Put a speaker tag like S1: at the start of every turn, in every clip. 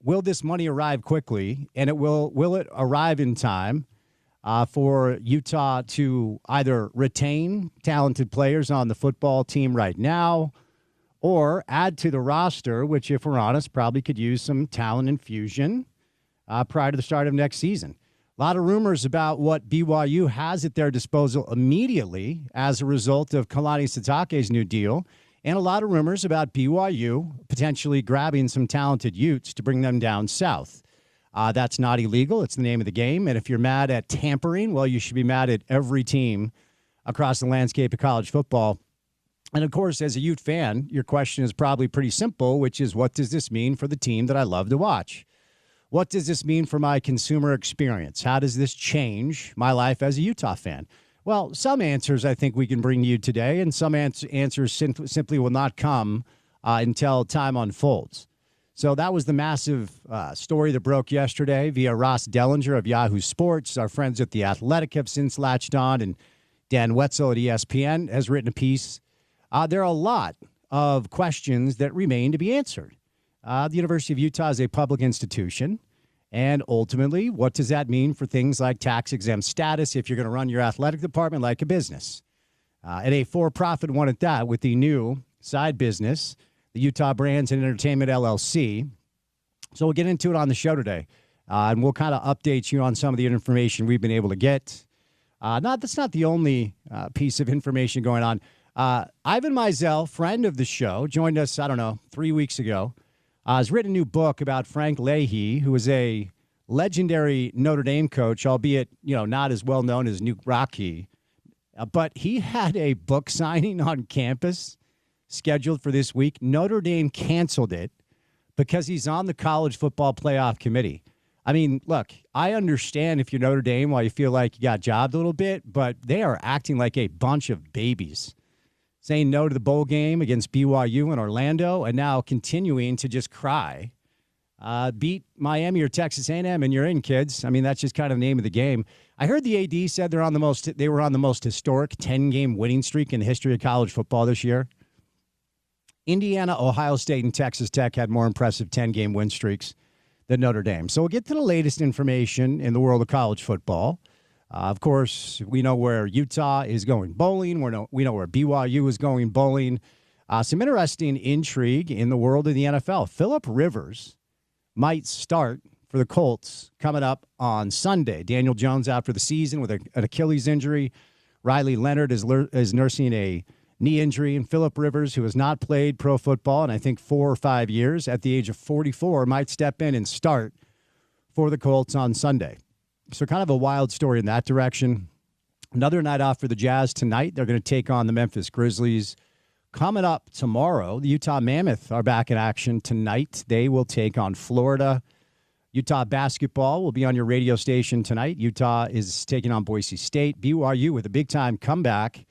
S1: will this money arrive quickly? And will it arrive in time for Utah to either retain talented players on the football team right now or add to the roster, which, if we're honest, probably could use some talent infusion prior to the start of next season? A lot of rumors about what BYU has at their disposal immediately as a result of Kalani Sitake's new deal, and a lot of rumors about BYU potentially grabbing some talented Utes to bring them down south. That's not illegal. It's the name of the game. And if you're mad at tampering, well, you should be mad at every team across the landscape of college football. And, of course, as a Ute fan, your question is probably pretty simple, which is, what does this mean for the team that I love to watch? What does this mean for my consumer experience? How does this change my life as a Utah fan? Well, some answers I think we can bring to you today, and some answers simply will not come until time unfolds. So that was the massive story that broke yesterday via Ross Dellinger of Yahoo Sports. Our friends at The Athletic have since latched on, and Dan Wetzel at ESPN has written a piece. There are a lot of questions that remain to be answered. The University of Utah is a public institution, and ultimately, what does that mean for things like tax-exempt status if you're going to run your athletic department like a business? And a for-profit one at that, with the new side business, the Utah Brands and Entertainment LLC. So we'll get into it on the show today, and we'll kind of update you on some of the information we've been able to get. That's not the only piece of information going on. Ivan Mizell, friend of the show, joined us, 3 weeks ago. Has written a new book about Frank Leahy, who is a legendary Notre Dame coach, albeit, not as well known as Nuke Rocky. But he had a book signing on campus scheduled for this week. Notre Dame canceled it because he's on the college football playoff committee. I mean, look, I understand if you're Notre Dame why you feel like you got jobbed a little bit, but they are acting like a bunch of babies, saying no to the bowl game against BYU in Orlando, and now continuing to just cry. Beat Miami or Texas A&M, and you're in, kids. I mean, that's just kind of the name of the game. I heard the AD said they were on the most historic 10-game winning streak in the history of college football this year. Indiana, Ohio State, and Texas Tech had more impressive 10-game win streaks than Notre Dame. So we'll get to the latest information in the world of college football. Of course, we know where Utah is going bowling. We know where BYU is going bowling. Some interesting intrigue in the world of the NFL. Phillip Rivers might start for the Colts coming up on Sunday. Daniel Jones out for the season with an Achilles injury. Riley Leonard is nursing a knee injury. And Phillip Rivers, who has not played pro football in, I think, 4 or 5 years, at the age of 44, might step in and start for the Colts on Sunday. So kind of a wild story in that direction. Another night off for the Jazz tonight. They're going to take on the Memphis Grizzlies. Coming up tomorrow, the Utah Mammoth are back in action tonight. They will take on Florida. Utah basketball will be on your radio station tonight. Utah is taking on Boise State. BYU with a big-time comeback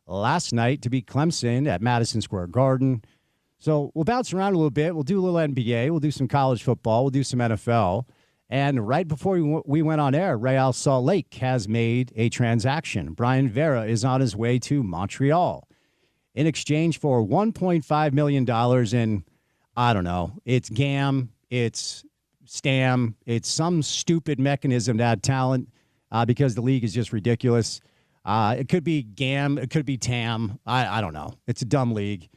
S1: last night to beat Clemson at Madison Square Garden. So we'll bounce around a little bit. We'll do a little NBA. We'll do some college football. We'll do some NFL. And right before we went on air, Real Salt Lake has made a transaction. Brian Vera is on his way to Montreal in exchange for $1.5 million in, I don't know, it's GAM, it's STAM, it's some stupid mechanism to add talent because the league is just ridiculous. It could be GAM, it could be TAM, I don't know. It's a dumb league.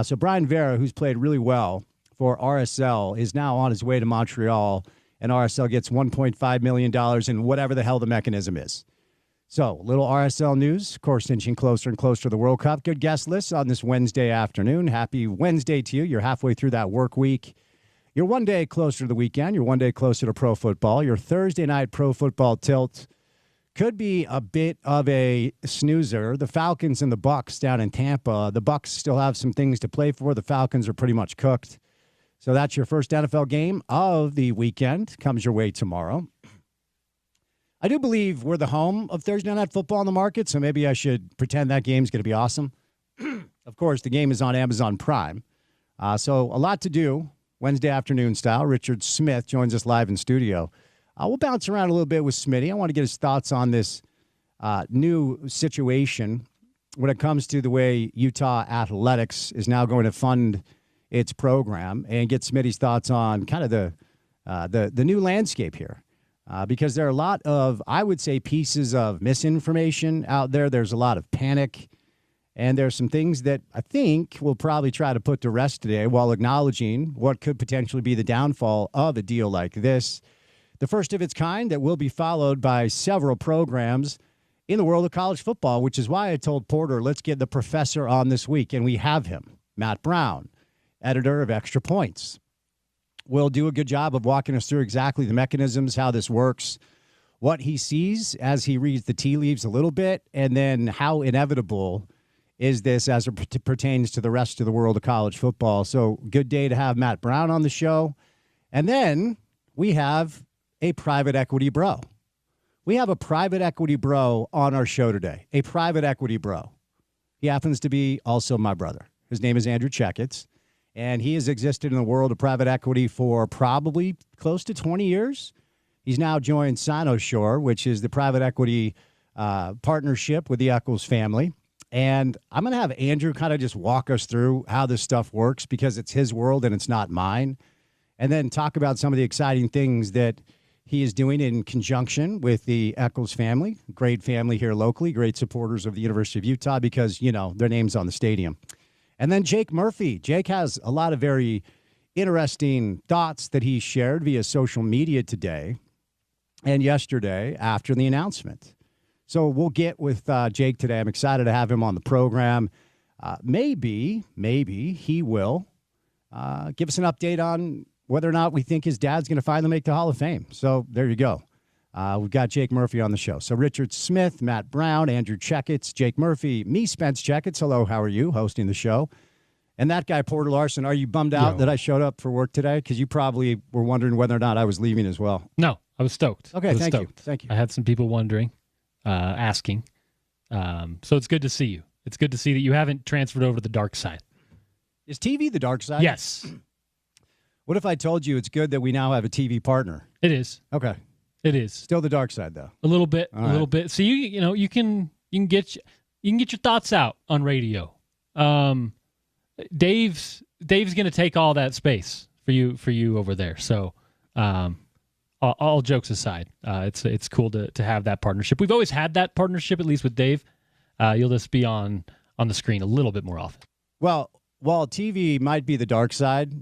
S1: So Brian Vera, who's played really well for RSL, is now on his way to Montreal, and RSL gets $1.5 million in whatever the hell the mechanism is. So, little RSL news, of course, inching closer and closer to the World Cup. Good guest list on this Wednesday afternoon. Happy Wednesday to you. You're halfway through that work week. You're one day closer to the weekend. You're one day closer to pro football. Your Thursday night pro football tilt could be a bit of a snoozer. The Falcons and the Bucs down in Tampa. The Bucs still have some things to play for. The Falcons are pretty much cooked. So that's your first NFL game of the weekend. Comes your way tomorrow. I do believe we're the home of Thursday Night Football on the market, so maybe I should pretend that game's going to be awesome. Of course, the game is on Amazon Prime. So a lot to do Wednesday afternoon style. Richard Smith joins us live in studio. We'll bounce around a little bit with Smitty. I want to get his thoughts on this new situation when it comes to the way Utah Athletics is now going to fund its program, and get Smitty's thoughts on kind of the the new landscape here. Because there are a lot of, I would say, pieces of misinformation out there. There's a lot of panic. And there's some things that I think we'll probably try to put to rest today while acknowledging what could potentially be the downfall of a deal like this. The first of its kind that will be followed by several programs in the world of college football, which is why I told Porter, let's get the professor on this week. And we have him, Matt Brown, editor of Extra Points. Will do a good job of walking us through exactly the mechanisms, how this works, what he sees as he reads the tea leaves a little bit, and then how inevitable is this as it pertains to the rest of the world of college football. So good day to have Matt Brown on the show. And then we have a private equity bro. We have a private equity bro on our show today, a private equity bro. He happens to be also my brother. His name is Andrew Checketts, and he has existed in the world of private equity for probably close to 20 years. He's now joined Sinosure, which is the private equity partnership with the Eccles family. And I'm going to have Andrew kind of just walk us through how this stuff works because it's his world and it's not mine. And then talk about some of the exciting things that he is doing in conjunction with the Eccles family, great family here locally, great supporters of the University of Utah because, you know, their name's on the stadium. And then Jake Murphy. Jake has a lot of very interesting thoughts that he shared via social media today and yesterday after the announcement. So we'll get with Jake today. I'm excited to have him on the program. Maybe he will give us an update on whether or not we think his dad's going to finally make the Hall of Fame. So there you go. We've got Jake Murphy on the show. So Richard Smith, Matt Brown, Andrew Checketts, Jake Murphy, me, Spence Checketts. Hello, how are you? Hosting the show. And that guy, Porter Larson, are you bummed out that I showed up for work today? Because you probably were wondering whether or not I was leaving as well.
S2: No, I was stoked.
S1: Okay, thank you. Thank you.
S2: I had some people wondering. Asking. So it's good to see you. It's good to see that you haven't transferred over to the dark side.
S1: Is TV the dark side?
S2: Yes.
S1: What if I told you it's good that we now have a TV partner?
S2: It is.
S1: Okay.
S2: It is.
S1: Still the dark side, though.
S2: A little bit.
S1: All
S2: a little bit. So you can get your thoughts out on radio. Dave's going to take all that space for you over there. So all jokes aside, it's cool to have that partnership. We've always had that partnership, at least with Dave. You'll just be on the screen a little bit more often.
S1: Well, while TV might be the dark side,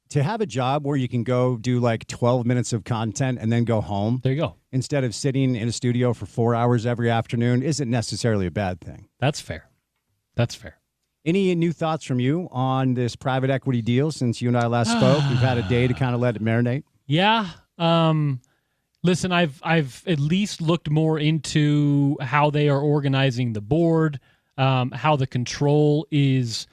S1: to have a job where you can go do like 12 minutes of content and then go home.
S2: There you go.
S1: Instead of sitting in a studio for 4 hours every afternoon isn't necessarily a bad thing.
S2: That's fair. That's fair.
S1: Any new thoughts from you on this private equity deal since you and I last spoke? We've had a day to kind of let it marinate.
S2: Yeah. Listen, I've at least looked more into how they are organizing the board, how the control is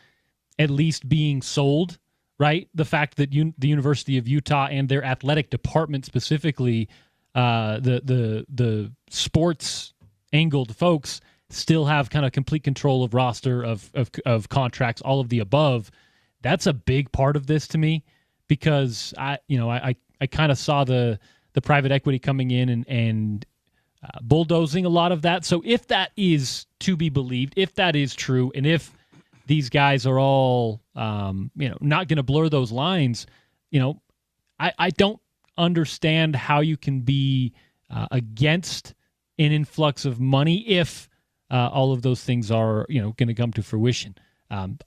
S2: at least being sold, right? The fact that the University of Utah and their athletic department specifically, the sports angled folks still have kind of complete control of roster, of contracts, all of the above. That's a big part of this to me because I kind of saw the private equity coming in and bulldozing a lot of that. So if that is to be believed, if that is true, and if these guys are all not going to blur those lines, I don't understand how you can be against an influx of money if all of those things are going to come to fruition.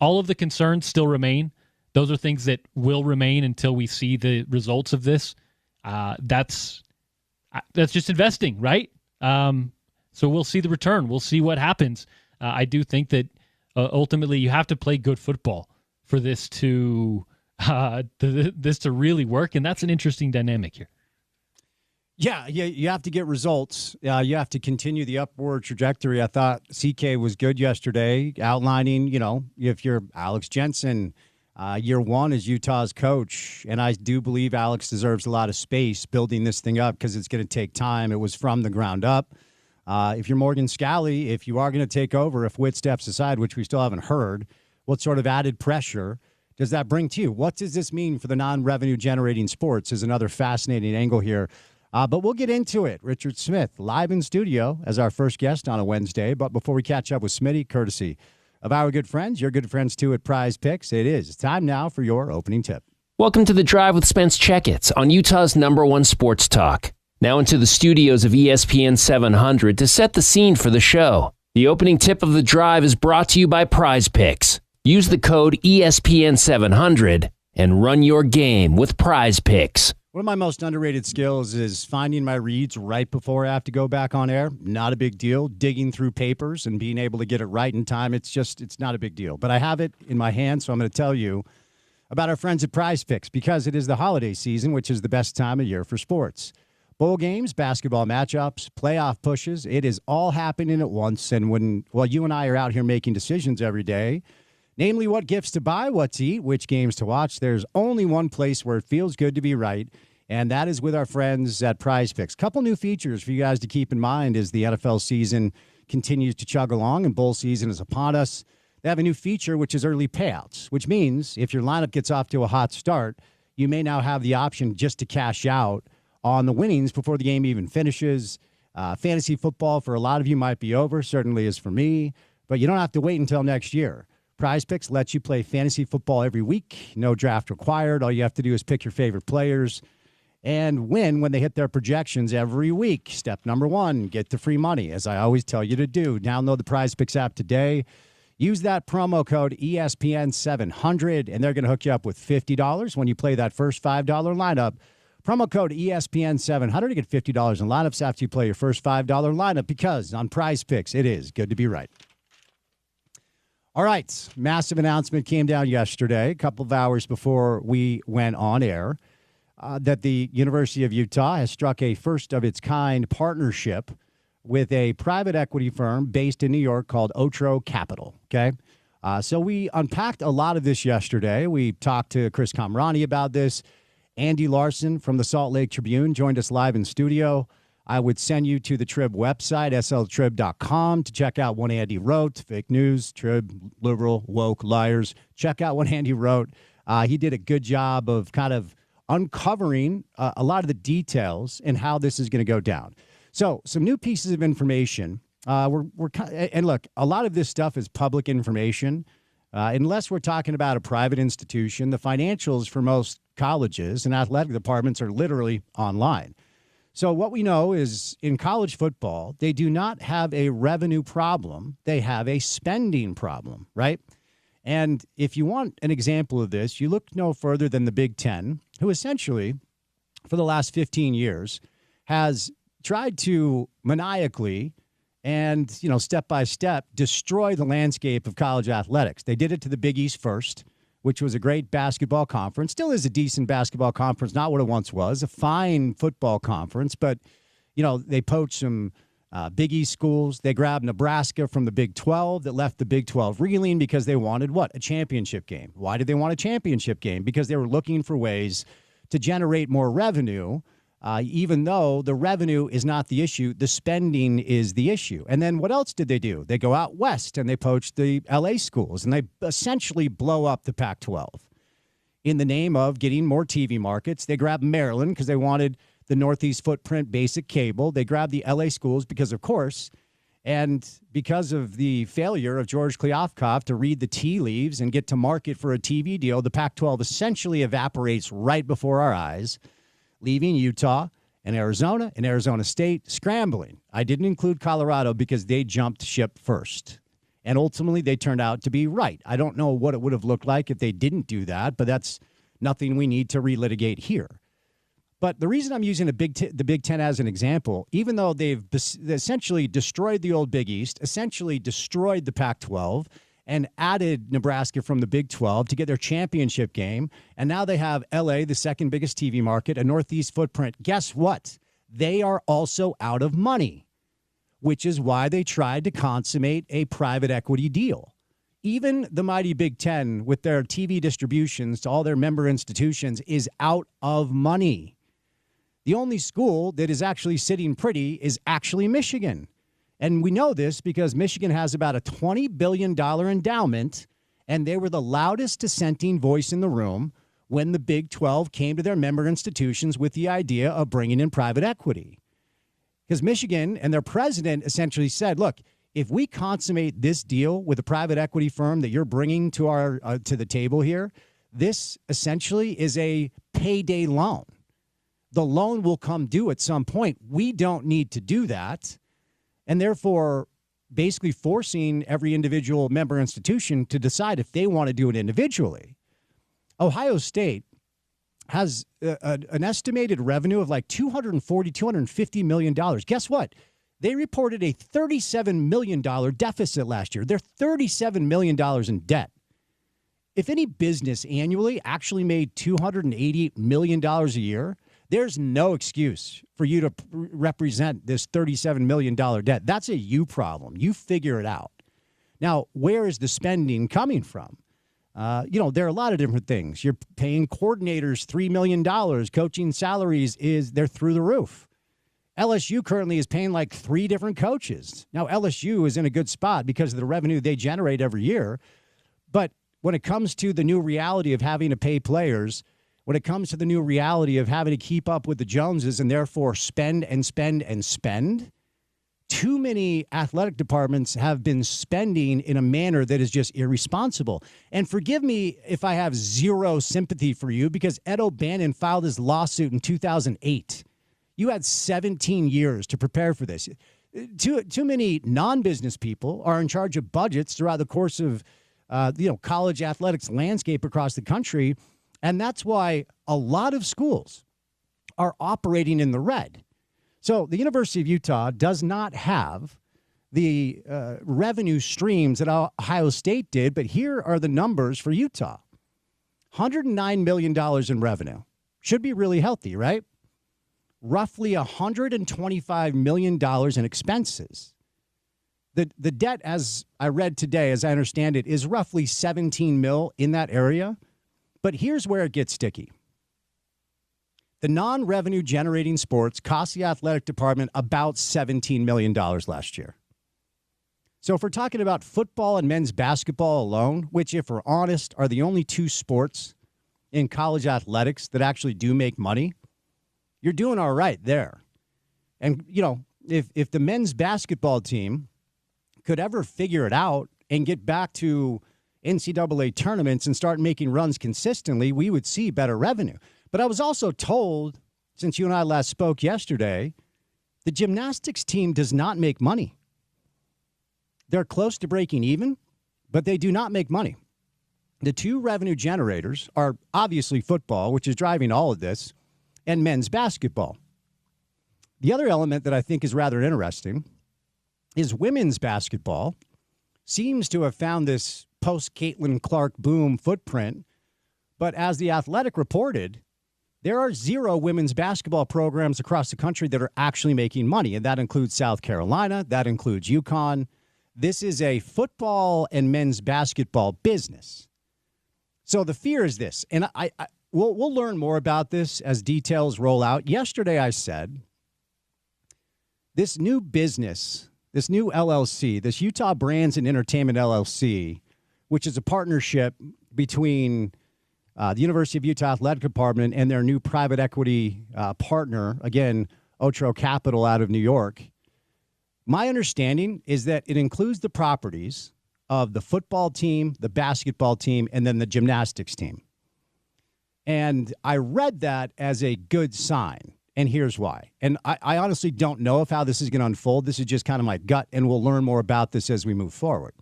S2: All of the concerns still remain. Those are things that will remain until we see the results of this. That's just investing, right? So we'll see the return. We'll see what happens. I do think that ultimately you have to play good football for this to really work, and that's an interesting dynamic here.
S1: Yeah, you have to get results. You have to continue the upward trajectory. I thought CK was good yesterday, outlining, if you're Alex Jensen, year one as Utah's coach, and I do believe Alex deserves a lot of space building this thing up because it's going to take time. It was from the ground up. If you're Morgan Scalley, if you are going to take over, if Witt steps aside, which we still haven't heard, what sort of added pressure does that bring to you? What does this mean for the non-revenue generating sports is another fascinating angle here. But we'll get into it. Richard Smith, live in studio as our first guest on a Wednesday. But before we catch up with Smitty, courtesy of our good friends, your good friends too at Prize Picks, it is time now for your opening tip.
S3: Welcome to The Drive with Spence Checketts on Utah's #1 sports talk. Now into the studios of ESPN 700 to set the scene for the show. The opening tip of The Drive is brought to you by Prize Picks. Use the code ESPN 700 and run your game with Prize Picks.
S1: One of my most underrated skills is finding my reads right before I have to go back on air. Not a big deal. Digging through papers and being able to get it right in time, it's not a big deal. But I have it in my hand, so I'm going to tell you about our friends at Prize Picks because it is the holiday season, which is the best time of year for sports. Bowl games, basketball matchups, playoff pushes, it is all happening at once. And while you and I are out here making decisions every day, namely what gifts to buy, what to eat, which games to watch, there's only one place where it feels good to be right, and that is with our friends at Prize Picks. Couple new features for you guys to keep in mind as the NFL season continues to chug along and bowl season is upon us. They have a new feature, which is early payouts, which means if your lineup gets off to a hot start, you may now have the option just to cash out on the winnings before the game even finishes. Fantasy football for a lot of you might be over, certainly is for me, but you don't have to wait until next year. Prize Picks lets you play fantasy football every week. No draft required. All you have to do is pick your favorite players and win when they hit their projections every week. Step number 1, get the free money, as I always tell you to do. Download the Prize Picks app today. Use that promo code ESPN700, and they're going to hook you up with $50 when you play that first $5 lineup. Promo code ESPN700 to get $50 in lineups after you play your first $5 lineup, because on Prize Picks, it is good to be right. All right, massive announcement came down yesterday, a couple of hours before we went on air, that the University of Utah has struck a first-of-its-kind partnership with a private equity firm based in New York called Otro Capital, okay? So we unpacked a lot of this yesterday. We talked to Chris Kamrani about this. Andy Larson from the Salt Lake Tribune joined us live in studio. I would send you to the Trib website, sltrib.com, to check out what Andy wrote. Fake news, Trib, liberal, woke, liars. Check out what Andy wrote. He did a good job of kind of uncovering a lot of the details and how this is going to go down. So some new pieces of information. And look, a lot of this stuff is public information. Unless we're talking about a private institution, the financials for most colleges and athletic departments are literally online. So what we know is in college football, they do not have a revenue problem. They have a spending problem, right? And if you want an example of this, you look no further than the Big Ten, who essentially, for the last 15 years, has tried to maniacally and, step by step, destroy the landscape of college athletics. They did it to the Big East first, which was a great basketball conference. Still is a decent basketball conference, not what it once was, a fine football conference. But, they poached some Big East schools. They grabbed Nebraska from the Big 12 that left the Big 12 reeling because they wanted what? A championship game. Why did they want a championship game? Because they were looking for ways to generate more revenue. Even though the revenue is not the issue, the spending is the issue. And then what else did they do? They go out west and they poach the LA schools and they essentially blow up the Pac-12 in the name of getting more TV markets. They grabbed Maryland because they wanted the Northeast footprint basic cable. They grabbed the LA schools because, of course, and because of the failure of George Kliavkoff to read the tea leaves and get to market for a TV deal, the Pac-12 essentially evaporates right before our eyes, leaving Utah and Arizona State scrambling. I didn't include Colorado because they jumped ship first. And ultimately, they turned out to be right. I don't know what it would have looked like if they didn't do that, but that's nothing we need to relitigate here. But the reason I'm using the Big Ten as an example, even though they've essentially destroyed the old Big East, essentially destroyed the Pac-12, and added Nebraska from the Big 12 to get their championship game. And now they have LA, the second biggest TV market, a Northeast footprint. Guess what? They are also out of money, which is why they tried to consummate a private equity deal. Even the mighty Big Ten, with their TV distributions to all their member institutions, is out of money. The only school that is actually sitting pretty is actually Michigan. And we know this because Michigan has about a $20 billion endowment, and they were the loudest dissenting voice in the room when the Big 12 came to their member institutions with the idea of bringing in private equity. Because Michigan and their president essentially said, look, if we consummate this deal with a private equity firm that you're bringing to the table here, This essentially is a payday loan. The loan will come due at some point. We don't need to do that. And therefore, basically forcing every individual member institution to decide if they want to do it individually. Ohio State has an estimated revenue of like $250 million. Guess what? They reported a $37 million deficit last year. They're $37 million in debt. If any business annually actually made $280 million a year, there's no excuse for you to represent this $37 million debt. That's a you problem. You figure it out. Now, where is the spending coming from? There are a lot of different things. You're paying coordinators $3 million. Coaching salaries they're through the roof. LSU currently is paying like 3 different coaches. Now, LSU is in a good spot because of the revenue they generate every year. But when it comes to the new reality of having to pay players, when it comes to the new reality of having to keep up with the Joneses and therefore spend and spend and spend, too many athletic departments have been spending in a manner that is just irresponsible. And forgive me if I have zero sympathy for you, because Ed O'Bannon filed his lawsuit in 2008. You had 17 years to prepare for this. Too many non-business people are in charge of budgets throughout the course of college athletics landscape across the country. And that's why a lot of schools are operating in the red. So the University of Utah does not have the revenue streams that Ohio State did, but here are the numbers for Utah. $109 million in revenue. Should be really healthy, right? Roughly $125 million in expenses. The debt, as I read today, as I understand it, is roughly 17 mil in that area. But here's where it gets sticky. The non-revenue generating sports cost the athletic department about $17 million last year. So if we're talking about football and men's basketball alone, which, if we're honest, are the only 2 sports in college athletics that actually do make money, you're doing all right there. And, if the men's basketball team could ever figure it out and get back to NCAA tournaments and start making runs consistently, we would see better revenue. But I was also told, since you and I last spoke yesterday, the gymnastics team does not make money. They're close to breaking even, but they do not make money. The 2 revenue generators are obviously football, which is driving all of this, and men's basketball. The other element that I think is rather interesting is women's basketball seems to have found this post-Caitlin Clark boom footprint. But as The Athletic reported, there are 0 women's basketball programs across the country that are actually making money. And that includes South Carolina. That includes UConn. This is a football and men's basketball business. So the fear is this, and we'll learn more about this as details roll out. Yesterday I said this new business, this new LLC, this Utah Brands and Entertainment LLC, which is a partnership between the University of Utah Athletic Department and their new private equity partner, again, Otro Capital out of New York. My understanding is that it includes the properties of the football team, the basketball team, and then the gymnastics team. And I read that as a good sign, and here's why. And I honestly don't know how this is going to unfold. This is just kind of my gut, and we'll learn more about this as we move forward.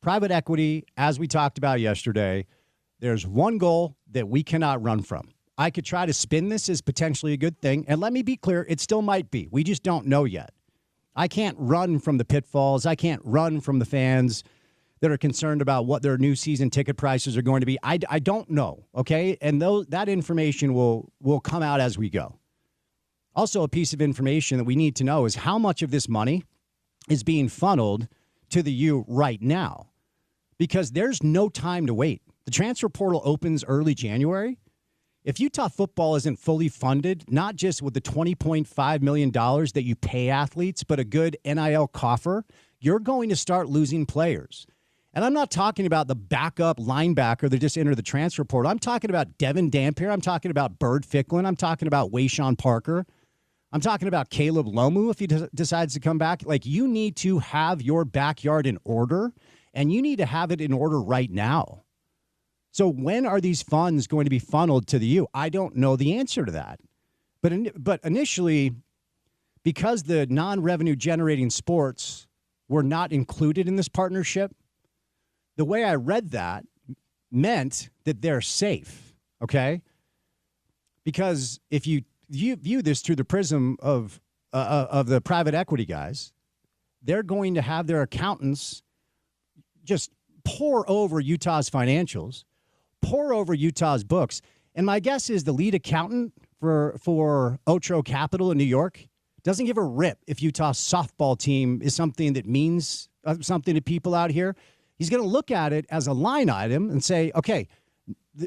S1: Private equity, as we talked about yesterday, there's one goal that we cannot run from. I could try to spin this as potentially a good thing, and let me be clear, it still might be. We just don't know yet. I can't run from the pitfalls. I can't run from the fans that are concerned about what their new season ticket prices are going to be. I don't know, okay? And that information will come out as we go. Also, a piece of information that we need to know is how much of this money is being funneled to the U right now, because there's no time to wait. The transfer portal opens early January. If Utah football isn't fully funded, not just with the $20.5 million that you pay athletes, but a good NIL coffer, you're going to start losing players. And I'm not talking about the backup linebacker that just entered the transfer portal. I'm talking about Devin Dampier. I'm talking about Bird Ficklin. I'm talking about Wayshawn Parker. I'm talking about Caleb Lomu if he decides to come back. Like, you need to have your backyard in order, and you need to have it in order right now. So when are these funds going to be funneled to the U? I don't know the answer to that. But initially, because the non-revenue generating sports were not included in this partnership, the way I read that meant that they're safe, okay? Because if you view this through the prism of the private equity guys, they're going to have their accountants just pour over Utah's financials, pour over Utah's books. And my guess is the lead accountant for Otro Capital in New York doesn't give a rip if Utah's softball team is something that means something to people out here. He's going to look at it as a line item and say, okay,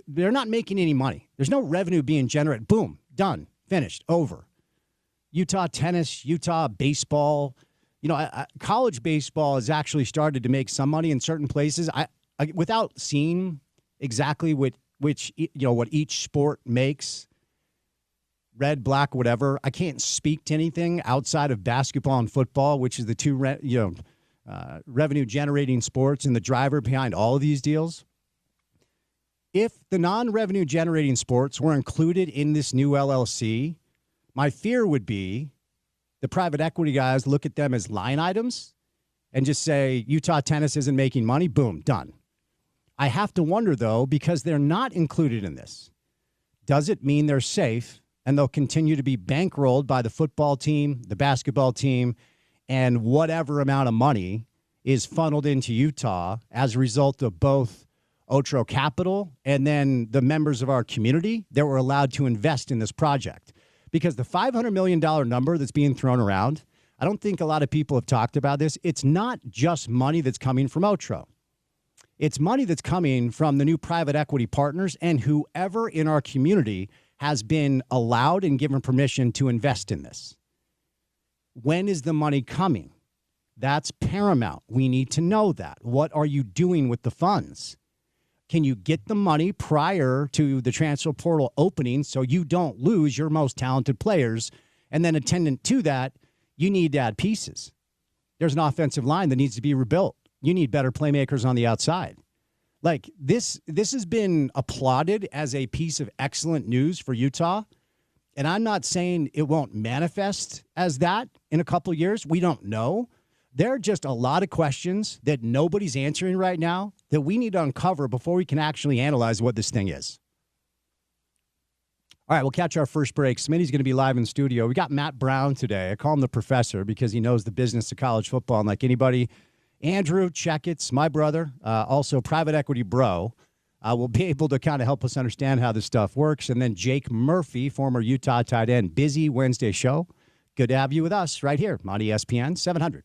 S1: they're not making any money. There's no revenue being generated. Boom, done, finished, over. Utah tennis, Utah baseball. College baseball has actually started to make some money in certain places. I without seeing exactly what each sport makes, red, black, whatever, I can't speak to anything outside of basketball and football, which is the two revenue generating sports and the driver behind all of these deals. If the non-revenue generating sports were included in this new LLC, my fear would be the private equity guys look at them as line items and just say, Utah tennis isn't making money. Boom, done. I have to wonder, though, because they're not included in this, does it mean they're safe and they'll continue to be bankrolled by the football team, the basketball team, and whatever amount of money is funneled into Utah as a result of both Otro Capital and then the members of our community that were allowed to invest in this project? Because the $500 million number that's being thrown around, I don't think a lot of people have talked about this. It's not just money that's coming from Otro. It's money that's coming from the new private equity partners and whoever in our community has been allowed and given permission to invest in this. When is the money coming? That's paramount. We need to know that. What are you doing with the funds? Can you get the money prior to the transfer portal opening so you don't lose your most talented players? And then attendant to that, you need to add pieces. There's an offensive line that needs to be rebuilt. You need better playmakers on the outside. Like this has been applauded as a piece of excellent news for Utah. And I'm not saying it won't manifest as that in a couple of years. We don't know. There are just a lot of questions that nobody's answering right now that we need to uncover before we can actually analyze what this thing is. All right, we'll catch our first break. Smitty's going to be live in studio. We got Matt Brown today. I call him the professor because he knows the business of college football. And like anybody, Andrew Checketts, my brother, also private equity bro, will be able to kind of help us understand how this stuff works. And then Jake Murphy, former Utah tight end, busy Wednesday show. Good to have you with us right here on ESPN 700.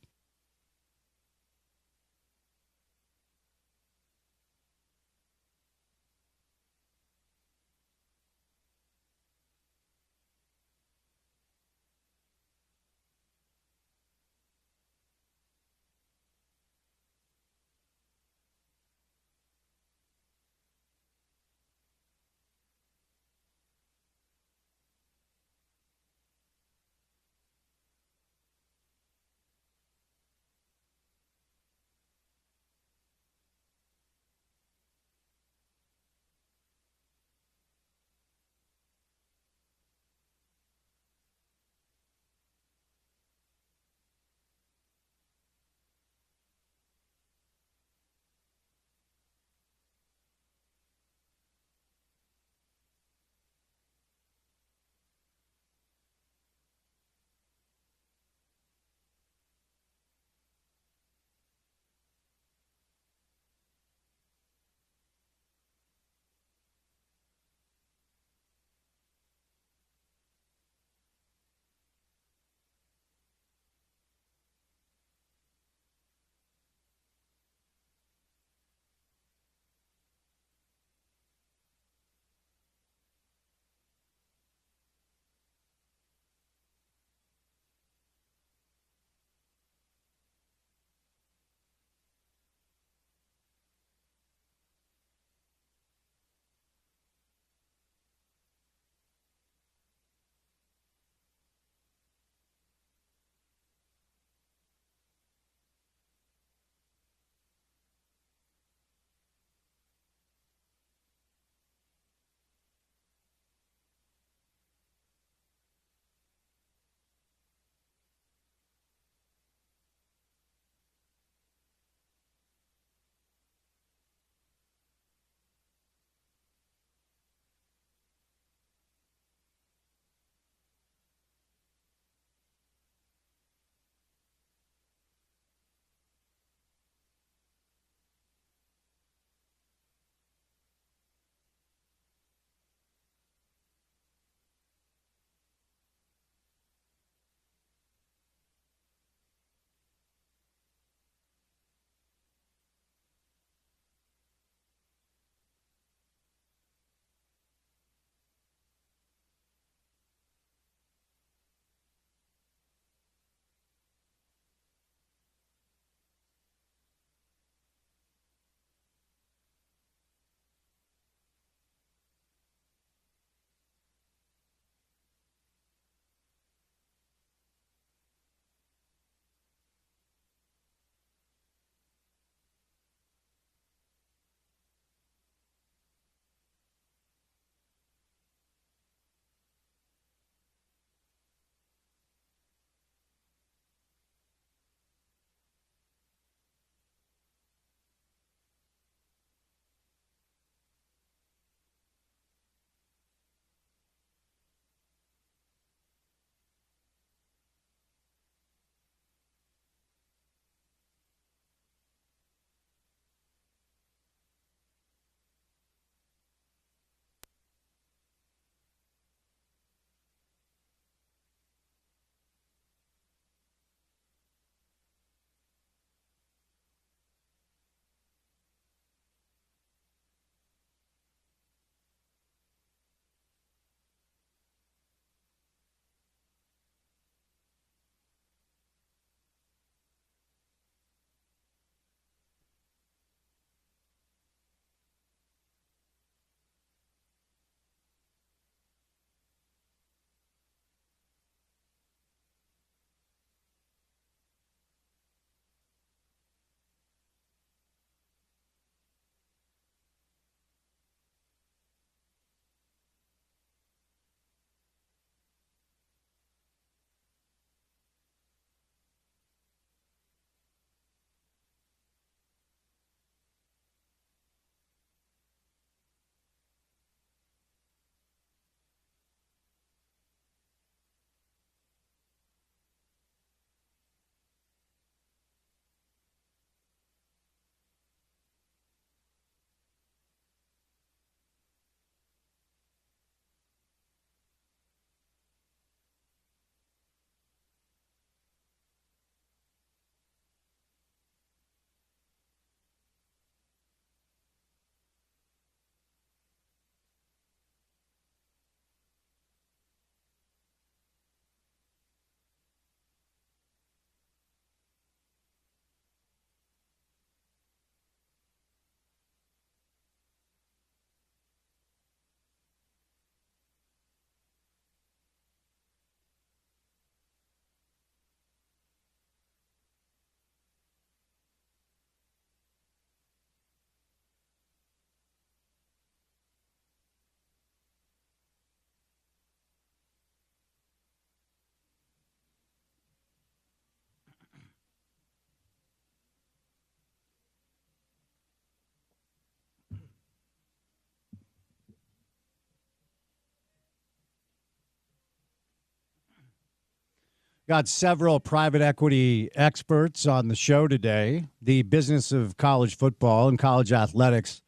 S1: Got several private equity experts on the show today. The business of college football and college athletics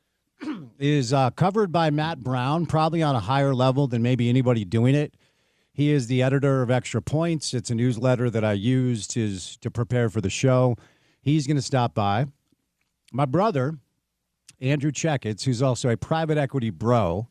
S1: is covered by Matt Brown, probably on a higher level than maybe anybody doing it. He is the editor of Extra Points. It's a newsletter that I used to prepare for the show. He's going to stop by. My brother, Andrew Checketts, who's also a private equity bro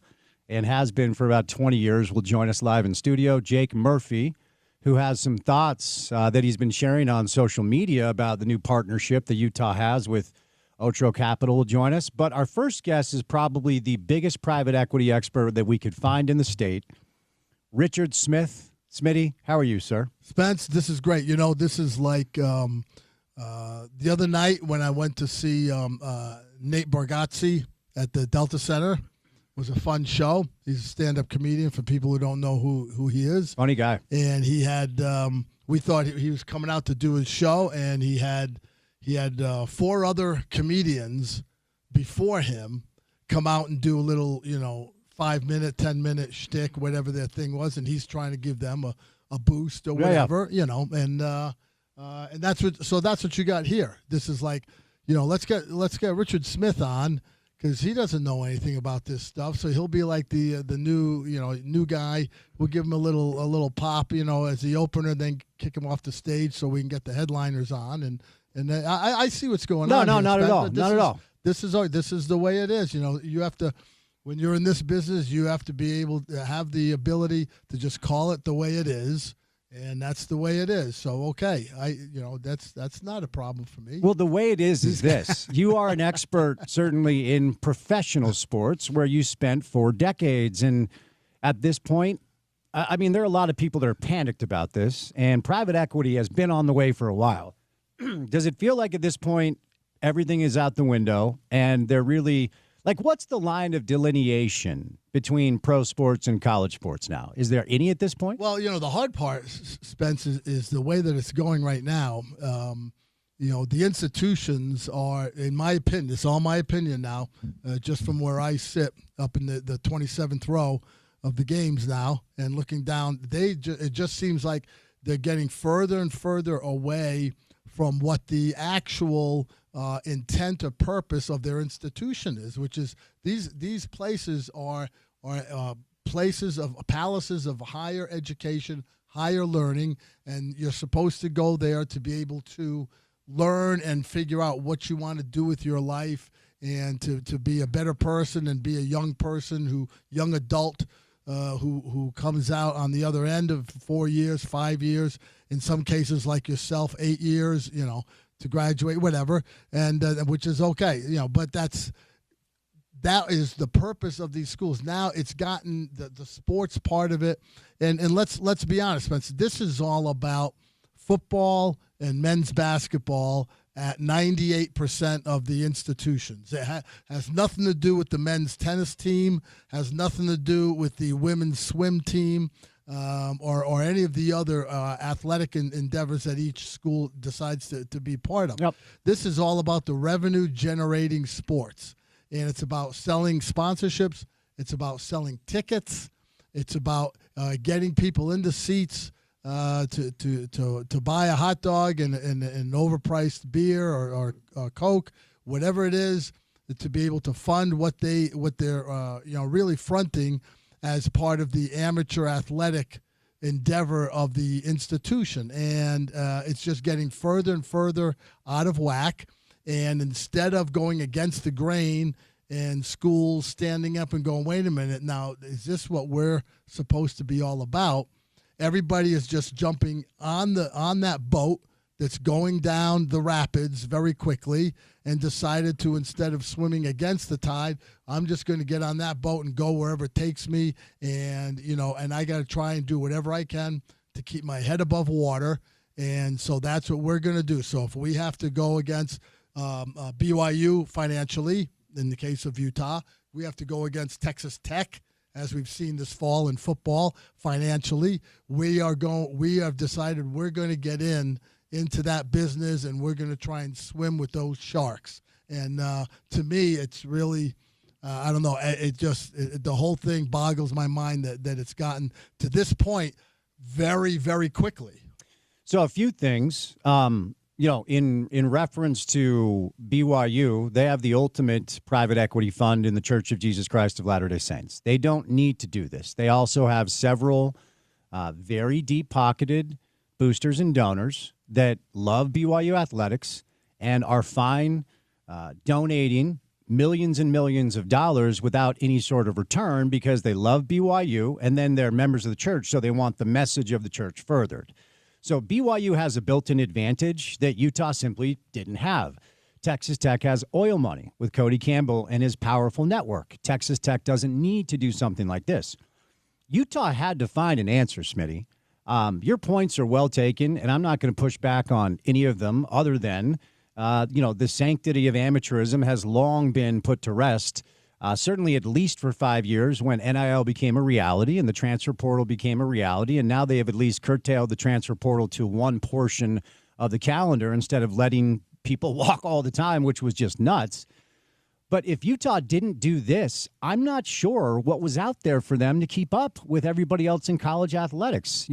S1: and has been for about 20 years, will join us live in studio. Jake Murphy, who has some thoughts that he's been sharing on social media about the new partnership that Utah has with Otro Capital, will join us. But our first guest is probably the biggest private equity expert that we could find in the state, Richard Smith. Smitty, how are you, sir?
S4: Spence, this is great. You know, this is like the other night when I went to see Nate Bargatze at the Delta Center. It was a fun show. He's a stand-up comedian for people who don't know who he is.
S1: Funny guy.
S4: And he had, we thought he was coming out to do his show, and he had 4 other comedians before him come out and do a little, 5-minute, 10-minute shtick, whatever their thing was, and he's trying to give them a boost or whatever, and that's what you got here. This is like, let's get Richard Smith on, because he doesn't know anything about this stuff, so he'll be like the new guy. We'll give him a little pop, as the opener, then kick him off the stage so we can get the headliners on, and I see what's going on.
S1: No, not at all. Not at all.
S4: This is the way it is. You have to, when you're in this business, you have to be able to have the ability to just call it the way it is. And that's the way it is. So, okay, that's not a problem for me.
S1: Well, the way it is this. You are an expert, certainly, in professional sports where you spent 4 decades. And at this point, I mean, there are a lot of people that are panicked about this, and private equity has been on the way for a while. Does it feel like at this point everything is out the window and they're really – like, what's the line of delineation between pro sports and college sports now? Is there any at this point?
S4: Well, the hard part, Spence, is the way that it's going right now. The institutions are, in my opinion, it's all my opinion now, just from where I sit up in the 27th row of the games now and looking down, it just seems like they're getting further and further away from what the actual intent or purpose of their institution is, which is these places are palaces of higher education, higher learning, and you're supposed to go there to be able to learn and figure out what you want to do with your life and to be a better person and be a young adult who comes out on the other end of 4 years, 5 years, in some cases like yourself, 8 years, to graduate, whatever, and which is okay, but that is the purpose of these schools. Now it's gotten the sports part of it, and let's be honest, Spence, this is all about football and men's basketball at 98% of the institutions. It has nothing to do with the men's tennis team, has nothing to do with the women's swim team, or any of the other athletic endeavors that each school decides to be part of.
S1: Yep.
S4: This is all about the revenue-generating sports, and it's about selling sponsorships. It's about selling tickets. It's about getting people into seats to buy a hot dog and an overpriced beer or Coke, whatever it is, to be able to fund what they're really fronting as part of the amateur athletic endeavor of the institution. And it's just getting further and further out of whack. And instead of going against the grain and schools standing up and going, wait a minute, now, is this what we're supposed to be all about? Everybody is just jumping on that boat that's going down the rapids very quickly and decided to, instead of swimming against the tide, I'm just going to get on that boat and go wherever it takes me. And, and I got to try and do whatever I can to keep my head above water. And so that's what we're going to do. So if we have to go against BYU financially, in the case of Utah, we have to go against Texas Tech, as we've seen this fall in football financially. We have decided we're going to get into that business, and we're going to try and swim with those sharks. And to me, it's really, I don't know, the whole thing boggles my mind that it's gotten to this point very, very quickly.
S1: So a few things, in reference to BYU, they have the ultimate private equity fund in the Church of Jesus Christ of Latter-day Saints. They don't need to do this. They also have several very deep-pocketed boosters and donors that love BYU athletics and are fine donating millions and millions of dollars without any sort of return because they love BYU and then they're members of the church, so they want the message of the church furthered. So BYU has a built-in advantage that Utah simply didn't have. Texas Tech has oil money with Cody Campbell and his powerful network. Texas Tech doesn't need to do something like this. Utah had to find an answer, Smitty. Your points are well taken, and I'm not going to push back on any of them other than, the sanctity of amateurism has long been put to rest, certainly at least for 5 years when NIL became a reality and the transfer portal became a reality, and now they have at least curtailed the transfer portal to one portion of the calendar instead of letting people walk all the time, which was just nuts. But if Utah didn't do this, I'm not sure what was out there for them to keep up with everybody else in college athletics.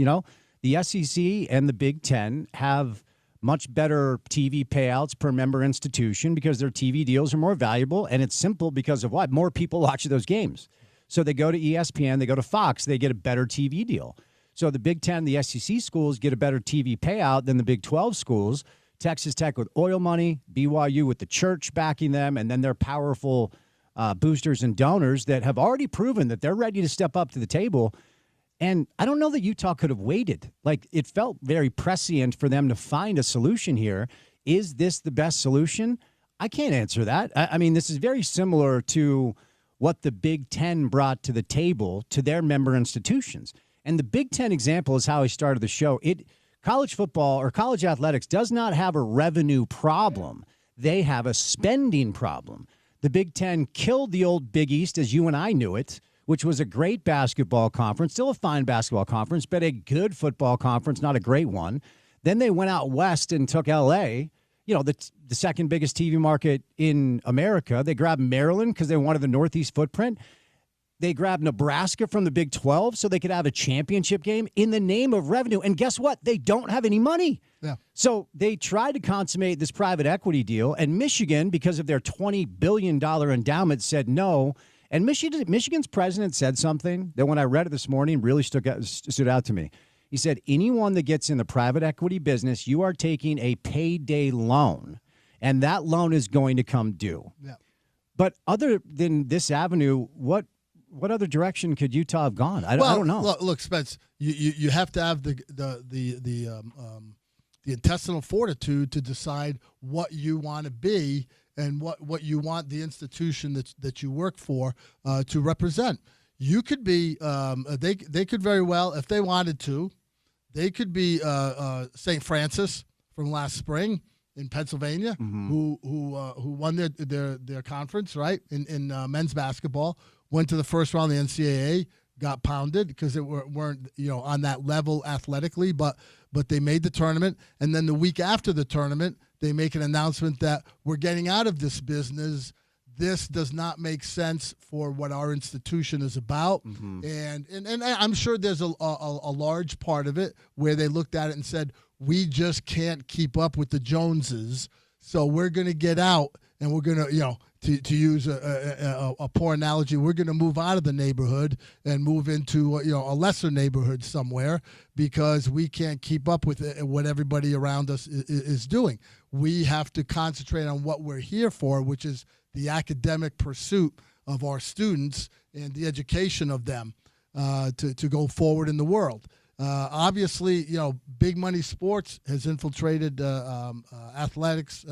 S1: The SEC and the Big Ten have much better TV payouts per member institution because their TV deals are more valuable, and it's simple because of what? More people watch those games. So they go to ESPN, they go to Fox, they get a better TV deal. So the Big Ten, the SEC schools get a better TV payout than the Big 12 schools. Texas Tech with oil money, BYU with the church backing them, and then their powerful boosters and donors that have already proven that they're ready to step up to the table. And I don't know that Utah could have waited. Like, it felt very prescient for them to find a solution here. Is this the best solution? I can't answer that. I mean, this is very similar to what the Big Ten brought to the table to their member institutions. And the Big Ten example is how I started the show. College football or college athletics does not have a revenue problem. They have a spending problem. The Big Ten killed the old Big East as you and I knew it, which was a great basketball conference, still a fine basketball conference, but a good football conference, not a great one. Then they went out west and took L.A., the second biggest TV market in America. They grabbed Maryland because they wanted the Northeast footprint. They grabbed Nebraska from the Big 12 so they could have a championship game in the name of revenue. And guess what? They don't have any money.
S4: Yeah.
S1: So they tried to consummate this private equity deal, and Michigan, because of their $20 billion endowment, said no. And Michigan's president said something that when I read it this morning really stood out to me. He said, anyone that gets in the private equity business, you are taking a payday loan, and that loan is going to come due.
S4: Yeah.
S1: But other than this avenue, what other direction could Utah have gone? I don't know.
S4: Look, Spence, you have to have the intestinal fortitude to decide what you want to be and what you want the institution that you work for to represent. You could be they could very well, if they wanted to, they could be St. Francis from last spring in Pennsylvania, who won their conference, right, in men's basketball, went to the first round of the NCAA, got pounded because they weren't on that level athletically, but they made the tournament, and then the week after the tournament, they make an announcement that we're getting out of this business. This does not make sense for what our institution is about. And I'm sure there's a large part of it where they looked at it and said, we just can't keep up with the Joneses, so we're going to get out, and we're going to, to use a poor analogy, we're going to move out of the neighborhood and move into a lesser neighborhood somewhere because we can't keep up with what everybody around us is doing. We have to concentrate on what we're here for, which is the academic pursuit of our students and the education of them to go forward in the world. Obviously, big money sports has infiltrated athletics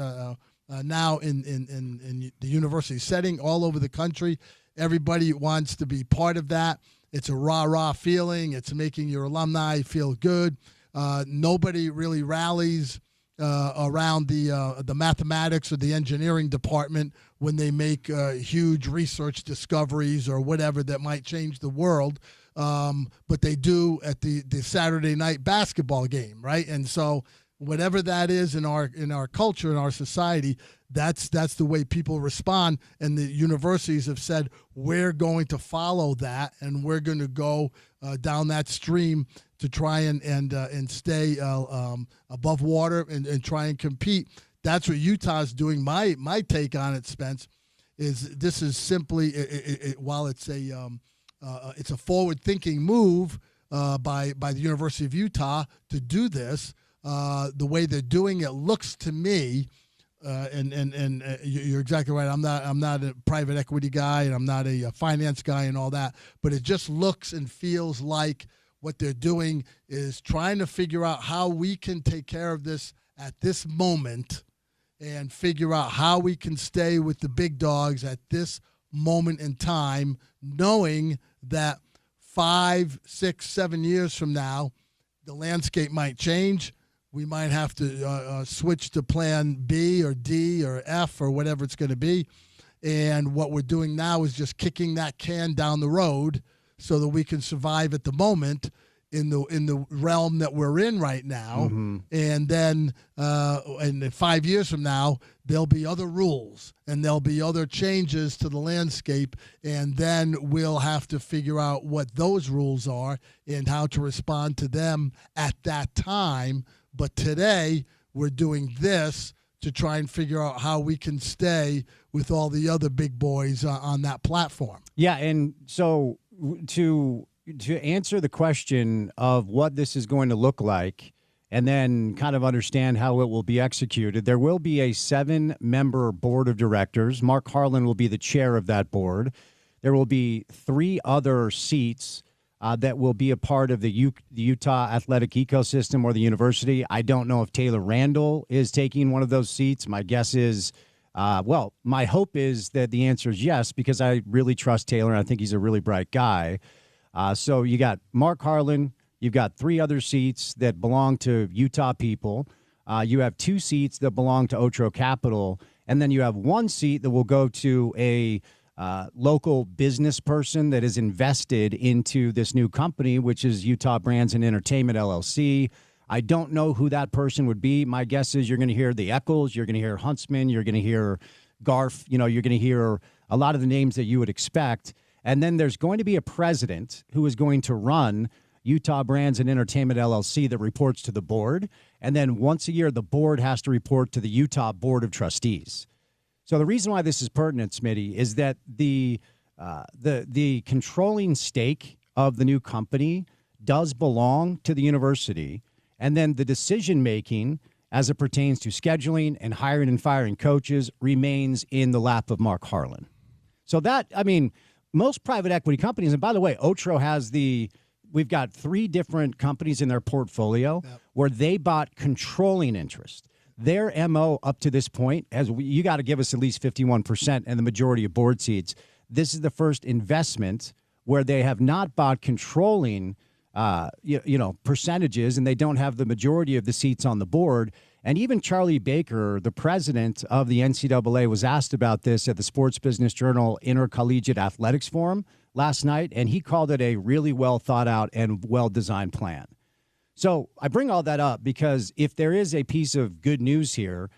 S4: now in the university setting all over the country. Everybody wants to be part of that. It's a rah-rah feeling. It's making your alumni feel good. Nobody really rallies around the mathematics or the engineering department when they make huge research discoveries or whatever that might change the world. But they do at the Saturday night basketball game, right? And so whatever that is in our culture, in our society, that's the way people respond. And the universities have said, we're going to follow that, and we're going to go down that stream to try and stay above water and try and compete. That's what Utah's doing. My take on it, Spence, is this is simply while it's a forward-thinking move by the University of Utah to do this. The way they're doing it looks to me, and you're exactly right. I'm not a private equity guy, and I'm not a finance guy, and all that. But it just looks and feels like what they're doing is trying to figure out how we can take care of this at this moment, and figure out how we can stay with the big dogs at this moment in time, knowing that 5, 6, 7 years from now, the landscape might change. We might have to switch to plan B or D or F or whatever it's going to be. And what we're doing now is just kicking that can down the road so that we can survive at the moment in the realm that we're in right now. Mm-hmm. And then and 5 years from now, there'll be other rules and there'll be other changes to the landscape. And then we'll have to figure out what those rules are and how to respond to them at that time. But today, we're doing this to try and figure out how we can stay with all the other big boys on that platform.
S1: Yeah, and so to answer the question of what this is going to look like and then kind of understand how it will be executed, there will be a 7-member board of directors. Mark Harlan will be the chair of that board. There will be 3 other seats that will be a part of the Utah athletic ecosystem or the university. I don't know if Taylor Randall is taking one of those seats. My guess is, my hope is that the answer is yes, because I really trust Taylor, and I think he's a really bright guy. So you got Mark Harlan. You've got 3 other seats that belong to Utah people. You have 2 seats that belong to Otro Capital. And then you have 1 seat that will go to a local business person that is invested into this new company, which is Utah Brands and Entertainment, LLC. I don't know who that person would be. My guess is you're going to hear the Eccles, you're going to hear Huntsman, you're going to hear Garf, you're going to hear a lot of the names that you would expect. And then there's going to be a president who is going to run Utah Brands and Entertainment, LLC, that reports to the board. And then once a year, the board has to report to the Utah Board of Trustees. So the reason why this is pertinent, Smitty, is that the controlling stake of the new company does belong to the university, and then the decision-making as it pertains to scheduling and hiring and firing coaches remains in the lap of Mark Harlan. So that, most private equity companies, and by the way, Otro has we've got 3 different companies in their portfolio where they bought controlling interest. Their MO up to this point, you got to give us at least 51% and the majority of board seats. This is the first investment where they have not bought controlling, percentages, and they don't have the majority of the seats on the board. And even Charlie Baker, the president of the NCAA, was asked about this at the Sports Business Journal Intercollegiate Athletics Forum last night, and he called it a really well thought out and well-designed plan. So I bring all that up because if there is a piece of good news here,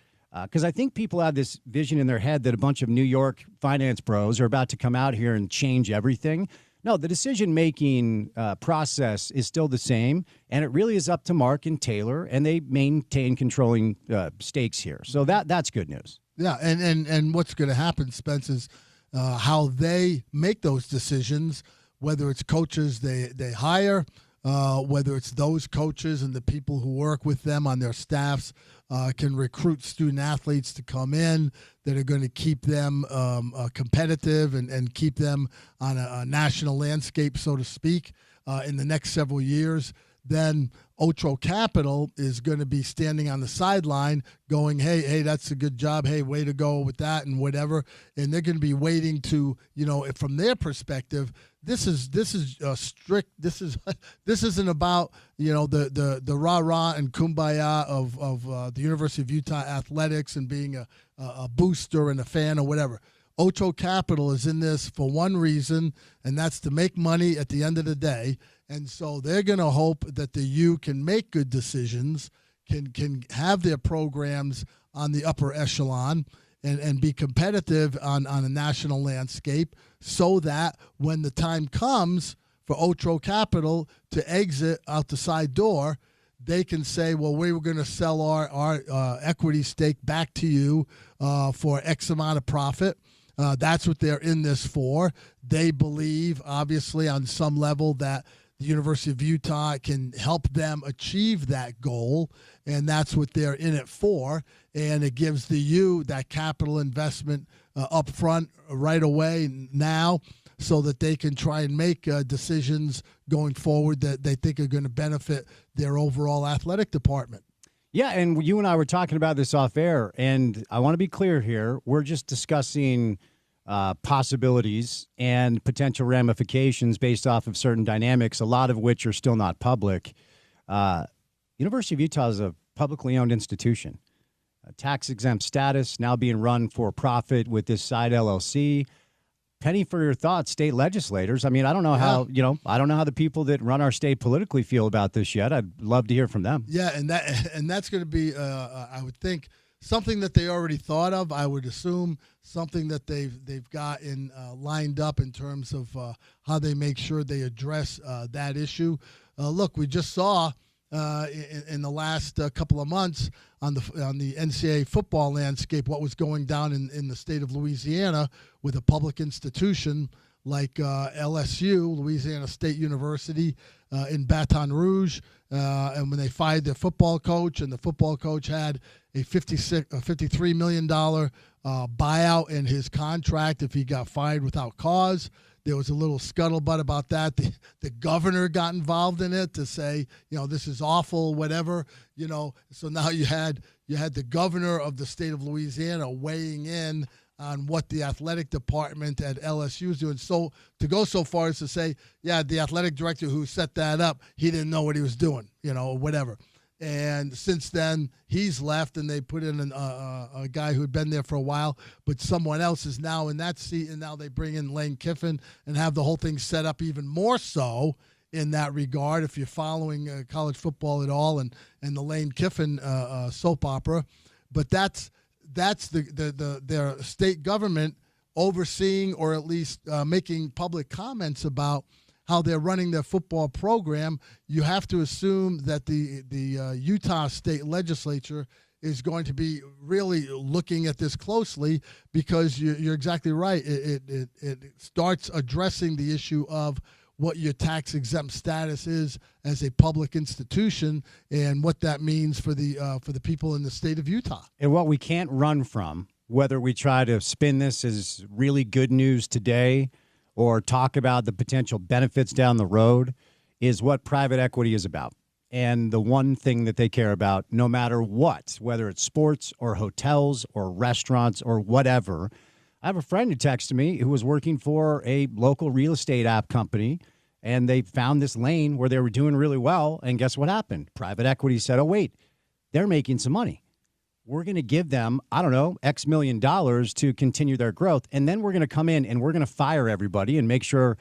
S1: because I think people have this vision in their head that a bunch of New York finance bros are about to come out here and change everything. No, the decision-making process is still the same, and it really is up to Mark and Taylor, and they maintain controlling stakes here. So that's good news.
S4: Yeah, and what's going to happen, Spence, is how they make those decisions, whether it's coaches they hire, whether it's those coaches and the people who work with them on their staffs can recruit student athletes to come in that are going to keep them competitive and keep them on a national landscape, so to speak, in the next several years. Then Otro Capital is going to be standing on the sideline going, hey, that's a good job. Hey, way to go with that and whatever. And they're going to be waiting to, from their perspective, this is strict. This isn't about, the rah-rah and kumbaya of the University of Utah athletics and being a booster and a fan or whatever. Otro Capital is in this for one reason, and that's to make money at the end of the day. And so they're going to hope that the U can make good decisions, can have their programs on the upper echelon and be competitive on a national landscape so that when the time comes for Otro Capital to exit out the side door, they can say, well, we were going to sell our equity stake back to you for X amount of profit. That's what they're in this for. They believe, obviously, on some level that the University of Utah can help them achieve that goal, and that's what they're in it for. And it gives the U that capital investment up front right away now, so that they can try and make decisions going forward that they think are going to benefit their overall athletic department.
S1: Yeah, and you and I were talking about this off air, and I want to be clear here. We're just discussing possibilities and potential ramifications based off of certain dynamics, a lot of which are still not public. University of Utah is a publicly owned institution. Tax-exempt status, now being run for profit with this side LLC. Penny for your thoughts, state legislators. I mean, I don't know how, I don't know how the people that run our state politically feel about this yet. I'd love to hear from them.
S4: Yeah, and that's going to be, I would think, something that they already thought of. I would assume something that they've got lined up in terms of how they make sure they address that issue. Look, we just saw in the last couple of months on the NCAA football landscape what was going down in the state of Louisiana with a public institution like LSU, Louisiana State University, in Baton Rouge, and when they fired their football coach, and the football coach had a $53 million buyout in his contract if he got fired without cause. There was a little scuttlebutt about that. The governor got involved in it to say, this is awful, whatever, So now you had the governor of the state of Louisiana weighing in on what the athletic department at LSU is doing. So to go so far as to say, yeah, the athletic director who set that up, he didn't know what he was doing, whatever. And since then, he's left, and they put in a guy who had been there for a while, but someone else is now in that seat, and now they bring in Lane Kiffin and have the whole thing set up even more so in that regard, if you're following college football at all, and the Lane Kiffin soap opera. But that's their state government overseeing, or at least making public comments about how they're running their football program. You have to assume that the Utah State legislature is going to be really looking at this closely, because you're exactly right. It starts addressing the issue of what your tax-exempt status is as a public institution, and what that means for the people in the state of Utah.
S1: And what we can't run from, whether we try to spin this as really good news today or talk about the potential benefits down the road, is what private equity is about. And the one thing that they care about, no matter what, whether it's sports or hotels or restaurants or whatever. I have a friend who texted me who was working for a local real estate app company, and they found this lane where they were doing really well. And guess what happened? Private equity said, oh, wait, they're making some money. We're going to give them, I don't know, X million dollars to continue their growth. And then we're going to come in and we're going to fire everybody and make sure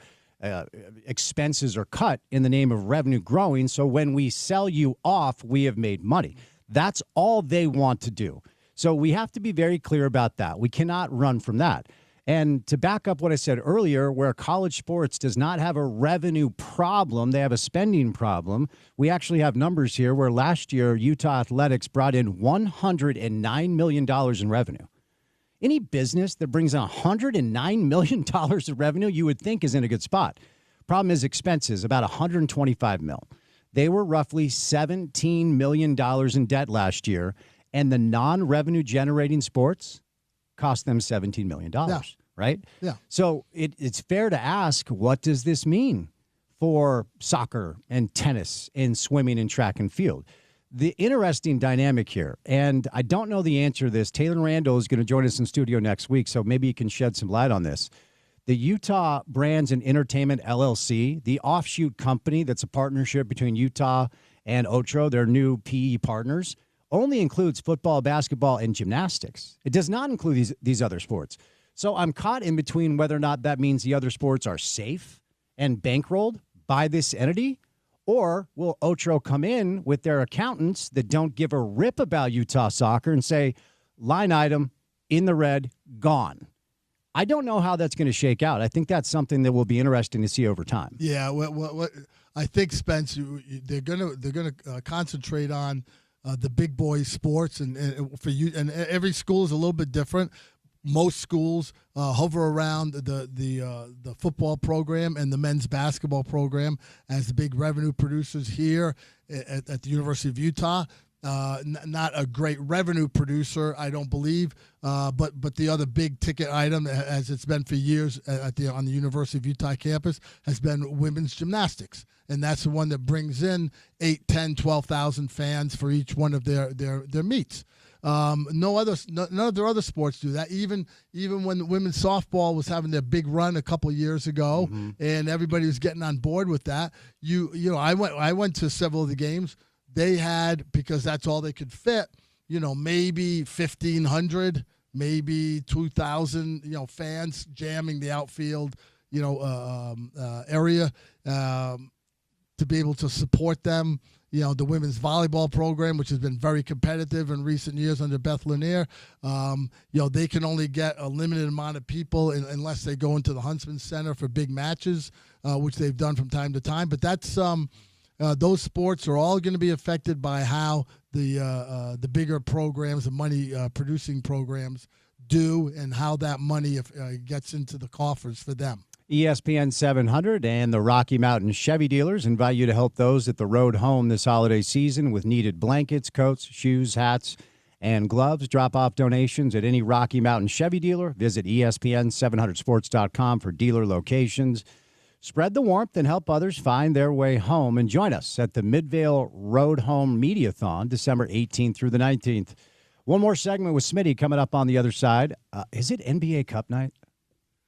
S1: expenses are cut in the name of revenue growing. So when we sell you off, we have made money. That's all they want to do. So we have to be very clear about that. We cannot run from that. And to back up what I said earlier, where college sports does not have a revenue problem, they have a spending problem. We actually have numbers here where last year Utah Athletics brought in $109 million in revenue. Any business that brings in $109 million of revenue, you would think is in a good spot. Problem is expenses, about $125 million. They were roughly $17 million in debt last year, and the non-revenue generating sports cost them $17 million, right?
S4: Yeah.
S1: So it's fair to ask, what does this mean for soccer and tennis and swimming and track and field? The interesting dynamic here, and I don't know the answer to this. Taylor Randall is going to join us in studio next week, so maybe you can shed some light on this. The Utah Brands and Entertainment LLC, the offshoot company that's a partnership between Utah and Otro, their new PE partners, only includes football, basketball, and gymnastics. It does not include these other sports. So I'm caught in between whether or not that means the other sports are safe and bankrolled by this entity, or will Otro come in with their accountants that don't give a rip about Utah soccer and say, line item, in the red, gone. I don't know how that's going to shake out. I think that's something that will be interesting to see over time.
S4: Yeah, what I think, Spence, they're gonna concentrate on the big boy sports, and for you, and every school is a little bit different. Most schools hover around the football program and the men's basketball program as the big revenue producers here at the University of Utah. Not a great revenue producer, I don't believe, but the other big ticket item, as it's been for years on the University of Utah campus, has been women's gymnastics, and that's the one that brings in 8, 10, 12,000 fans for each one of their meets. None of their other sports do that. Even when women's softball was having their big run a couple years ago, and everybody was getting on board with that. I went to several of the games. They had, because that's all they could fit, maybe 1,500, maybe 2,000, fans jamming the outfield, area to be able to support them. The women's volleyball program, which has been very competitive in recent years under Beth Lanier, they can only get a limited amount of people unless they go into the Huntsman Center for big matches, which they've done from time to time. But that's those sports are all going to be affected by how the bigger programs, the money producing programs, do, and how that money gets into the coffers for them.
S1: ESPN 700 and the Rocky Mountain Chevy dealers invite you to help those at the road home this holiday season with needed blankets, coats, shoes, hats, and gloves. Drop off donations at any Rocky Mountain Chevy dealer. Visit ESPN700sports.com for dealer locations. Spread the warmth and help others find their way home. And join us at the Midvale Road Home Mediathon, December 18th through the 19th. One more segment with Smitty coming up on the other side. Is it NBA Cup night?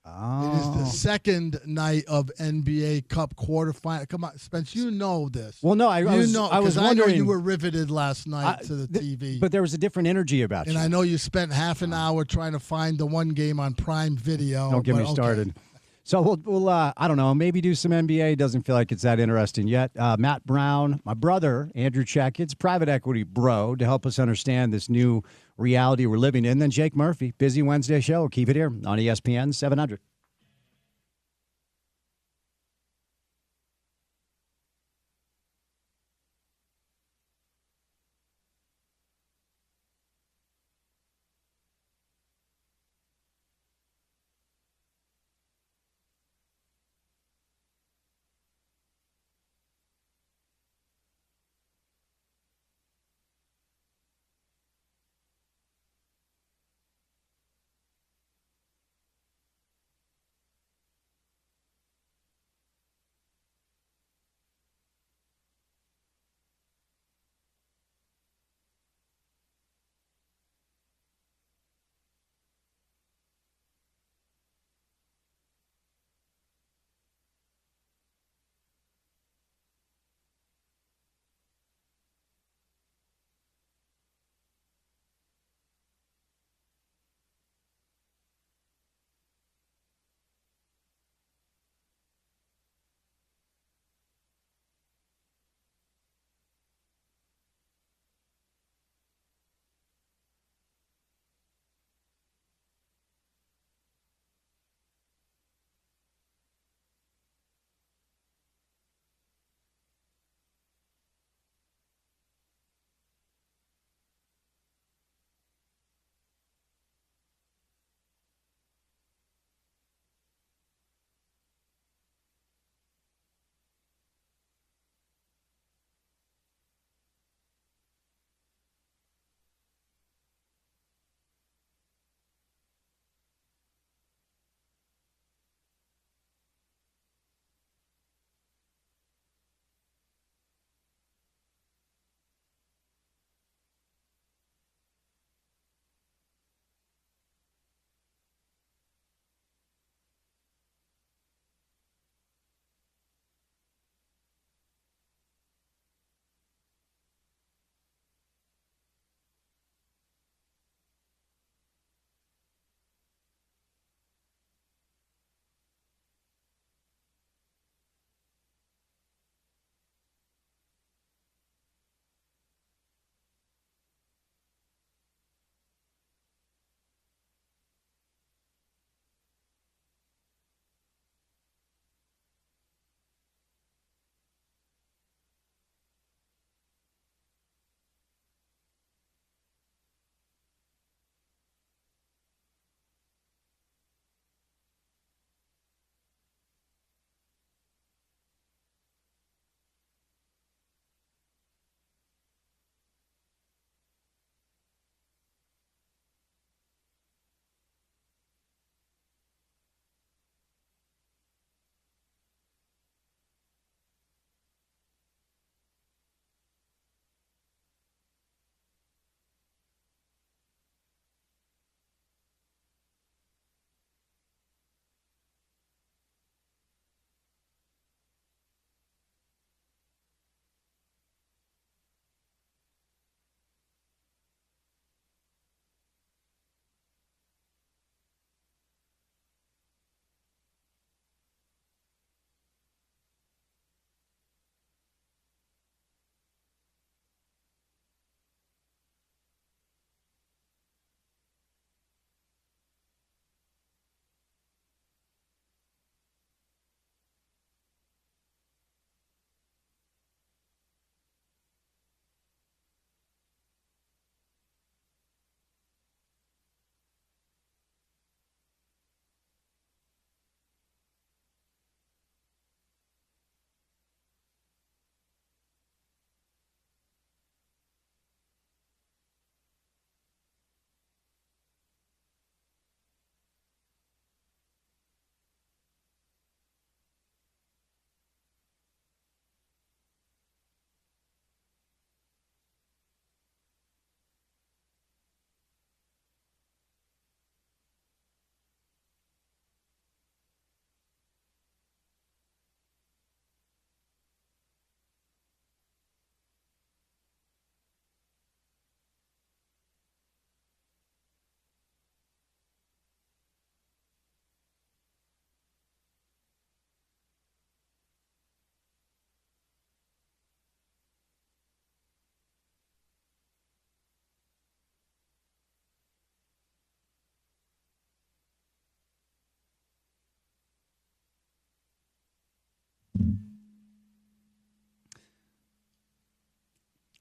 S1: Oh.
S4: It is the second night of NBA Cup quarterfinal. Come on, Spence, you know this.
S1: Well, no, I was wondering.
S4: I know you were riveted last night to the TV.
S1: But there was a different energy about
S4: you. And I know you spent half an hour trying to find the one game on Prime Video.
S1: Don't get me started. So we'll I don't know, maybe do some NBA. Doesn't feel like it's that interesting yet. Matt Brown, my brother, Andrew Checketts, private equity bro, to help us understand this new reality we're living in. Then Jake Murphy, busy Wednesday show. Keep it here on ESPN 700.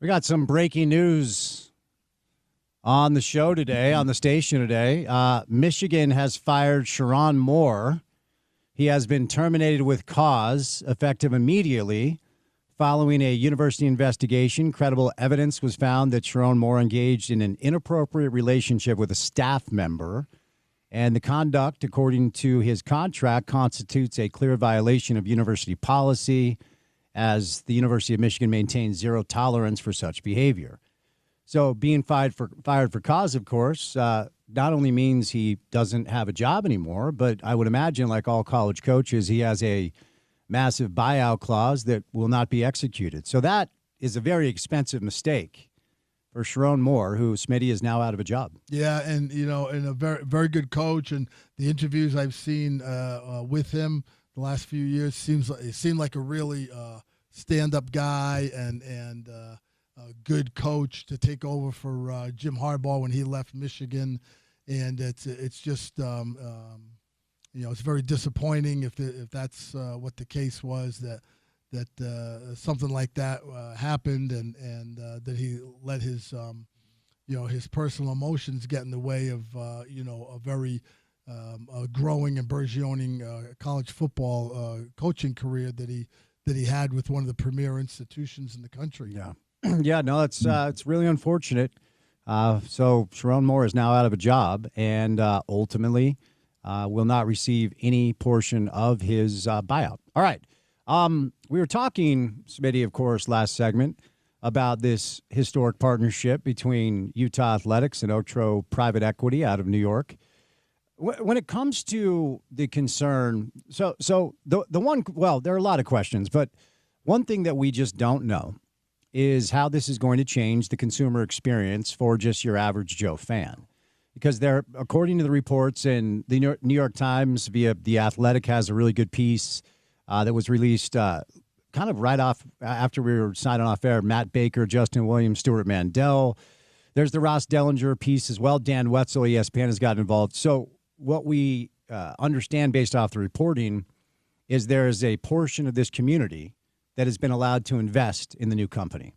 S1: We got some breaking news on the show today, on the station today. Michigan has fired Sharon Moore. He has been terminated with cause, effective immediately. Following a university investigation, credible evidence was found that Sharon Moore engaged in an inappropriate relationship with a staff member. And the conduct, according to his contract, constitutes a clear violation of university policy, as the University of Michigan maintains zero tolerance for such behavior. So being fired for cause, of course, not only means he doesn't have a job anymore, but I would imagine, like all college coaches, he has a massive buyout clause that will not be executed. So that is a very expensive mistake for Sharon Moore, who Smitty is now out of a job.
S4: Yeah, and and a very, very good coach. And the interviews I've seen with him the last few years seemed like a really stand-up guy and a good coach to take over for Jim Harbaugh when he left Michigan. And it's just it's very disappointing if that's what the case was, that something like that happened and that he let his his personal emotions get in the way of a very growing and burgeoning college football coaching career that he had with one of the premier institutions in the country.
S1: Yeah, yeah, no, it's really unfortunate. So Sharon Moore is now out of a job and ultimately will not receive any portion of his buyout. All right. We were talking, Smitty, of course, last segment about this historic partnership between Utah Athletics and Otro Private Equity out of New York. When it comes to the concern, so the one, well, there are a lot of questions, but one thing that we just don't know is how this is going to change the consumer experience for just your average Joe fan. Because there, according to the reports in the New York Times via The Athletic, has a really good piece that was released kind of right off after we were signing off air. Matt Baker, Justin Williams, Stuart Mandel. There's the Ross Dellinger piece as well. Dan Wetzel, ESPN, has gotten involved. So what we understand based off the reporting is there is a portion of this community that has been allowed to invest in the new company,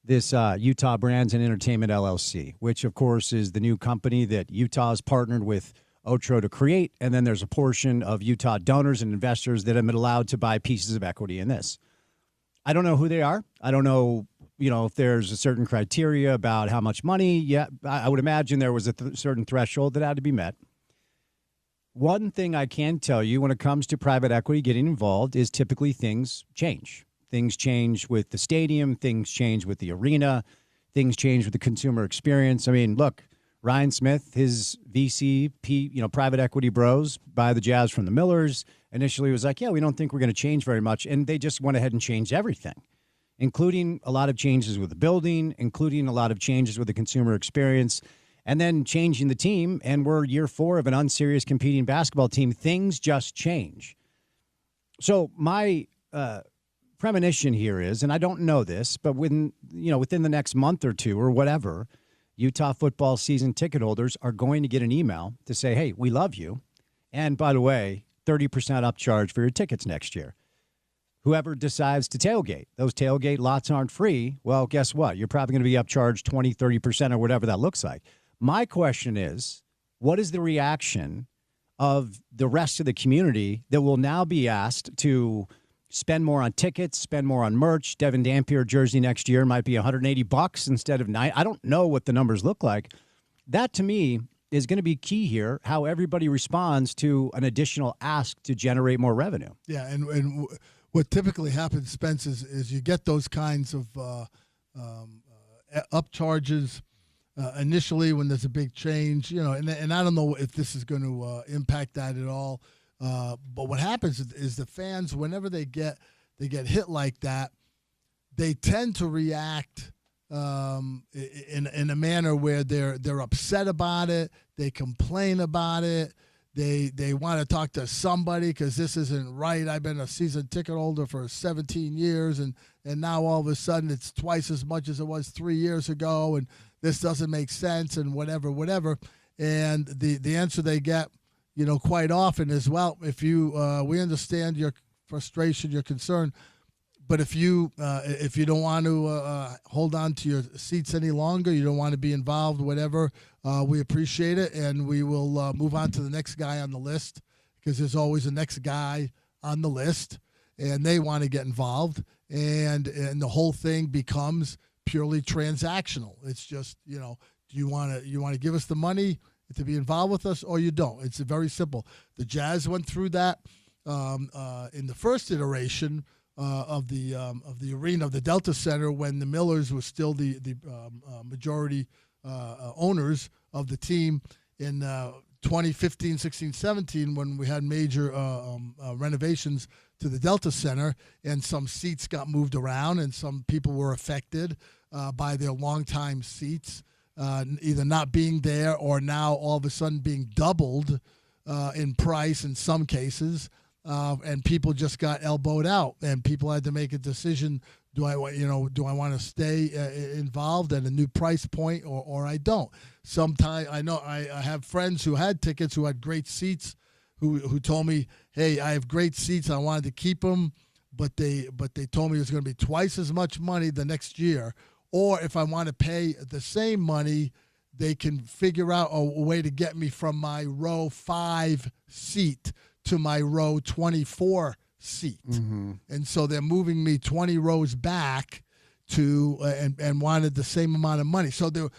S1: this Utah Brands and Entertainment LLC, which, of course, is the new company that Utah has partnered with Otro to create. And then there's a portion of Utah donors and investors that have been allowed to buy pieces of equity in this. I don't know who they are. I don't know, if there's a certain criteria about how much money. Yeah, I would imagine there was a certain threshold that had to be met. One thing I can tell you when it comes to private equity getting involved is typically things change. Things change with the stadium. Things change with the arena. Things change with the consumer experience. I mean, look, Ryan Smith, his VC, private equity bros, buy the Jazz from the Millers, initially was like, yeah, we don't think we're going to change very much. And they just went ahead and changed everything, including a lot of changes with the building, including a lot of changes with the consumer experience, and then changing the team. And we're year 4 of an unserious competing basketball team. Things just change. So my premonition here is, and I don't know this, but within the next month or two or whatever, Utah football season ticket holders are going to get an email to say, hey, we love you. And by the way, 30% upcharge for your tickets next year. Whoever decides to tailgate, those tailgate lots aren't free. Well, guess what? You're probably going to be upcharged 20, 30% or whatever that looks like. My question is, what is the reaction of the rest of the community that will now be asked to spend more on tickets, spend more on merch? Devin Dampier jersey next year might be $180 instead of $9. I don't know what the numbers look like. That, to me, is going to be key here, how everybody responds to an additional ask to generate more revenue.
S4: Yeah, and what typically happens, Spence, is you get those kinds of upcharges initially when there's a big change, and I don't know if this is going to impact that at all. But what happens is the fans, whenever they get hit like that, they tend to react in a manner where they're upset about it, they complain about it, they want to talk to somebody because this isn't right. I've been a season ticket holder for 17 years, and now all of a sudden it's twice as much as it was 3 years ago, and this doesn't make sense, and whatever. And the answer they get, quite often is, well, if we understand your frustration, your concern, But if you don't want to hold on to your seats any longer, you don't want to be involved, whatever, we appreciate it, and we will move on to the next guy on the list, because there's always a next guy on the list, and they want to get involved, and the whole thing becomes purely transactional. It's just, do you want to give us the money to be involved with us, or you don't? It's very simple. The Jazz went through that in the first iteration of the arena, of the Delta Center, when the Millers was still the majority owners of the team in 2015, 16, 17, when we had major renovations to the Delta Center, and some seats got moved around, and some people were affected by their longtime seats either not being there or now all of a sudden being doubled in price in some cases. And people just got elbowed out, and people had to make a decision: do I want to stay involved at a new price point, or I don't? Sometimes I know I have friends who had tickets, who had great seats, who told me, "Hey, I have great seats. I wanted to keep them, but they told me it was going to be twice as much money the next year, or if I want to pay the same money, they can figure out a way to get me from my row 5 seat to my row 24 seat." And so they're moving me 20 rows back to and wanted the same amount of money. So there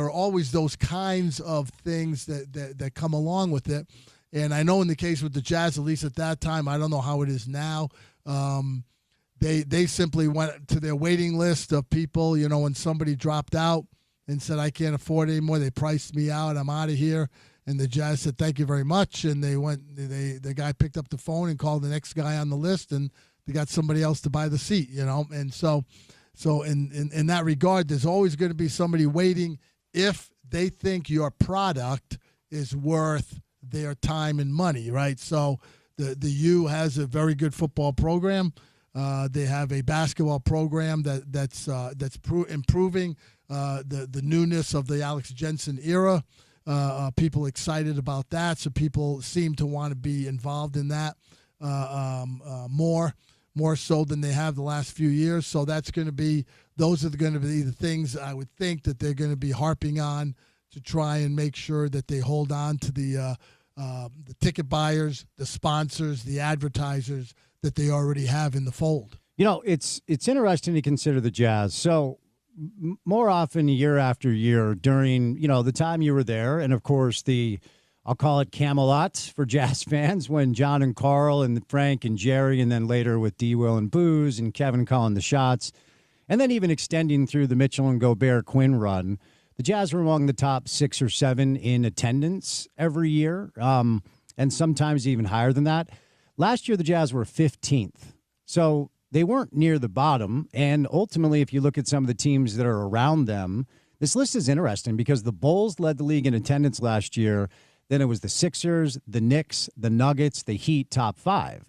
S4: are always those kinds of things that come along with it. And I know in the case with the Jazz, at least at that time, I don't know how it is now, they simply went to their waiting list of people, when somebody dropped out and said, "I can't afford it anymore, they priced me out, I'm out of here." And the Jazz said, "Thank you very much." And the guy picked up the phone and called the next guy on the list, and they got somebody else to buy the seat, And so in that regard, there's always going to be somebody waiting if they think your product is worth their time and money, right? So the U has a very good football program. They have a basketball program that's improving the newness of the Alex Jensen era. People excited about that, so people seem to want to be involved in that more so than they have the last few years. So those are going to be the things I would think that they're going to be harping on to try and make sure that they hold on to the ticket buyers, the sponsors, the advertisers that they already have in the fold.
S1: It's interesting to consider the Jazz. So more often year after year during, the time you were there, and of course I'll call it Camelot for Jazz fans, when John and Carl and Frank and Jerry, and then later with D. Will and Booze and Kevin calling the shots, and then even extending through the Mitchell and Gobert Quinn run, the Jazz were among the top 6 or 7 in attendance every year, and sometimes even higher than that. Last year, the Jazz were 15th. So they weren't near the bottom. And ultimately, if you look at some of the teams that are around them, this list is interesting because the Bulls led the league in attendance last year. Then it was the Sixers, the Knicks, the Nuggets, the Heat, top 5.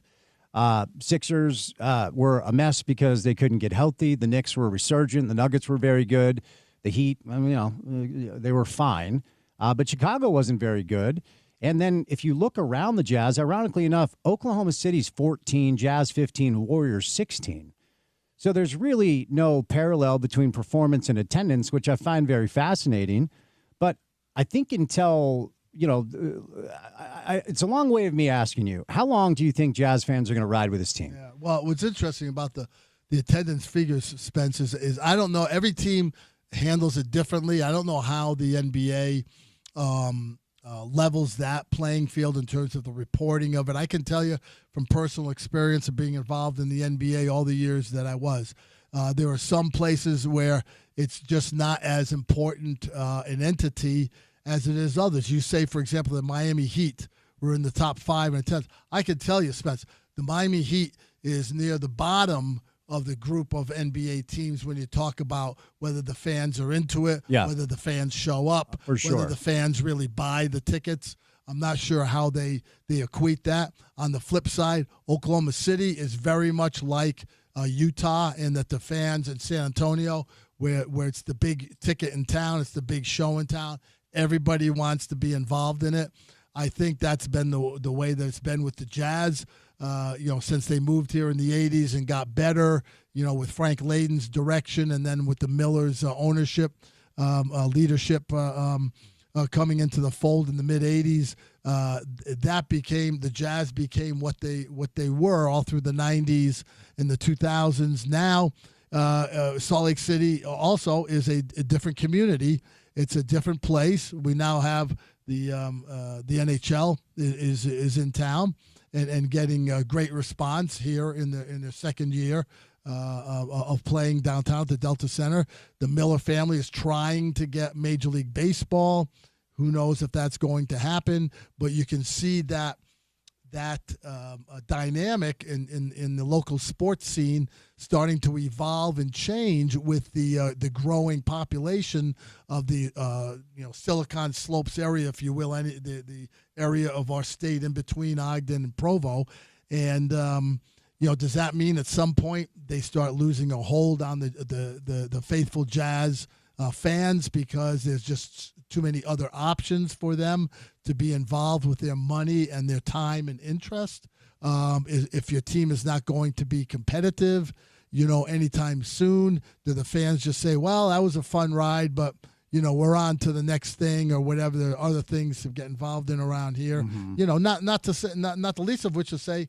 S1: Sixers were a mess because they couldn't get healthy. The Knicks were resurgent. The Nuggets were very good. The Heat, they were fine. But Chicago wasn't very good. And then if you look around the Jazz, ironically enough, Oklahoma City's 14, Jazz 15, Warriors 16. So there's really no parallel between performance and attendance, which I find very fascinating. But I think until, it's a long way of me asking you, how long do you think Jazz fans are going to ride with this team?
S4: Yeah, well, what's interesting about the attendance figures, Spence, is I don't know. Every team handles it differently. I don't know how the NBA levels that playing field in terms of the reporting of it. I can tell you from personal experience of being involved in the NBA all the years that I was, there are some places where it's just not as important an entity as it is others. You say, for example, the Miami Heat were in the top 5 in attendance. I can tell you, Spence, the Miami Heat is near the bottom of the group of NBA teams when you talk about whether the fans are into it, whether the fans show up, whether the fans really buy the tickets. I'm not sure how they equate that. On the flip side, Oklahoma City is very much like Utah in that the fans in San Antonio, where it's the big ticket in town, it's the big show in town, everybody wants to be involved in it. I think that's been the way that it's been with the Jazz. since they moved here in the 80s and got better, with Frank Layden's direction and then with the Millers' ownership, leadership coming into the fold in the mid 80s. The Jazz became what they were all through the 90s and the 2000s. Now, Salt Lake City also is a different community. It's a different place. We now have the NHL is in town and getting a great response here in their second year of playing downtown at the Delta Center. The Miller family is trying to get Major League Baseball. Who knows if that's going to happen? But you can see that dynamic in the local sports scene starting to evolve and change with the growing population of the Silicon Slopes area, if you will, the area of our state in between Ogden and Provo. And does that mean at some point they start losing a hold on the faithful Jazz fans because there's just too many other options for them to be involved with their money and their time and interest? If your team is not going to be competitive, anytime soon, do the fans just say, well, that was a fun ride, but, we're on to the next thing or whatever the other things to get involved in around here? Mm-hmm. Not the least of which to say,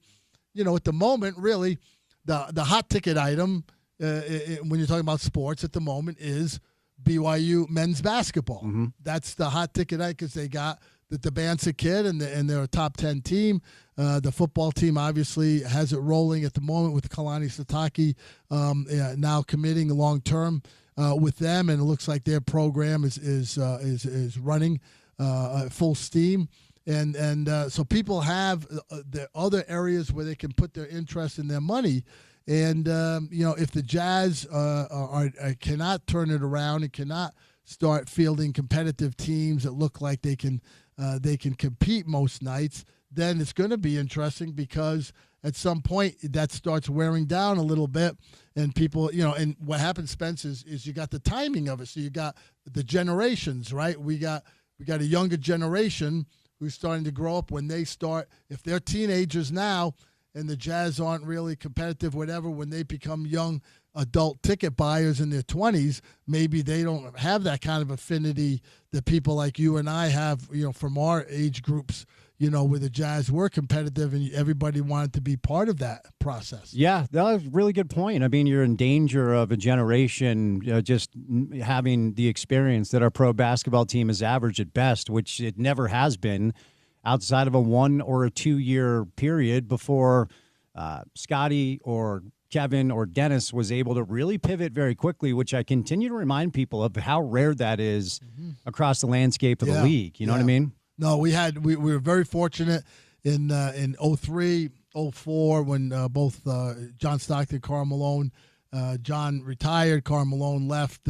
S4: at the moment, really, the hot ticket item when you're talking about sports at the moment is BYU men's basketball. Mm-hmm. That's the hot ticket item because they got the Debansa kid and they're a top 10 team. The football team obviously has it rolling at the moment with Kalani Sitake now committing long term with them, and it looks like their program is running full steam. And so people have the other areas where they can put their interest and their money. And, if the Jazz cannot turn it around and cannot start fielding competitive teams that look like they can compete most nights, then it's going to be interesting because at some point that starts wearing down a little bit. And people, and what happens, Spence, is you got the timing of it. So you got the generations, right? We got a younger generation who's starting to grow up when they start. If they're teenagers now, and the Jazz aren't really competitive, whatever, when they become young adult ticket buyers in their 20s, maybe they don't have that kind of affinity that people like you and I have, from our age groups, where the Jazz were competitive and everybody wanted to be part of that process.
S1: Yeah, that was a really good point. I mean, you're in danger of a generation just having the experience that our pro basketball team is average at best, which it never has been, outside of a 1 or a 2 year period before Scotty or Kevin or Dennis was able to really pivot very quickly, which I continue to remind people of how rare that is across the landscape of the league. You know what I mean?
S4: No, we were very fortunate in 03, 04 when both John Stockton, Karl Malone, John retired, Karl Malone left,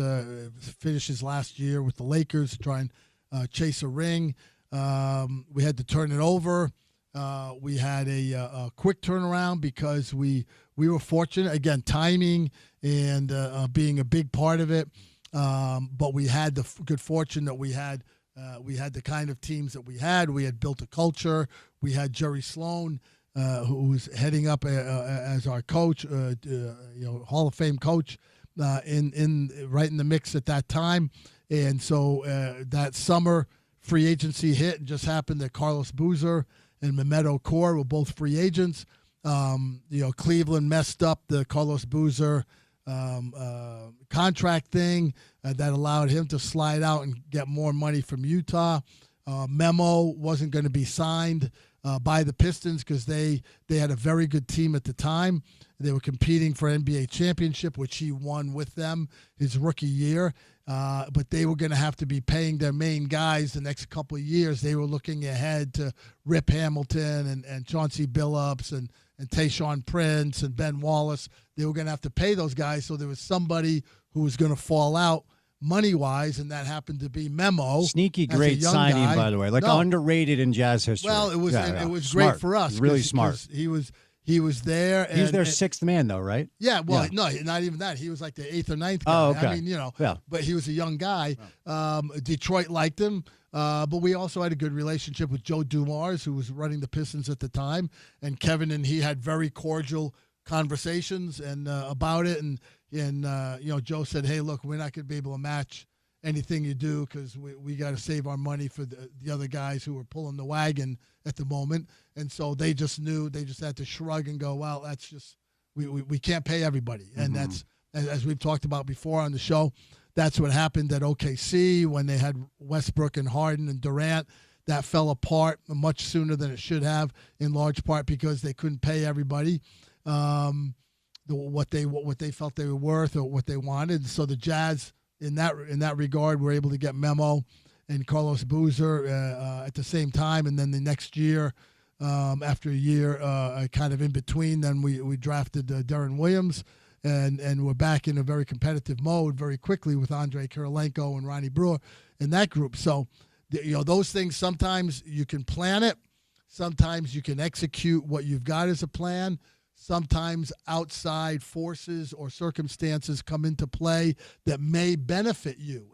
S4: finished his last year with the Lakers to try and chase a ring. We had to turn it over. We had a quick turnaround because we were fortunate, again, timing and being a big part of it. But we had the good fortune that we had the kind of teams that we had. We had built a culture. We had Jerry Sloan, who was heading up as our coach, Hall of Fame coach, right in the mix at that time. And so that summer, free agency hit, and just happened that Carlos Boozer and Mehmet Okur were both free agents. Cleveland messed up the Carlos Boozer contract thing that allowed him to slide out and get more money from Utah. Memo wasn't going to be signed by the Pistons because they had a very good team at the time. They were competing for NBA championship, which he won with them his rookie year. But they were going to have to be paying their main guys the next couple of years. They were looking ahead to Rip Hamilton and Chauncey Billups and Tayshaun Prince and Ben Wallace. They were going to have to pay those guys. So there was somebody who was going to fall out money-wise, and that happened to be Memo.
S1: Sneaky great signing, guy. By the way. underrated in Jazz history.
S4: Well, it was it was great for us.
S1: Really smart.
S4: He was there.
S1: He was their sixth man, though, right?
S4: Yeah, well, no, not even that. He was like the eighth or ninth guy.
S1: Oh, okay.
S4: I mean, but he was a young guy. Detroit liked him. But we also had a good relationship with Joe Dumars, who was running the Pistons at the time, and Kevin and he had very cordial conversations and about it. And Joe said, "Hey, look, we're not going to be able to match anything you do because we got to save our money for the other guys who were pulling the wagon at the moment." And so they just knew they just had to shrug and go, "Well, that's just we can't pay everybody." And that's, as we've talked about before on the show, that's what happened at OKC when they had Westbrook and Harden and Durant. That fell apart much sooner than it should have, in large part because they couldn't pay everybody what they felt they were worth or what they wanted. So the Jazz, in that regard, were able to get Memo and Carlos Boozer at the same time, and then the next year, after a year kind of in between, then we drafted Deron Williams, and we're back in a very competitive mode very quickly with Andre Kirilenko and Ronnie Brewer in that group. So those things, sometimes you can plan it, sometimes you can execute what you've got as a plan. Sometimes outside forces or circumstances come into play that may benefit you,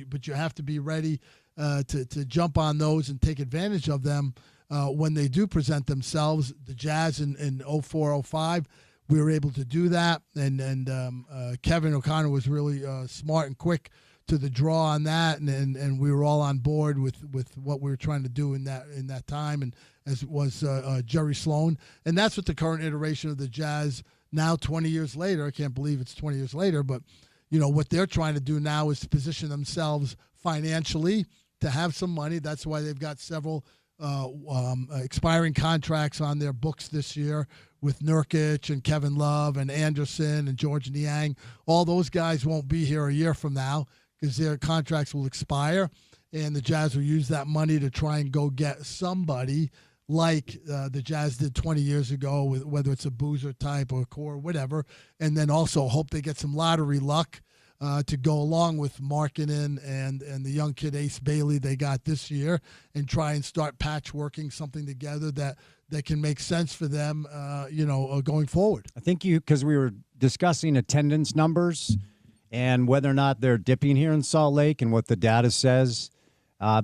S4: but you have to be ready to jump on those and take advantage of them when they do present themselves. The Jazz in 04-05, we were able to do that, and Kevin O'Connor was really smart and quick to the draw on that, and we were all on board with what we were trying to do in that time, and as was Jerry Sloan. And that's what the current iteration of the Jazz now, 20 years later, I can't believe it's 20 years later, but what they're trying to do now is to position themselves financially to have some money. That's why they've got several expiring contracts on their books this year with Nurkic and Kevin Love and Anderson and George Niang. All those guys won't be here a year from now because their contracts will expire, and the Jazz will use that money to try and go get somebody like the Jazz did 20 years ago, with whether it's a Boozer type or a core, whatever, and then also hope they get some lottery luck to go along with Markkanen and the young kid Ace Bailey they got this year, and try and start patchworking something together that can make sense for them, going forward.
S1: I think because we were discussing attendance numbers and whether or not they're dipping here in Salt Lake and what the data says.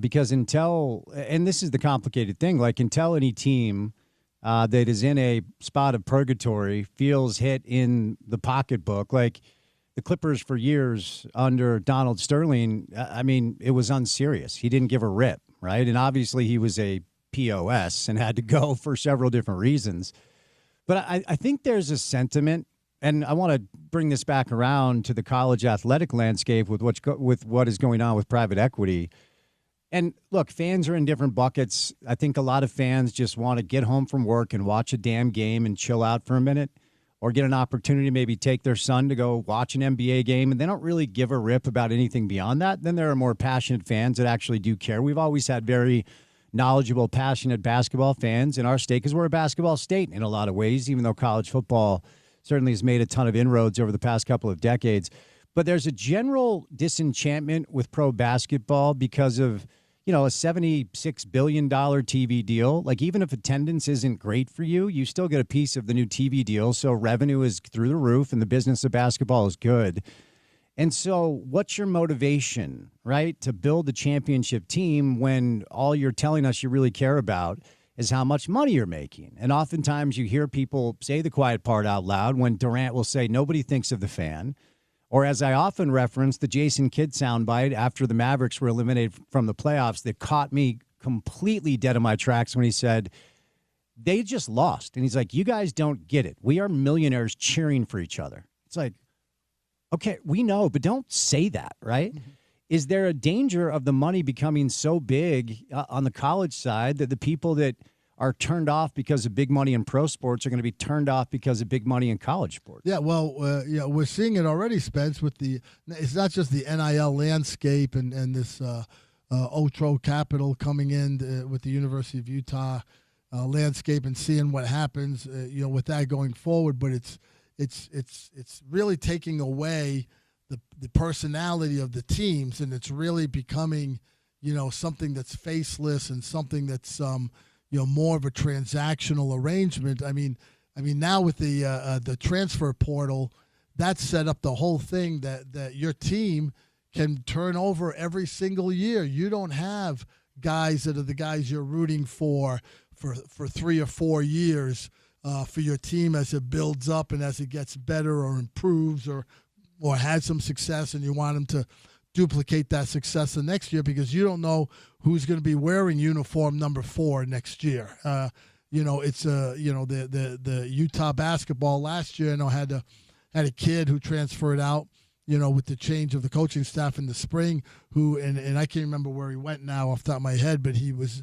S1: Because until, and this is the complicated thing, like until any team that is in a spot of purgatory feels hit in the pocketbook, like the Clippers for years under Donald Sterling, I mean, it was unserious. He didn't give a rip, right? And obviously he was a POS and had to go for several different reasons. But I think there's a sentiment, and I want to bring this back around to the college athletic landscape with what is going on with private equity. And look, fans are in different buckets. I think a lot of fans just want to get home from work and watch a damn game and chill out for a minute, or get an opportunity to maybe take their son to go watch an NBA game, and they don't really give a rip about anything beyond that. Then there are more passionate fans that actually do care. We've always had very knowledgeable, passionate basketball fans in our state because we're a basketball state in a lot of ways, even though college football certainly has made a ton of inroads over the past couple of decades. But there's a general disenchantment with pro basketball because of, a $76 billion TV deal. Like, even if attendance isn't great for you, you still get a piece of the new TV deal. So revenue is through the roof and the business of basketball is good. And so what's your motivation, right, to build a championship team when all you're telling us you really care about is how much money you're making? And oftentimes you hear people say the quiet part out loud when Durant will say nobody thinks of the fan. Or, as I often reference, the Jason Kidd soundbite after the Mavericks were eliminated from the playoffs that caught me completely dead in my tracks when he said, they just lost. And he's like, you guys don't get it. We are millionaires cheering for each other. It's like, okay, we know, but don't say that, right? Mm-hmm. Is there a danger of the money becoming so big on the college side that the people that are turned off because of big money in pro sports are going to be turned off because of big money in college sports? Yeah,
S4: well, we're seeing it already, Spence, it's not just the NIL landscape and this Otro capital coming in with the University of Utah landscape and seeing what happens, with that going forward. But it's really taking away the personality of the teams, and it's really becoming, something that's faceless and something that's more of a transactional arrangement. I mean, now with the transfer portal, that set up the whole thing that your team can turn over every single year. You don't have guys that are the guys you're rooting for 3 or 4 years for your team as it builds up and as it gets better or improves or has some success, and you want them to duplicate that success the next year, because you don't know who's going to be wearing uniform number 4 next year. It's the Utah basketball last year. I know had a kid who transferred out, with the change of the coaching staff in the spring, who and I can't remember where he went now off the top of my head, but he was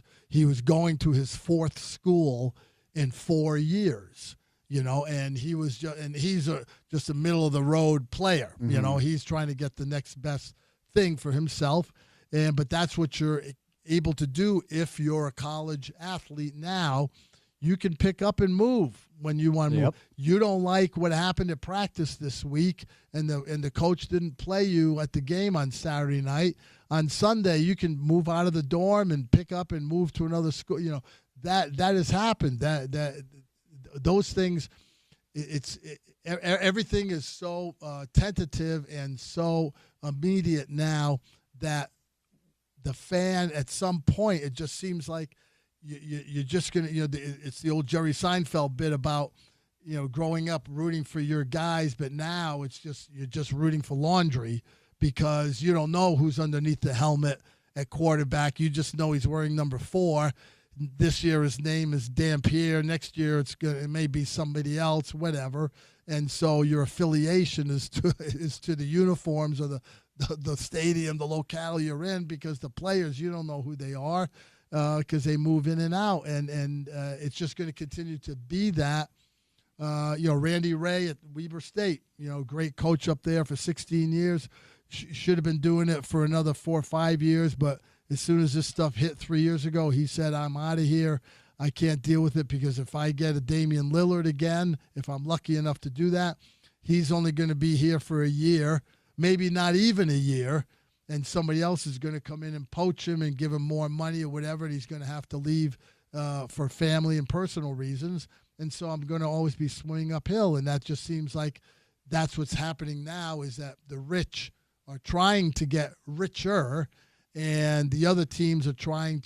S4: going to his 4th school in 4 years. And he's just a middle of the road player.
S1: Mm-hmm.
S4: He's trying to get the next best thing for himself, but that's what you're able to do if you're a college athlete now. You can pick up and move when you want to move. You don't like what happened at practice this week, and the coach didn't play you at the game on Saturday night. On Sunday, you can move out of the dorm and pick up and move to another school. That has happened. Those things, everything is so tentative and so immediate now that the fan, at some point, it just seems like you're just going to, it's the old Jerry Seinfeld bit about, growing up rooting for your guys, but now you're just rooting for laundry, because you don't know who's underneath the helmet at quarterback. You just know he's wearing number 4. This year his name is Dampier. Next year it may be somebody else, whatever. And so your affiliation is to the uniforms or the stadium, the locale you're in, because the players, you don't know who they are, because they move in and out. And it's just going to continue to be that. Randy Ray at Weber State, great coach up there for 16 years. Should have been doing it for another 4 or 5 years, but as soon as this stuff hit 3 years ago, he said, I'm out of here. I can't deal with it, because if I get a Damian Lillard again, if I'm lucky enough to do that, he's only going to be here for a year, maybe not even a year, and somebody else is going to come in and poach him and give him more money or whatever, and he's going to have to leave for family and personal reasons. And so I'm going to always be swinging uphill, and that just seems like that's what's happening now, is that the rich are trying to get richer, and the other teams are trying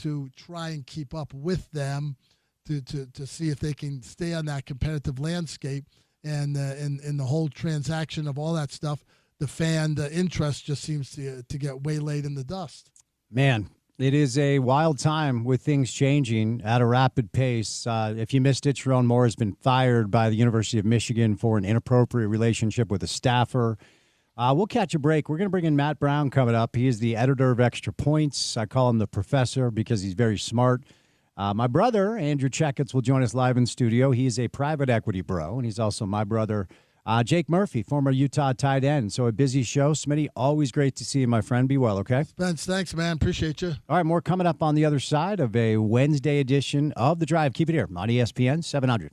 S4: and keep up with them to see if they can stay on that competitive landscape. And in the whole transaction of all that stuff, the interest just seems to get waylaid in the dust.
S1: Man, it is a wild time with things changing at a rapid pace. If you missed it, Sharon Moore has been fired by the University of Michigan for an inappropriate relationship with a staffer. We'll catch a break. We're going to bring in Matt Brown coming up. He is the editor of Extra Points. I call him the professor because he's very smart. My brother, Andrew Checketts, will join us live in studio. He is a private equity bro, and he's also my brother, Jake Murphy, former Utah tight end. So a busy show. Smitty, always great to see you, my friend. Be well, okay?
S4: Spence, thanks, man. Appreciate you.
S1: All right, more coming up on the other side of a Wednesday edition of The Drive. Keep it here on ESPN 700.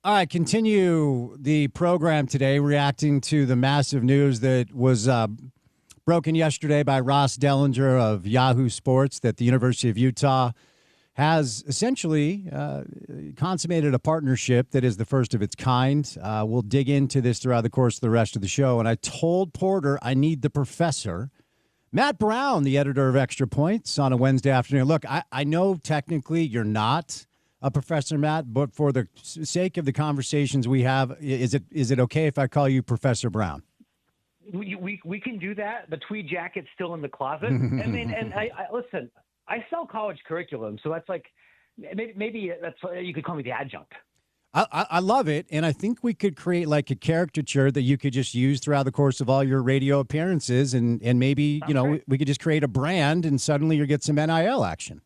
S1: All right, continue the program today, reacting to the massive news that was broken yesterday by Ross Dellinger of Yahoo Sports that the University of Utah has essentially consummated a partnership that is the first of its kind. We'll dig into this throughout the course of the rest of the show. And I told Porter I need the professor, Matt Brown, the editor of Extra Points, on a Wednesday afternoon. Look, I know technically you're not a professor, Matt, but for the sake of the conversations we have, is it okay if I call you Professor Brown?
S5: We can do that. The tweed jacket's still in the closet. I listen. I sell college curriculum, so that's like maybe that's you could call me the adjunct.
S1: I love it, and I think we could create like a caricature that you could just use throughout the course of all your radio appearances, and maybe we could just create a brand, and suddenly you get some NIL action.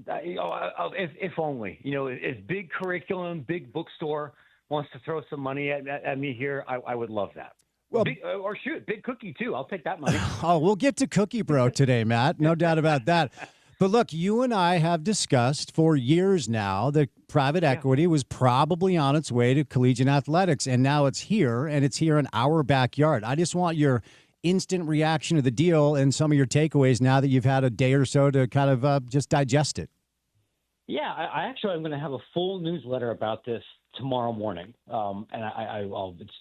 S5: If only, if big curriculum, big bookstore wants to throw some money at me here, I would love that. Well, big cookie too. I'll take that money.
S1: Oh, we'll get to Cookie Bro today, Matt. No doubt about that. But look, you and I have discussed for years now that private equity was probably on its way to collegiate athletics, and now it's here, and it's here in our backyard. I just want your instant reaction to the deal and some of your takeaways now that you've had a day or so to kind of just digest it.
S5: Yeah, I'm going to have a full newsletter about this tomorrow morning, and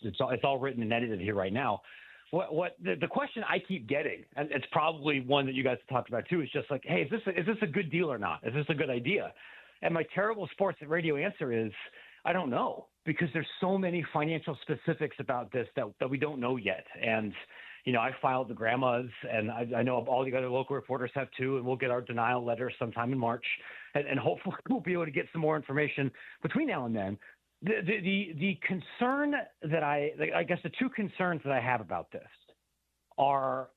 S5: it's all written and edited here right now. What the question I keep getting, and it's probably one that you guys talked about too, is just like, hey, is this a good deal or not? Is this a good idea? And my terrible sports radio answer is, I don't know, because there's so many financial specifics about this that we don't know yet. And I filed the grandmas, and I know all the other local reporters have too, and we'll get our denial letter sometime in March, and hopefully we'll be able to get some more information between now and then. The concern that I guess the two concerns that I have about this are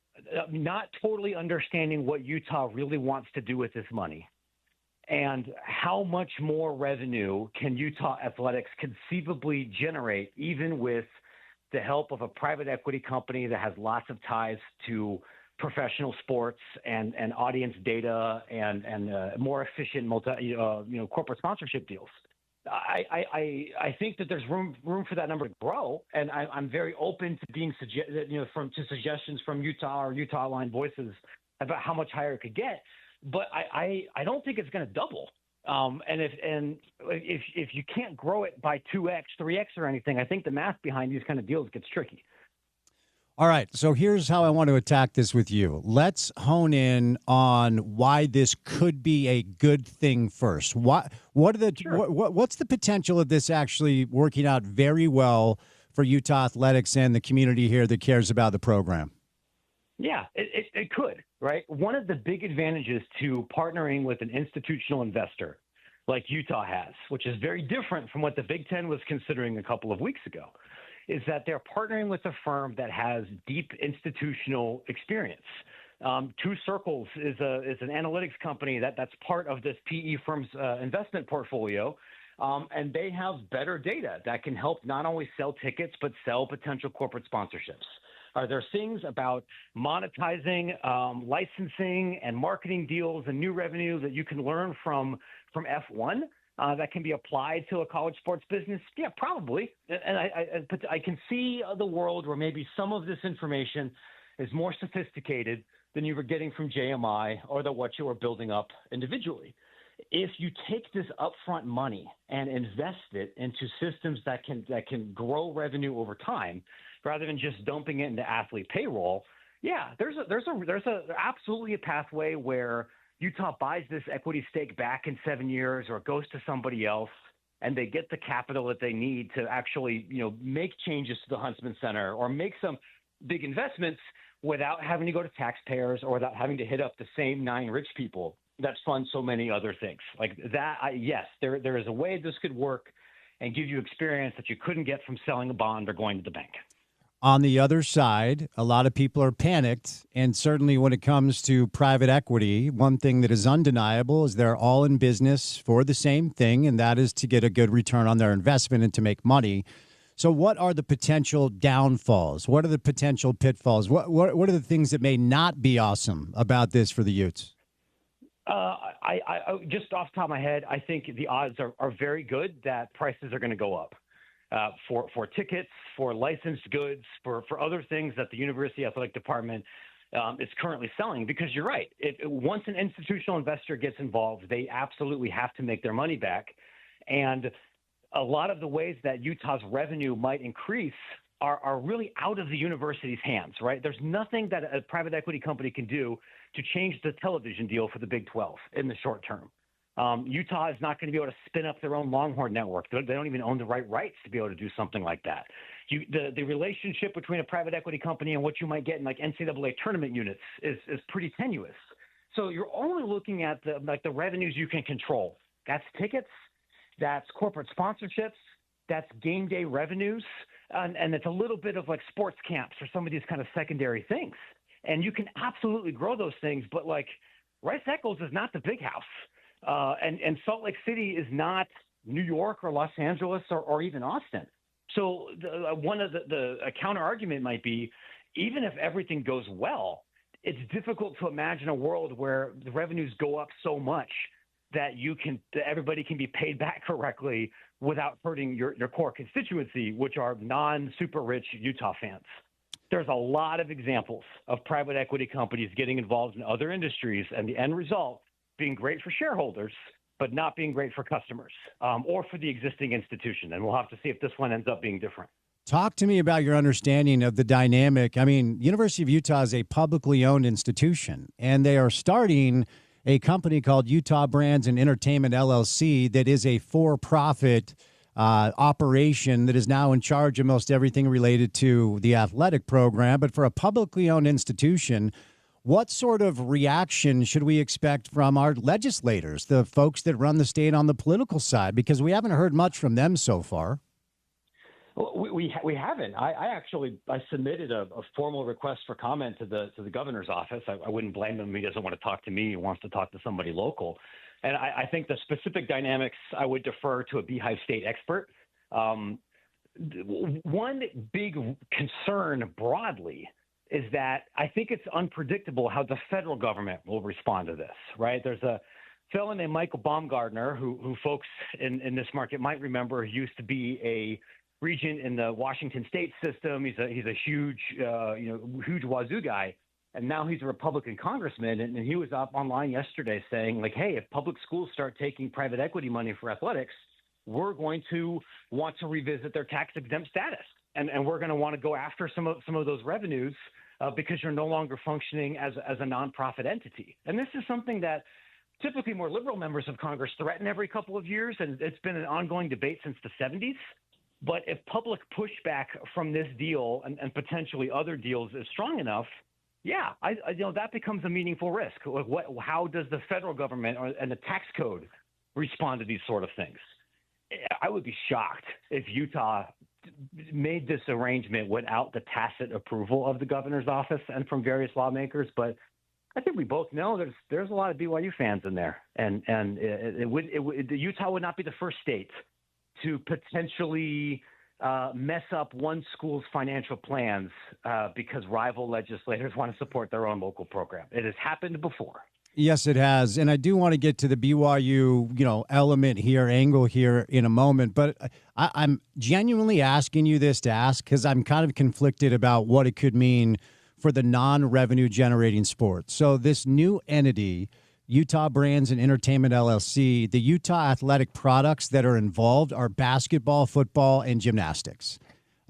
S5: not totally understanding what Utah really wants to do with this money, and how much more revenue can Utah athletics conceivably generate, even with the help of a private equity company that has lots of ties to professional sports and audience data and more efficient corporate sponsorship deals. I think that there's room for that number to grow, and I'm very open to being to suggestions from Utah or Utah Line Voices about how much higher it could get. But I don't think it's going to double. And if you can't grow it by 2x, 3x or anything, I think the math behind these kind of deals gets tricky.
S1: All right, so here's how I want to attack this with you. Let's hone in on why this could be a good thing first. What's the potential of this actually working out very well for Utah athletics and the community here that cares about the program?
S5: Yeah, it could, right? One of the big advantages to partnering with an institutional investor like Utah has, which is very different from what the Big Ten was considering a couple of weeks ago, is that they're partnering with a firm that has deep institutional experience. Two Circles is an analytics company that's part of this PE firm's investment portfolio, and they have better data that can help not only sell tickets but sell potential corporate sponsorships. Are there things about monetizing, licensing, and marketing deals and new revenue that you can learn from F1 that can be applied to a college sports business? Yeah, probably. And I can see the world where maybe some of this information is more sophisticated than you were getting from JMI or what you were building up individually. If you take this upfront money and invest it into systems that can grow revenue over time, rather than just dumping it into athlete payroll, yeah, there's absolutely a pathway where Utah buys this equity stake back in 7 years or goes to somebody else, and they get the capital that they need to actually, make changes to the Huntsman Center or make some big investments without having to go to taxpayers or without having to hit up the same 9 rich people that fund so many other things like that. Yes, there is a way this could work and give you experience that you couldn't get from selling a bond or going to the bank.
S1: On the other side, a lot of people are panicked, and certainly when it comes to private equity, one thing that is undeniable is they're all in business for the same thing, and that is to get a good return on their investment and to make money. So what are the potential downfalls? What are the potential pitfalls? What are the things that may not be awesome about this for the Utes?
S5: I just off the top of my head, I think the odds are very good that prices are going to go up for tickets, for licensed goods, for other things that the University Athletic Department is currently selling. Because you're right, once an institutional investor gets involved, they absolutely have to make their money back. And a lot of the ways that Utah's revenue might increase are really out of the university's hands, right? There's nothing that a private equity company can do to change the television deal for the Big 12 in the short term. Utah is not going to be able to spin up their own Longhorn network. They don't even own the rights to be able to do something like that. The relationship between a private equity company and what you might get in like NCAA tournament units is pretty tenuous. So you're only looking at the revenues you can control. That's tickets, that's corporate sponsorships, that's game day revenues, and it's a little bit of like sports camps or some of these kind of secondary things. And you can absolutely grow those things, but like Rice Eccles is not the big house. And Salt Lake City is not New York or Los Angeles or even Austin. So one of the counter argument might be, even if everything goes well, it's difficult to imagine a world where the revenues go up so much that everybody can be paid back correctly without hurting your core constituency, which are non-super rich Utah fans. There's a lot of examples of private equity companies getting involved in other industries and the end result being great for shareholders, but not being great for customers or for the existing institution. And we'll have to see if this one ends up being different.
S1: Talk to me about your understanding of the dynamic. I mean, University of Utah is a publicly owned institution, and they are starting a company called Utah Brands and Entertainment LLC that is a for-profit operation that is now in charge of most everything related to the athletic program. But for a publicly owned institution, what sort of reaction should we expect from our legislators, the folks that run the state on the political side? Because we haven't heard much from them so far.
S5: Well, we haven't. I submitted a formal request for comment to the governor's office. I wouldn't blame him. He doesn't want to talk to me. He wants to talk to somebody local. And I think the specific dynamics, I would defer to a Beehive State expert. One big concern broadly is that I think it's unpredictable how the federal government will respond to this, right? There's a fellow named Michael Baumgartner, who folks in this market might remember, used to be a regent in the Washington state system. He's a huge Wazoo guy. And now he's a Republican congressman. And he was up online yesterday saying, like, hey, if public schools start taking private equity money for athletics, we're going to want to revisit their tax-exempt status. And we're going to want to go after some of those revenues because you're no longer functioning as a nonprofit entity. And this is something that typically more liberal members of Congress threaten every couple of years, and it's been an ongoing debate since the 70s. But if public pushback from this deal and potentially other deals is strong enough, yeah, that becomes a meaningful risk. How does the federal government and the tax code respond to these sort of things? I would be shocked if Utah made this arrangement without the tacit approval of the governor's office and from various lawmakers. But I think we both know there's a lot of BYU fans in there, and Utah would not be the first state to potentially mess up one school's financial plans because rival legislators want to support their own local program. It has happened before.
S1: Yes, it has. And I do want to get to the BYU, angle here in a moment. But I'm genuinely asking you this to ask because I'm kind of conflicted about what it could mean for the non-revenue generating sports. So this new entity, Utah Brands and Entertainment LLC, the Utah athletic products that are involved are basketball, football, and gymnastics.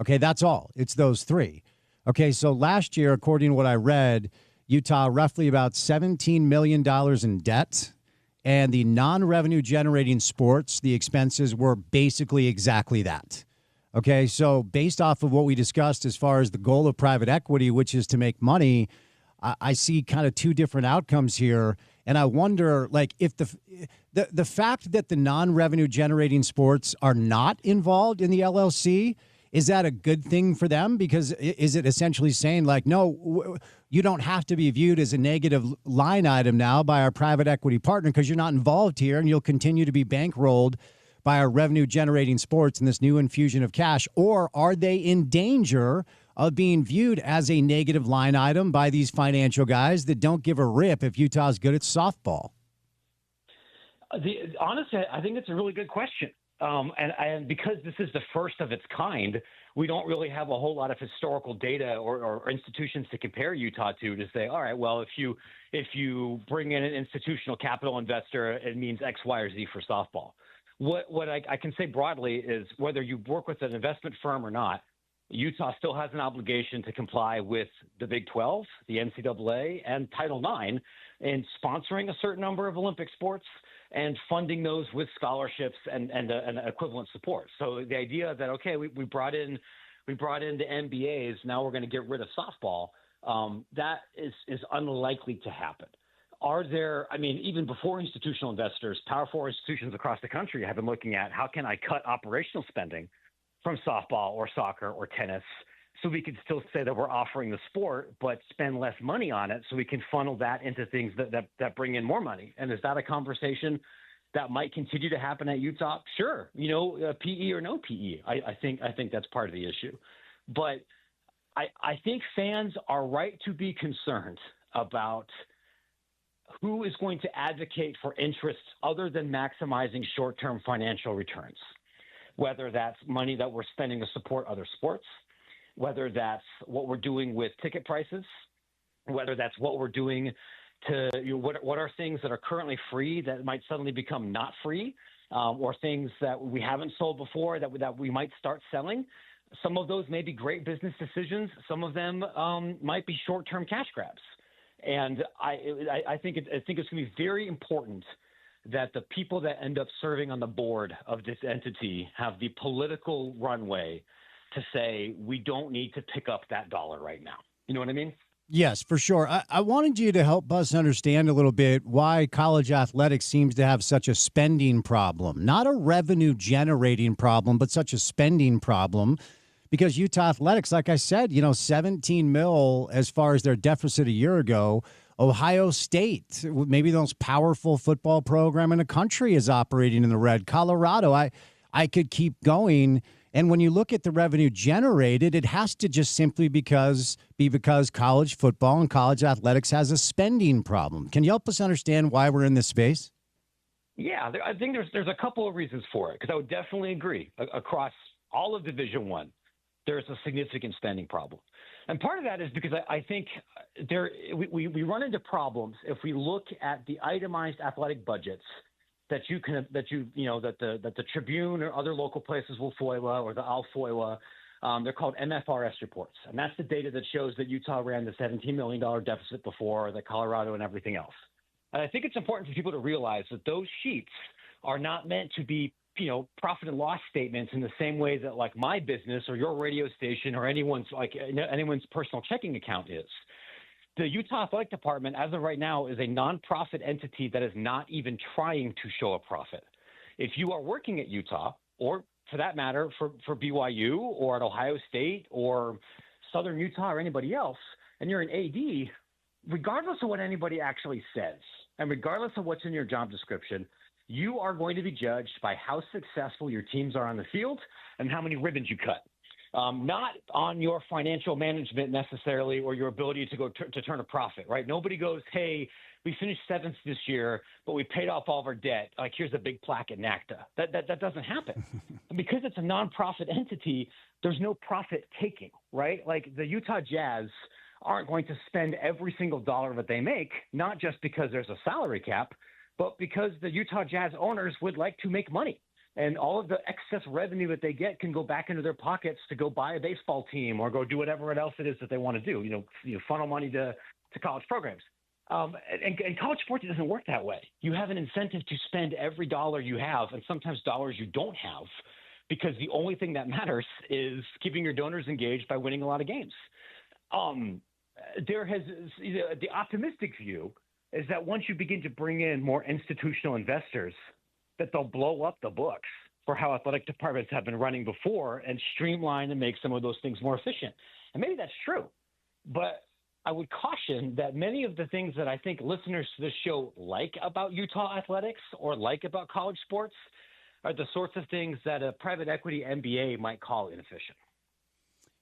S1: Okay, that's all. It's those three. Okay, so last year, according to what I read, Utah roughly about $17 million in debt, and the non-revenue generating sports, the expenses were basically exactly that. Okay, so based off of what we discussed as far as the goal of private equity, which is to make money, I see kind of two different outcomes here. And I wonder, like, if the fact that the non-revenue generating sports are not involved in the LLC, is that a good thing for them? Because is it essentially saying, like, no, you don't have to be viewed as a negative line item now by our private equity partner because you're not involved here and you'll continue to be bankrolled by our revenue generating sports and this new infusion of cash? Or are they in danger of being viewed as a negative line item by these financial guys that don't give a rip if Utah's good at softball?
S5: Honestly, I think it's a really good question. And because this is the first of its kind, we don't really have a whole lot of historical data or institutions to compare Utah to say, all right, well, if you bring in an institutional capital investor, it means X, Y, or Z for softball. What I can say broadly is whether you work with an investment firm or not, Utah still has an obligation to comply with the Big 12, the NCAA, and Title IX in sponsoring a certain number of Olympic sports and funding those with scholarships and equivalent support. So the idea that, okay, we brought in the MBAs, now we're going to get rid of softball, that is unlikely to happen. Are there, even before institutional investors, Power 4 institutions across the country have been looking at how can I cut operational spending from softball or soccer or tennis so we can still say that we're offering the sport, but spend less money on it so we can funnel that into things that bring in more money. And is that a conversation that might continue to happen at Utah? Sure. PE or no PE. I think that's part of the issue. But I think fans are right to be concerned about who is going to advocate for interests other than maximizing short-term financial returns, whether that's money that we're spending to support other sports, whether that's what we're doing with ticket prices, whether that's what we're doing to what are things that are currently free that might suddenly become not free, or things that we haven't sold before that we might start selling. Some of those may be great business decisions. Some of them might be short-term cash grabs. And I think it's going to be very important that the people that end up serving on the board of this entity have the political runway to say, we don't need to pick up that dollar right now. You know what I mean?
S1: Yes, for sure. I wanted you to help us understand a little bit why college athletics seems to have such a spending problem, not a revenue generating problem, but such a spending problem. Because Utah athletics, like I said, 17 mil as far as their deficit a year ago. Ohio State, maybe the most powerful football program in the country, is operating in the red. Colorado, I could keep going. And when you look at the revenue generated, it has to just simply be because college football and college athletics has a spending problem. Can you help us understand why we're in this space?
S5: Yeah, I think there's a couple of reasons for it, because I would definitely agree across all of Division I. There's a significant spending problem. And part of that is because I think we run into problems if we look at the itemized athletic budgets that the Tribune or other local places will FOILA, or the I'll FOILA. They're called MFRS reports. And that's the data that shows that Utah ran the $17 million deficit before, that Colorado and everything else. And I think it's important for people to realize that those sheets are not meant to be profit and loss statements in the same way that like my business or your radio station or anyone's personal checking account is. The Utah Athletic Department, as of right now, is a nonprofit entity that is not even trying to show a profit. If you are working at Utah, or for that matter, for BYU or at Ohio State or Southern Utah or anybody else, and you're an AD, regardless of what anybody actually says, and regardless of what's in your job description, you are going to be judged by how successful your teams are on the field and how many ribbons you cut. Not on your financial management necessarily, or your ability to turn a profit, right? Nobody goes, hey, we finished 7th this year, but we paid off all of our debt. Like, here's a big plaque at NACTA. That doesn't happen. And because it's a nonprofit entity, there's no profit taking, right? Like, the Utah Jazz aren't going to spend every single dollar that they make, not just because there's a salary cap, but because the Utah Jazz owners would like to make money. And all of the excess revenue that they get can go back into their pockets to go buy a baseball team or go do whatever else it is that they want to do, funnel money to college programs. And college sports doesn't work that way. You have an incentive to spend every dollar you have, and sometimes dollars you don't have, because the only thing that matters is keeping your donors engaged by winning a lot of games. The optimistic view is that once you begin to bring in more institutional investors, that they'll blow up the books for how athletic departments have been running before and streamline and make some of those things more efficient. And maybe that's true, but I would caution that many of the things that I think listeners to this show like about Utah athletics or like about college sports are the sorts of things that a private equity MBA might call inefficient.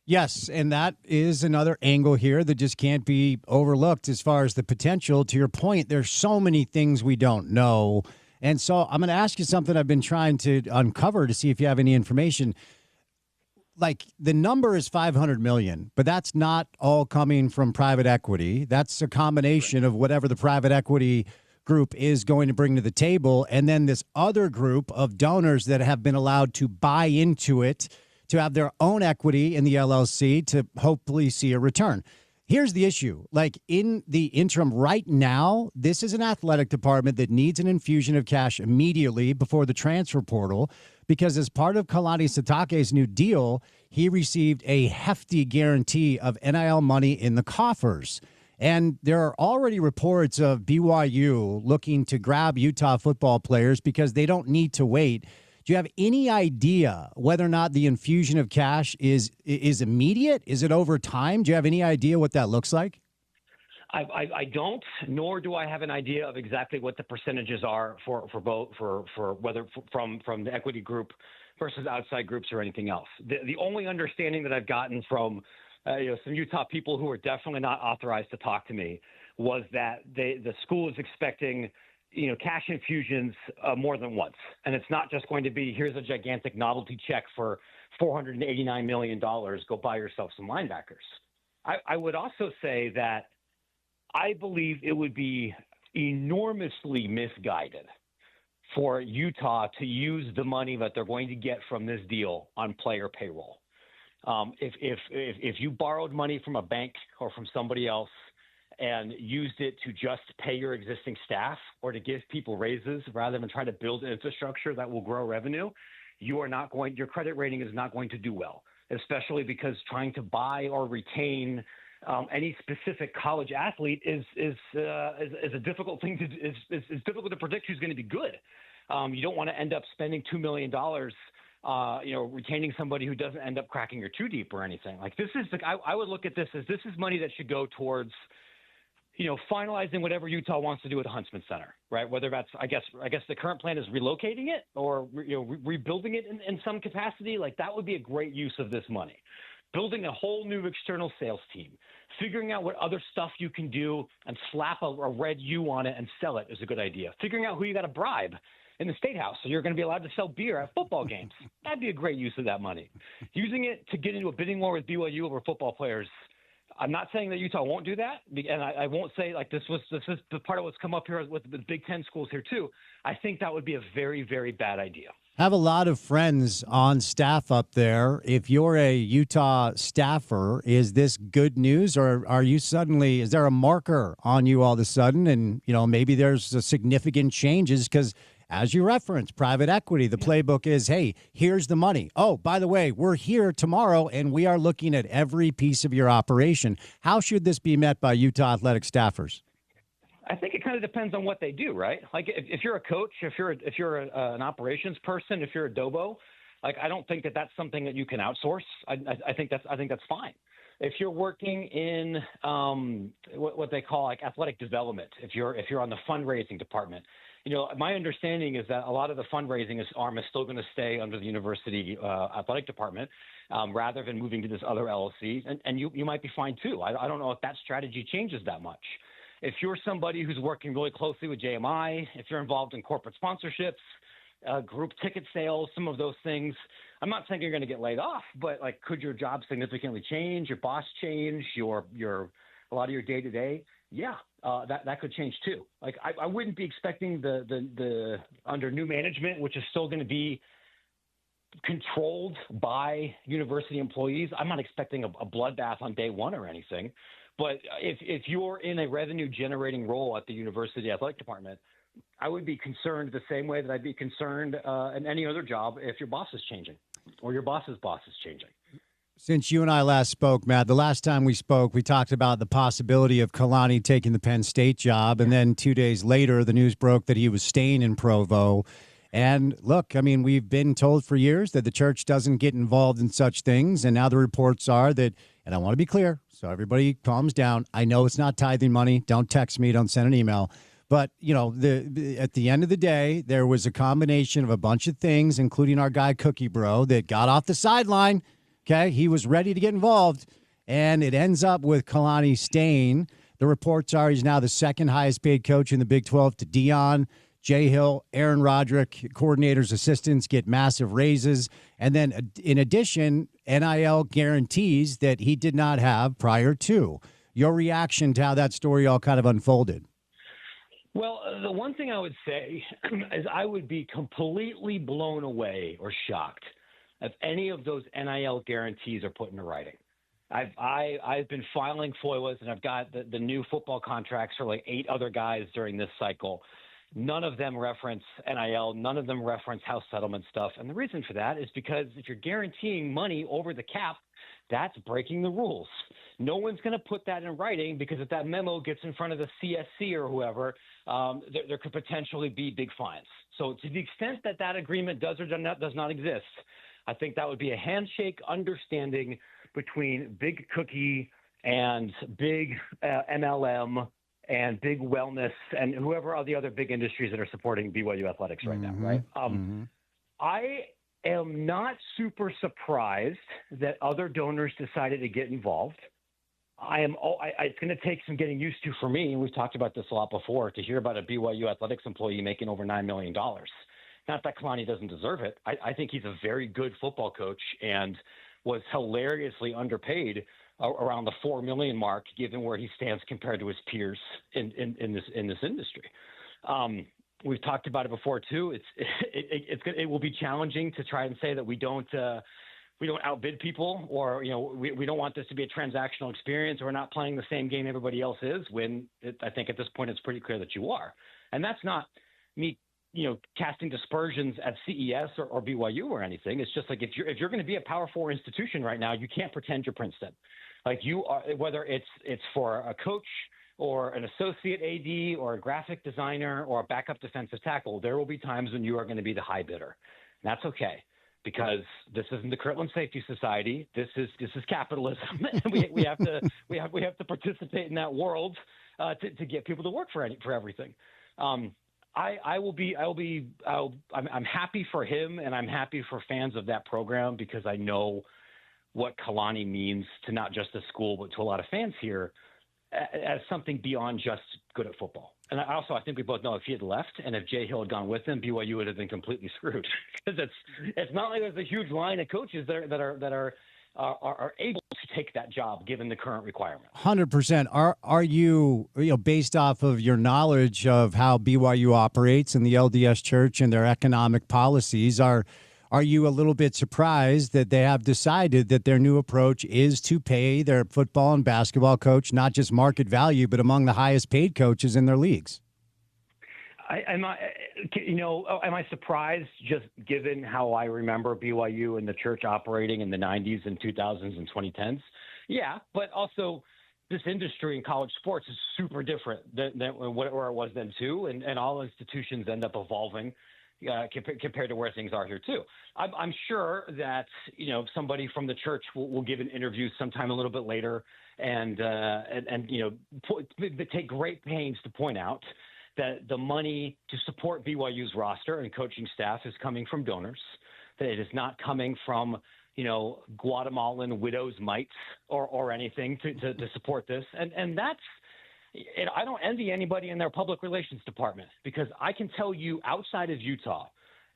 S1: Yes, and that is another angle here that just can't be overlooked as far as the potential. To your point, there's so many things we don't know. And so I'm going to ask you something I've been trying to uncover to see if you have any information. Like, the number is 500 million, but that's not all coming from private equity. That's a combination of whatever the private equity group is going to bring to the table, and then this other group of donors that have been allowed to buy into it to have their own equity in the LLC to hopefully see a return. Here's the issue. Like, in the interim right now, this is an athletic department that needs an infusion of cash immediately before the transfer portal, because as part of Kalani Sitake's new deal, he received a hefty guarantee of NIL money in the coffers. And there are already reports of BYU looking to grab Utah football players because they don't need to wait. Do you have any idea whether or not the infusion of cash is immediate? Is it over time? Do you have any idea what that looks like?
S5: I don't, nor do I have an idea of exactly what the percentages are for both for whether from the equity group versus outside groups or anything else. The only understanding that I've gotten from some Utah people who are definitely not authorized to talk to me was that the school is expecting cash infusions more than once. And it's not just going to be, here's a gigantic novelty check for $489 million, go buy yourself some linebackers. I would also say that I believe it would be enormously misguided for Utah to use the money that they're going to get from this deal on player payroll. If you borrowed money from a bank or from somebody else and used it to just pay your existing staff or to give people raises rather than try to build infrastructure that will grow revenue, your credit rating is not going to do well, especially because trying to buy or retain any specific college athlete is a difficult thing is difficult to predict who's going to be good. You don't want to end up spending $2 million retaining somebody who doesn't end up cracking your two deep or anything. Like, this is I would look at this as this is money that should go towards finalizing whatever Utah wants to do with the Huntsman Center, right? Whether that's, I guess the current plan is relocating it or rebuilding it in some capacity. Like, that would be a great use of this money. Building a whole new external sales team, figuring out what other stuff you can do and slap a red U on it and sell it is a good idea. Figuring out who you got to bribe in the State House so you're going to be allowed to sell beer at football games. That'd be a great use of that money. Using it to get into a bidding war with BYU over football players. I'm not saying that Utah won't do that, and I won't say like this is the part of what's come up here with the Big Ten schools here too. I think that would be a very, very bad idea.
S1: Have a lot of friends on staff up there. If you're a Utah staffer, is this good news, or is there a marker on you all of a sudden? And, maybe there's a significant changes because, as you referenced, private equity, the playbook is, hey, here's the money. Oh, by the way, we're here tomorrow, and we are looking at every piece of your operation. How should this be met by Utah athletic staffers?
S5: I think it kind of depends on what they do, right? Like, if you're a coach, if you're an operations person, if you're a dobo, like, I don't think that that's something that you can outsource. I think that's fine. If you're working in what they call like athletic development, if you're on the fundraising department, my understanding is that a lot of the fundraising arm is still going to stay under the university athletic department rather than moving to this other LLC, and you might be fine too. I don't know if that strategy changes that much. If you're somebody who's working really closely with JMI, if you're involved in corporate sponsorships, group ticket sales, some of those things, I'm not saying you're going to get laid off, but like, could your job significantly change, your boss change, a lot of your day to day? Yeah, that could change too. Like, I wouldn't be expecting the under new management, which is still going to be controlled by university employees. I'm not expecting a bloodbath on day one or anything. But if you're in a revenue generating role at the university athletic department, I would be concerned the same way that I'd be concerned in any other job if your boss is changing or your boss's boss is changing.
S1: Since you and I last spoke, Matt, the last time we spoke, we talked about the possibility of Kalani taking the Penn State job. And then 2 days later, the news broke that he was staying in Provo. And look, I mean, we've been told for years that the church doesn't get involved in such things. And now the reports are that, and I want to be clear, so everybody calms down. I know it's not tithing money. Don't text me. Don't send an email. But, at the end of the day, there was a combination of a bunch of things, including our guy Cookie Bro, that got off the sideline. Okay, he was ready to get involved, and it ends up with Kalani staying. The reports are he's now the second highest paid coach in the Big 12 to Dion, Jay Hill, Aaron Roderick, coordinators, assistants get massive raises. And then in addition, NIL guarantees that he did not have prior to. Your reaction to how that story all kind of unfolded?
S5: Well, the one thing I would say is I would be completely blown away or shocked if any of those NIL guarantees are put into writing. I've been filing FOIAs, and I've got the new football contracts for like 8 other guys during this cycle. None of them reference NIL. None of them reference house settlement stuff. And the reason for that is because if you're guaranteeing money over the cap, that's breaking the rules. No one's going to put that in writing because if that memo gets in front of the CSC or whoever, there could potentially be big fines. So to the extent that that agreement does or does not exist, I think that would be a handshake understanding between Big Cookie and Big MLM and Big Wellness and whoever are the other big industries that are supporting BYU athletics right now, right? I am not super surprised that other donors decided to get involved. It's going to take some getting used to for me, and we've talked about this a lot before, to hear about a BYU athletics employee making over $9 million. Not that Kalani doesn't deserve it. I think he's a very good football coach and was hilariously underpaid around the $4 million mark, given where he stands compared to his peers in this industry. We've talked about it before too. It will be challenging to try and say that we don't outbid people, or we don't want this to be a transactional experience, or we're not playing the same game everybody else is. When I think at this point it's pretty clear that you are, and that's not me casting dispersions at CES or BYU or anything. It's just like if you're going to be a Power 4 institution right now, you can't pretend you're Princeton. Like you are, whether it's for a coach or an associate AD or a graphic designer or a backup defensive tackle, there will be times when you are going to be the high bidder. And that's okay, because this isn't the Kirtland Safety Society. This is capitalism. we have to participate in that world to get people to work for everything. I'm happy for him, and I'm happy for fans of that program, because I know what Kalani means to not just the school, but to a lot of fans here as something beyond just good at football. And I think we both know if he had left and if Jay Hill had gone with him, BYU would have been completely screwed, because it's not like there's a huge line of coaches that are able to take that job given the current requirements.
S1: 100%. Are you, based off of your knowledge of how BYU operates and the LDS Church and their economic policies, are you a little bit surprised that they have decided that their new approach is to pay their football and basketball coach not just market value, but among the highest paid coaches in their leagues?
S5: Am I surprised, just given how I remember BYU and the church operating in the 90s and 2000s and 2010s? Yeah, but also this industry in college sports is super different than where it was then too, and all institutions end up evolving compared to where things are here too. I'm sure that somebody from the church will give an interview sometime a little bit later and take great pains to point out that the money to support BYU's roster and coaching staff is coming from donors, that it is not coming from Guatemalan widows' mites or anything to support this, and that's. I don't envy anybody in their public relations department, because I can tell you outside of Utah,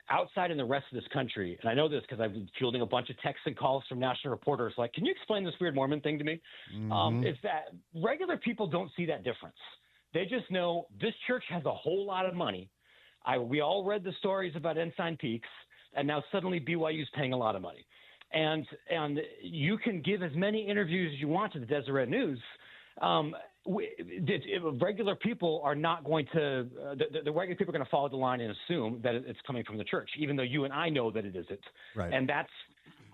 S5: outside in the rest of this country, and I know this because I've been fielding a bunch of texts and calls from national reporters like, can you explain this weird Mormon thing to me? It's that regular people don't see that difference. They just know this church has a whole lot of money. We all read the stories about Ensign Peaks, and now suddenly BYU's paying a lot of money. And you can give as many interviews as you want to the Deseret News. Regular people are not going to the regular people are going to follow the line and assume that it's coming from the church, even though you and I know that it isn't.
S1: Right.
S5: And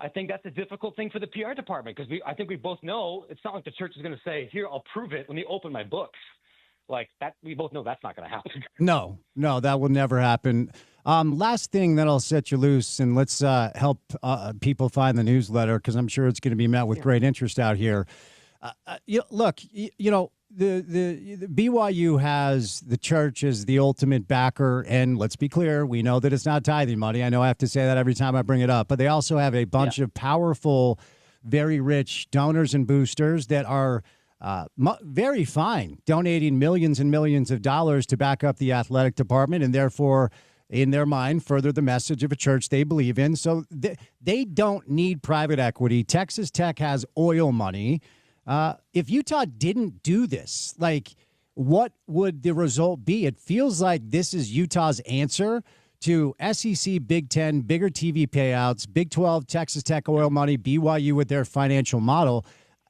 S5: I think that's a difficult thing for the PR department, because I think we both know it's not like the church is going to say, here, I'll prove it, let me open my books. Like that, we both know that's not going to happen.
S1: No, that will never happen. Last thing that I'll set you loose, and let's help people find the newsletter, because I'm sure it's going to be met with great interest out here. Look, the BYU has the church as the ultimate backer, and let's be clear, we know that it's not tithing money. I know I have to say that every time I bring it up, but they also have a bunch of powerful, very rich donors and boosters that are very fine, donating millions and millions of dollars to back up the athletic department and therefore, in their mind, further the message of a church they believe in. So they don't need private equity. Texas Tech has oil money. If Utah didn't do this, like, what would the result be? It feels like this is Utah's answer to SEC, Big Ten, bigger TV payouts, Big 12, Texas Tech oil money, BYU with their financial model.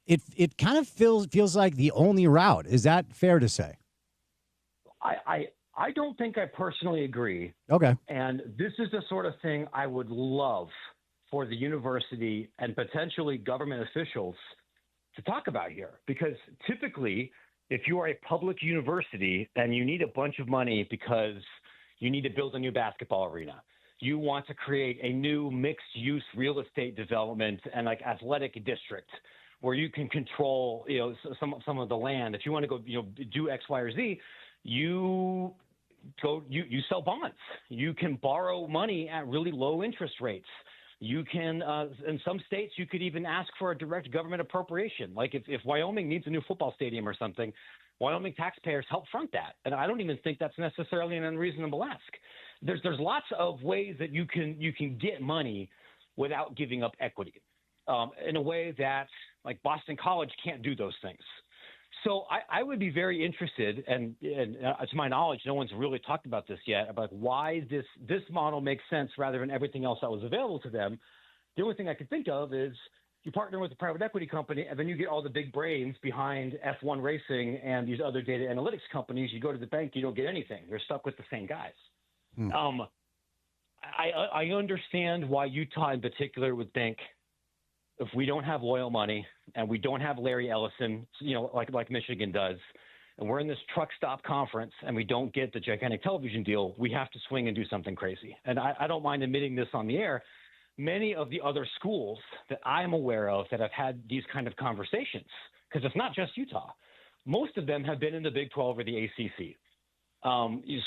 S1: It kind of feels like the only route. Is that fair to say?
S5: I don't think I personally agree.
S1: Okay.
S5: And this is the sort of thing I would love for the university and potentially government officials to talk about here, because typically, if you are a public university and you need a bunch of money because you need to build a new basketball arena, you want to create a new mixed-use real estate development and like athletic district where you can control, some of the land. If you want to go, do X, Y, or Z, you sell bonds. You can borrow money at really low interest rates. You can, in some states, you could even ask for a direct government appropriation. Like if Wyoming needs a new football stadium or something, Wyoming taxpayers help front that. And I don't even think that's necessarily an unreasonable ask. There's lots of ways that you can get money without giving up equity, in a way that like Boston College can't do those things. So I would be very interested, and to my knowledge, no one's really talked about this yet, about why this model makes sense rather than everything else that was available to them. The only thing I could think of is you partner with a private equity company, and then you get all the big brains behind F1 Racing and these other data analytics companies. You go to the bank, you don't get anything. They're stuck with the same guys. I understand why Utah in particular would think, if we don't have oil money and we don't have Larry Ellison, like Michigan does, and we're in this truck stop conference and we don't get the gigantic television deal, we have to swing and do something crazy. And I don't mind admitting this on the air. Many of the other schools that I'm aware of that have had these kind of conversations, because it's not just Utah, most of them have been in the Big 12 or the ACC.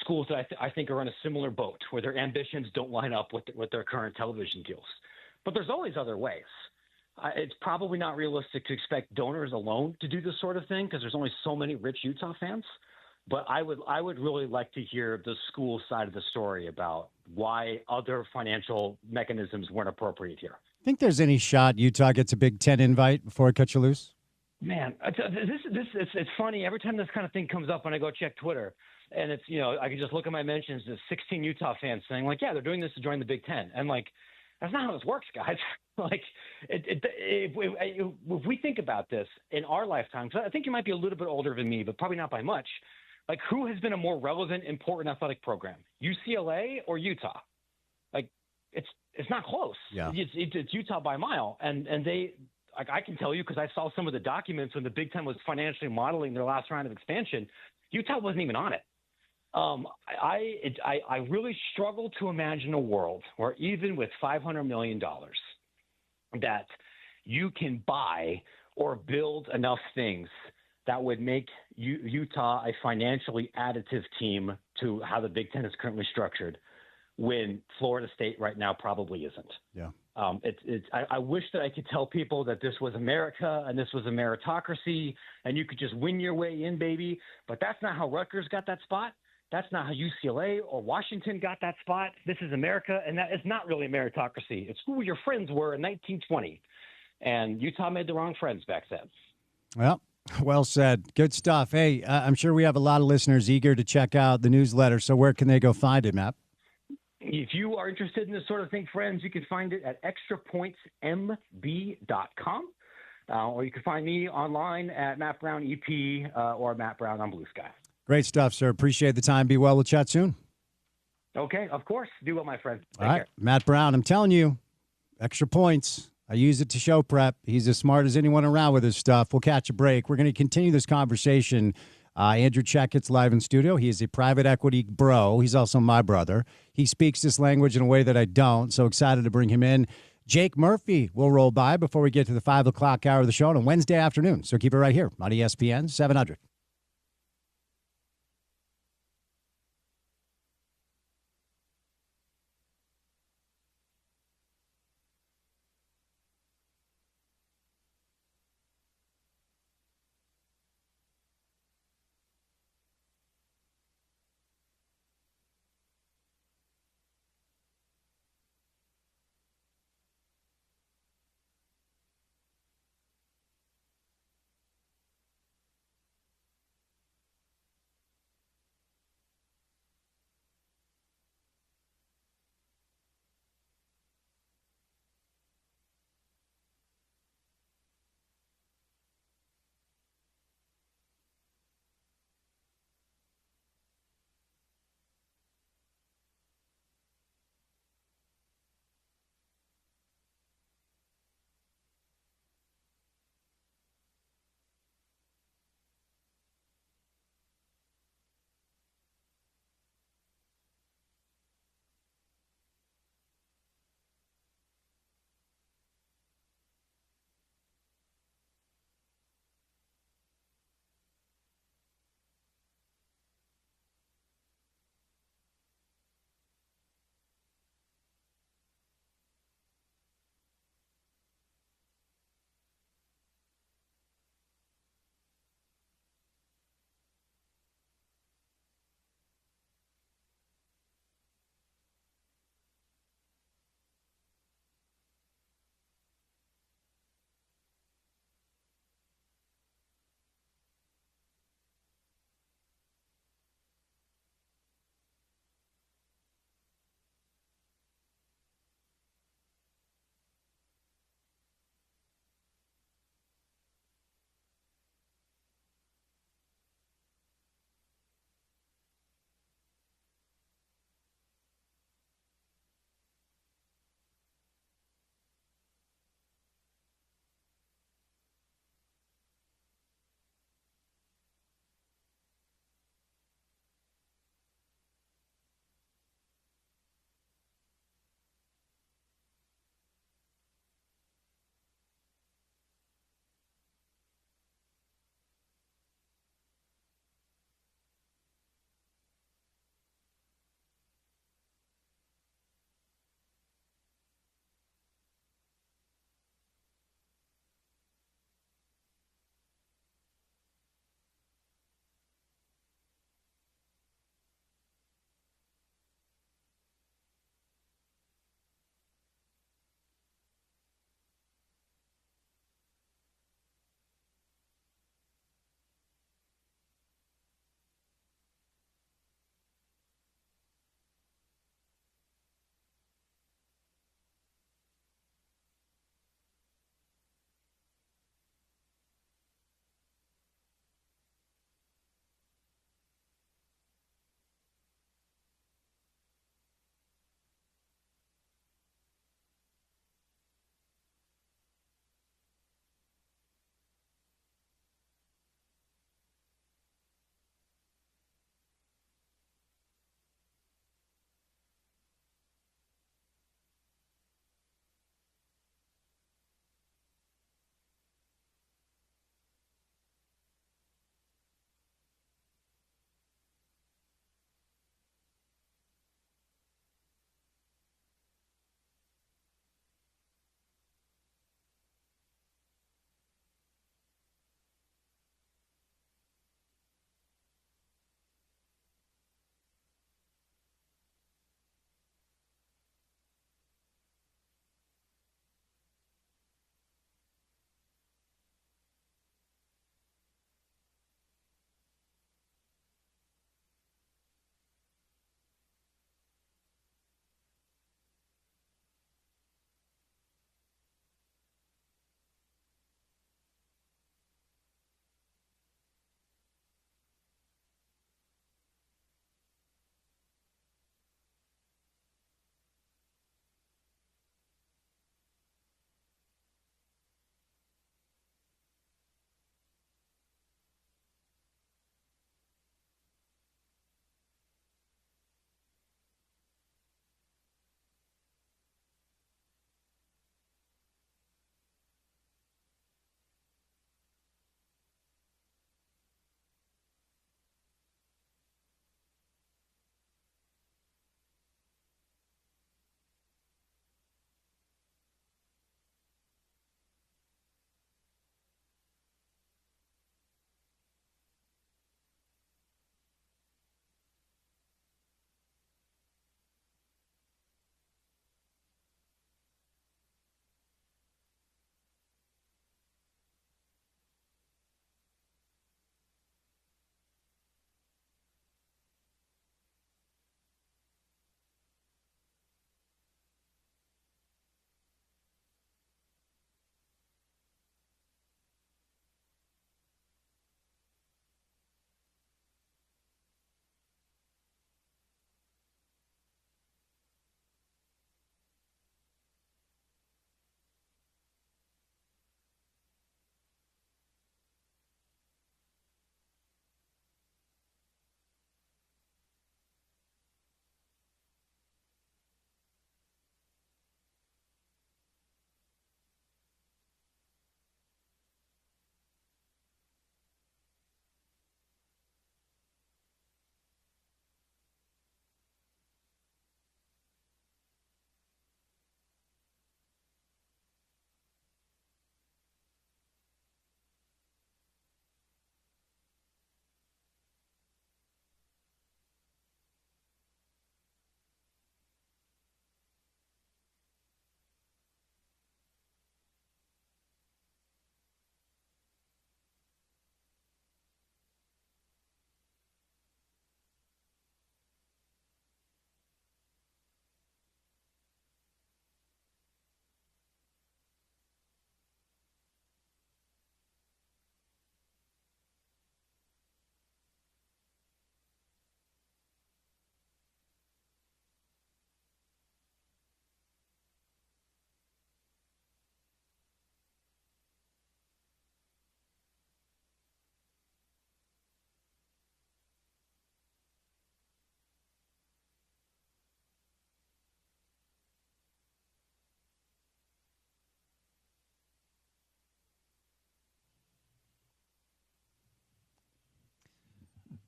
S5: Schools that I think are in a similar boat where their ambitions don't line up with their current television deals. But there's always other ways. It's probably not realistic to expect donors alone to do this sort of thing because there's only so many rich Utah fans. But I would really like to hear the school side of the story about why other financial mechanisms weren't appropriate here.
S1: Think there's any shot Utah gets a Big Ten invite before it cuts you loose?
S5: Man, it's funny. Every time this kind of thing comes up when I go check Twitter, and it's, I can just look at my mentions, there's 16 Utah fans saying, like, yeah, they're doing this to join the Big Ten. And, like, that's not how this works, guys. Like, if we think about this in our lifetime, because I think you might be a little bit older than me, but probably not by much. Like, who has been a more relevant, important athletic program, UCLA or Utah? Like, it's not close.
S1: Yeah.
S5: It's Utah by a mile, and they, like, I can tell you because I saw some of the documents when the Big Ten was financially modeling their last round of expansion. Utah wasn't even on it. I really struggle to imagine a world where even with $500 million that you can buy or build enough things that would make Utah a financially additive team to how the Big Ten is currently structured, when Florida State right now probably isn't.
S1: Yeah.
S5: I wish that I could tell people that this was America and this was a meritocracy and you could just win your way in, baby. But that's not how Rutgers got that spot. That's not how UCLA or Washington got that spot. This is America, and that is not really a meritocracy. It's who your friends were in 1920, and Utah made the wrong friends back then.
S1: Well said. Good stuff. Hey, I'm sure we have a lot of listeners eager to check out the newsletter, so where can they go find it, Matt?
S5: If you are interested in this sort of thing, friends, you can find it at extrapointsmb.com, or you can find me online at Matt Brown EP or Matt Brown on Blue Sky.
S1: Great stuff, sir. Appreciate the time. Be well. We'll chat soon.
S5: Okay, of course. Do well, my friend.
S1: All right. Matt Brown, I'm telling you, extra points. I use it to show prep. He's as smart as anyone around with his stuff. We'll catch a break. We're going to continue this conversation. Andrew Checketts live in studio. He is a private equity bro. He's also my brother. He speaks this language in a way that I don't. So excited to bring him in. Jake Murphy will roll by before we get to the 5 o'clock hour of the show on a Wednesday afternoon. So keep it right here on ESPN 700.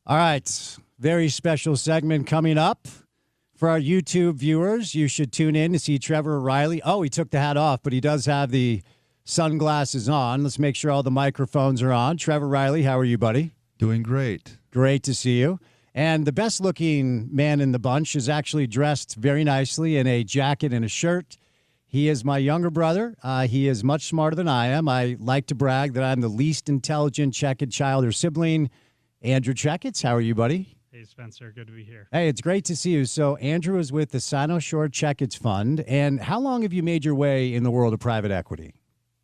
S1: All right. Very special segment coming up. For our YouTube viewers, you should tune in to see Trevor Riley. Oh, he took the hat off, but he does have the sunglasses on. Let's make sure all the microphones are on. Trevor Riley, how are you, buddy?
S6: Doing great.
S1: Great to see you. And the best-looking man in the bunch is actually dressed very nicely in a jacket and a shirt. He is my younger brother. He is much smarter than I am. I like to brag that I'm the least intelligent Checkett child or sibling. Andrew Checketts, how are you, buddy?
S7: Hey, Spencer. Good to be here.
S1: Hey, it's great to see you. So Andrew is with the Sino Shore Checketts Fund. And how long have you made your way in the world of private equity?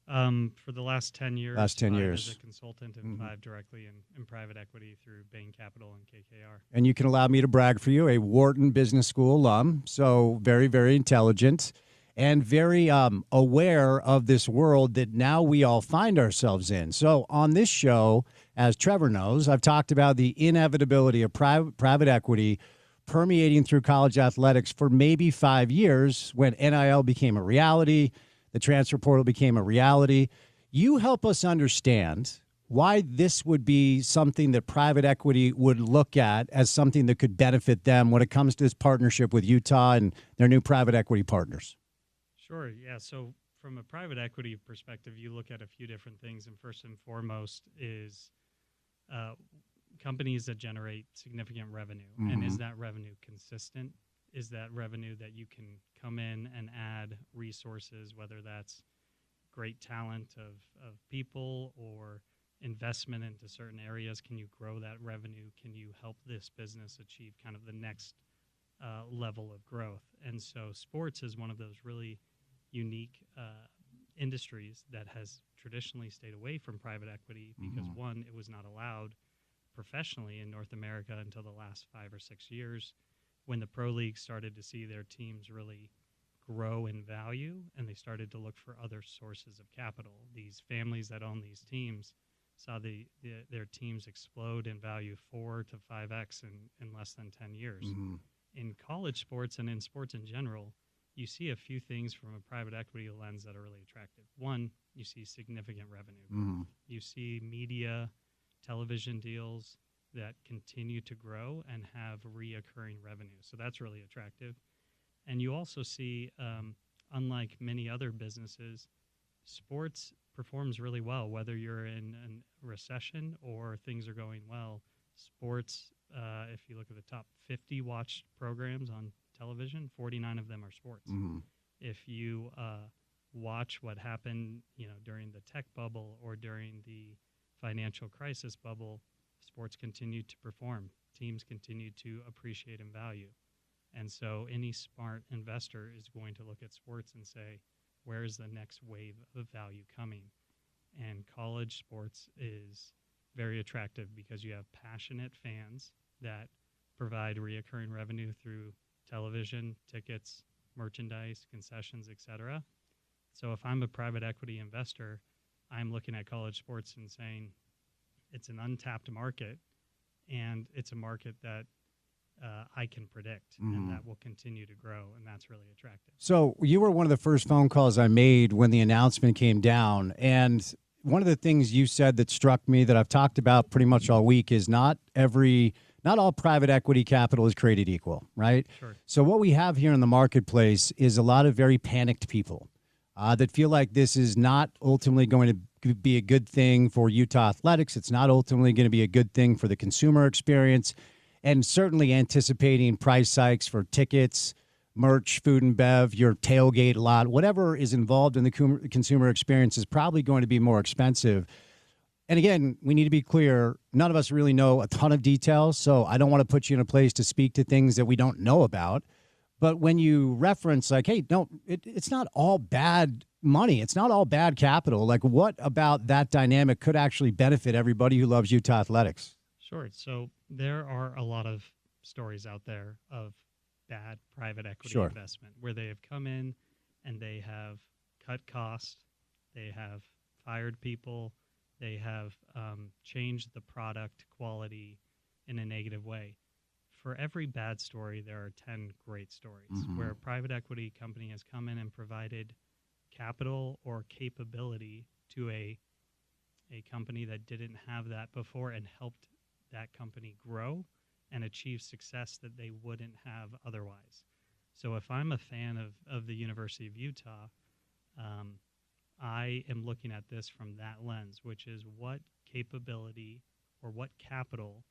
S7: For the last 10 years.
S1: Last 10
S7: 5
S1: years.
S7: As a consultant and 5 directly in private equity through Bain Capital and KKR.
S1: And you can allow me to brag for you, a Wharton Business School alum. So very, very intelligent and very aware of this world that now we all find ourselves in. So on this show, as Trevor knows, I've talked about the inevitability of private equity permeating through college athletics for maybe 5 years when NIL became a reality, the transfer portal became a reality. You help us understand why this would be something that private equity would look at as something that could benefit them when it comes to this partnership with Utah and their new private equity partners.
S7: Sure. Yeah. So from a private equity perspective, you look at a few different things. And first and foremost is companies that generate significant revenue.
S1: Mm-hmm.
S7: And is that revenue consistent? Is that revenue that you can come in and add resources, whether that's great talent of people or investment into certain areas? Can you grow that revenue? Can you help this business achieve kind of the next level of growth? And so sports is one of those really unique industries that has traditionally stayed away from private equity because, one, it was not allowed professionally in North America until the last 5 or 6 years when the pro leagues started to see their teams really grow in value and they started to look for other sources of capital. These families that own these teams saw their teams explode in value 4 to 5x in less than 10 years.
S1: Mm-hmm.
S7: In college sports and in sports in general, you see a few things from a private equity lens that are really attractive. One, you see significant revenue.
S1: Mm-hmm.
S7: You see media, television deals that continue to grow and have reoccurring revenue. So that's really attractive. And you also see, unlike many other businesses, sports performs really well, whether you're in a recession or things are going well. Sports, if you look at the top 50 watched programs on television, 49 of them are sports.
S1: Mm-hmm.
S7: If you watch what happened, during the tech bubble or during the financial crisis bubble, sports continued to perform. Teams continued to appreciate in value. And so any smart investor is going to look at sports and say, where is the next wave of value coming? And college sports is very attractive because you have passionate fans that provide reoccurring revenue through television, tickets, merchandise, concessions, etc. So if I'm a private equity investor, I'm looking at college sports and saying it's an untapped market, and it's a market that I can predict and that will continue to grow, and that's really attractive.
S1: So you were one of the first phone calls I made when the announcement came down, and one of the things you said that struck me that I've talked about pretty much all week is not all private equity capital is created equal, right?
S7: Sure.
S1: So what we have here in the marketplace is a lot of very panicked people that feel like this is not ultimately going to be a good thing for Utah athletics. It's not ultimately going to be a good thing for the consumer experience, and certainly anticipating price hikes for tickets, merch, food and bev, your tailgate lot, whatever is involved in the consumer experience is probably going to be more expensive. And again, we need to be clear, none of us really know a ton of details, so I don't want to put you in a place to speak to things that we don't know about. But when you reference like, hey, no, it's not all bad money. It's not all bad capital. Like, what about that dynamic could actually benefit everybody who loves Utah athletics?
S7: Sure. So there are a lot of stories out there of bad private equity investment where they have come in and they have cut costs, they have fired people, they have changed the product quality in a negative way. For every bad story, there are 10 great stories where a private equity company has come in and provided capital or capability to a company that didn't have that before and helped that company grow and achieve success that they wouldn't have otherwise. So if I'm a fan of the University of Utah, I am looking at this from that lens, which is what capability or what capital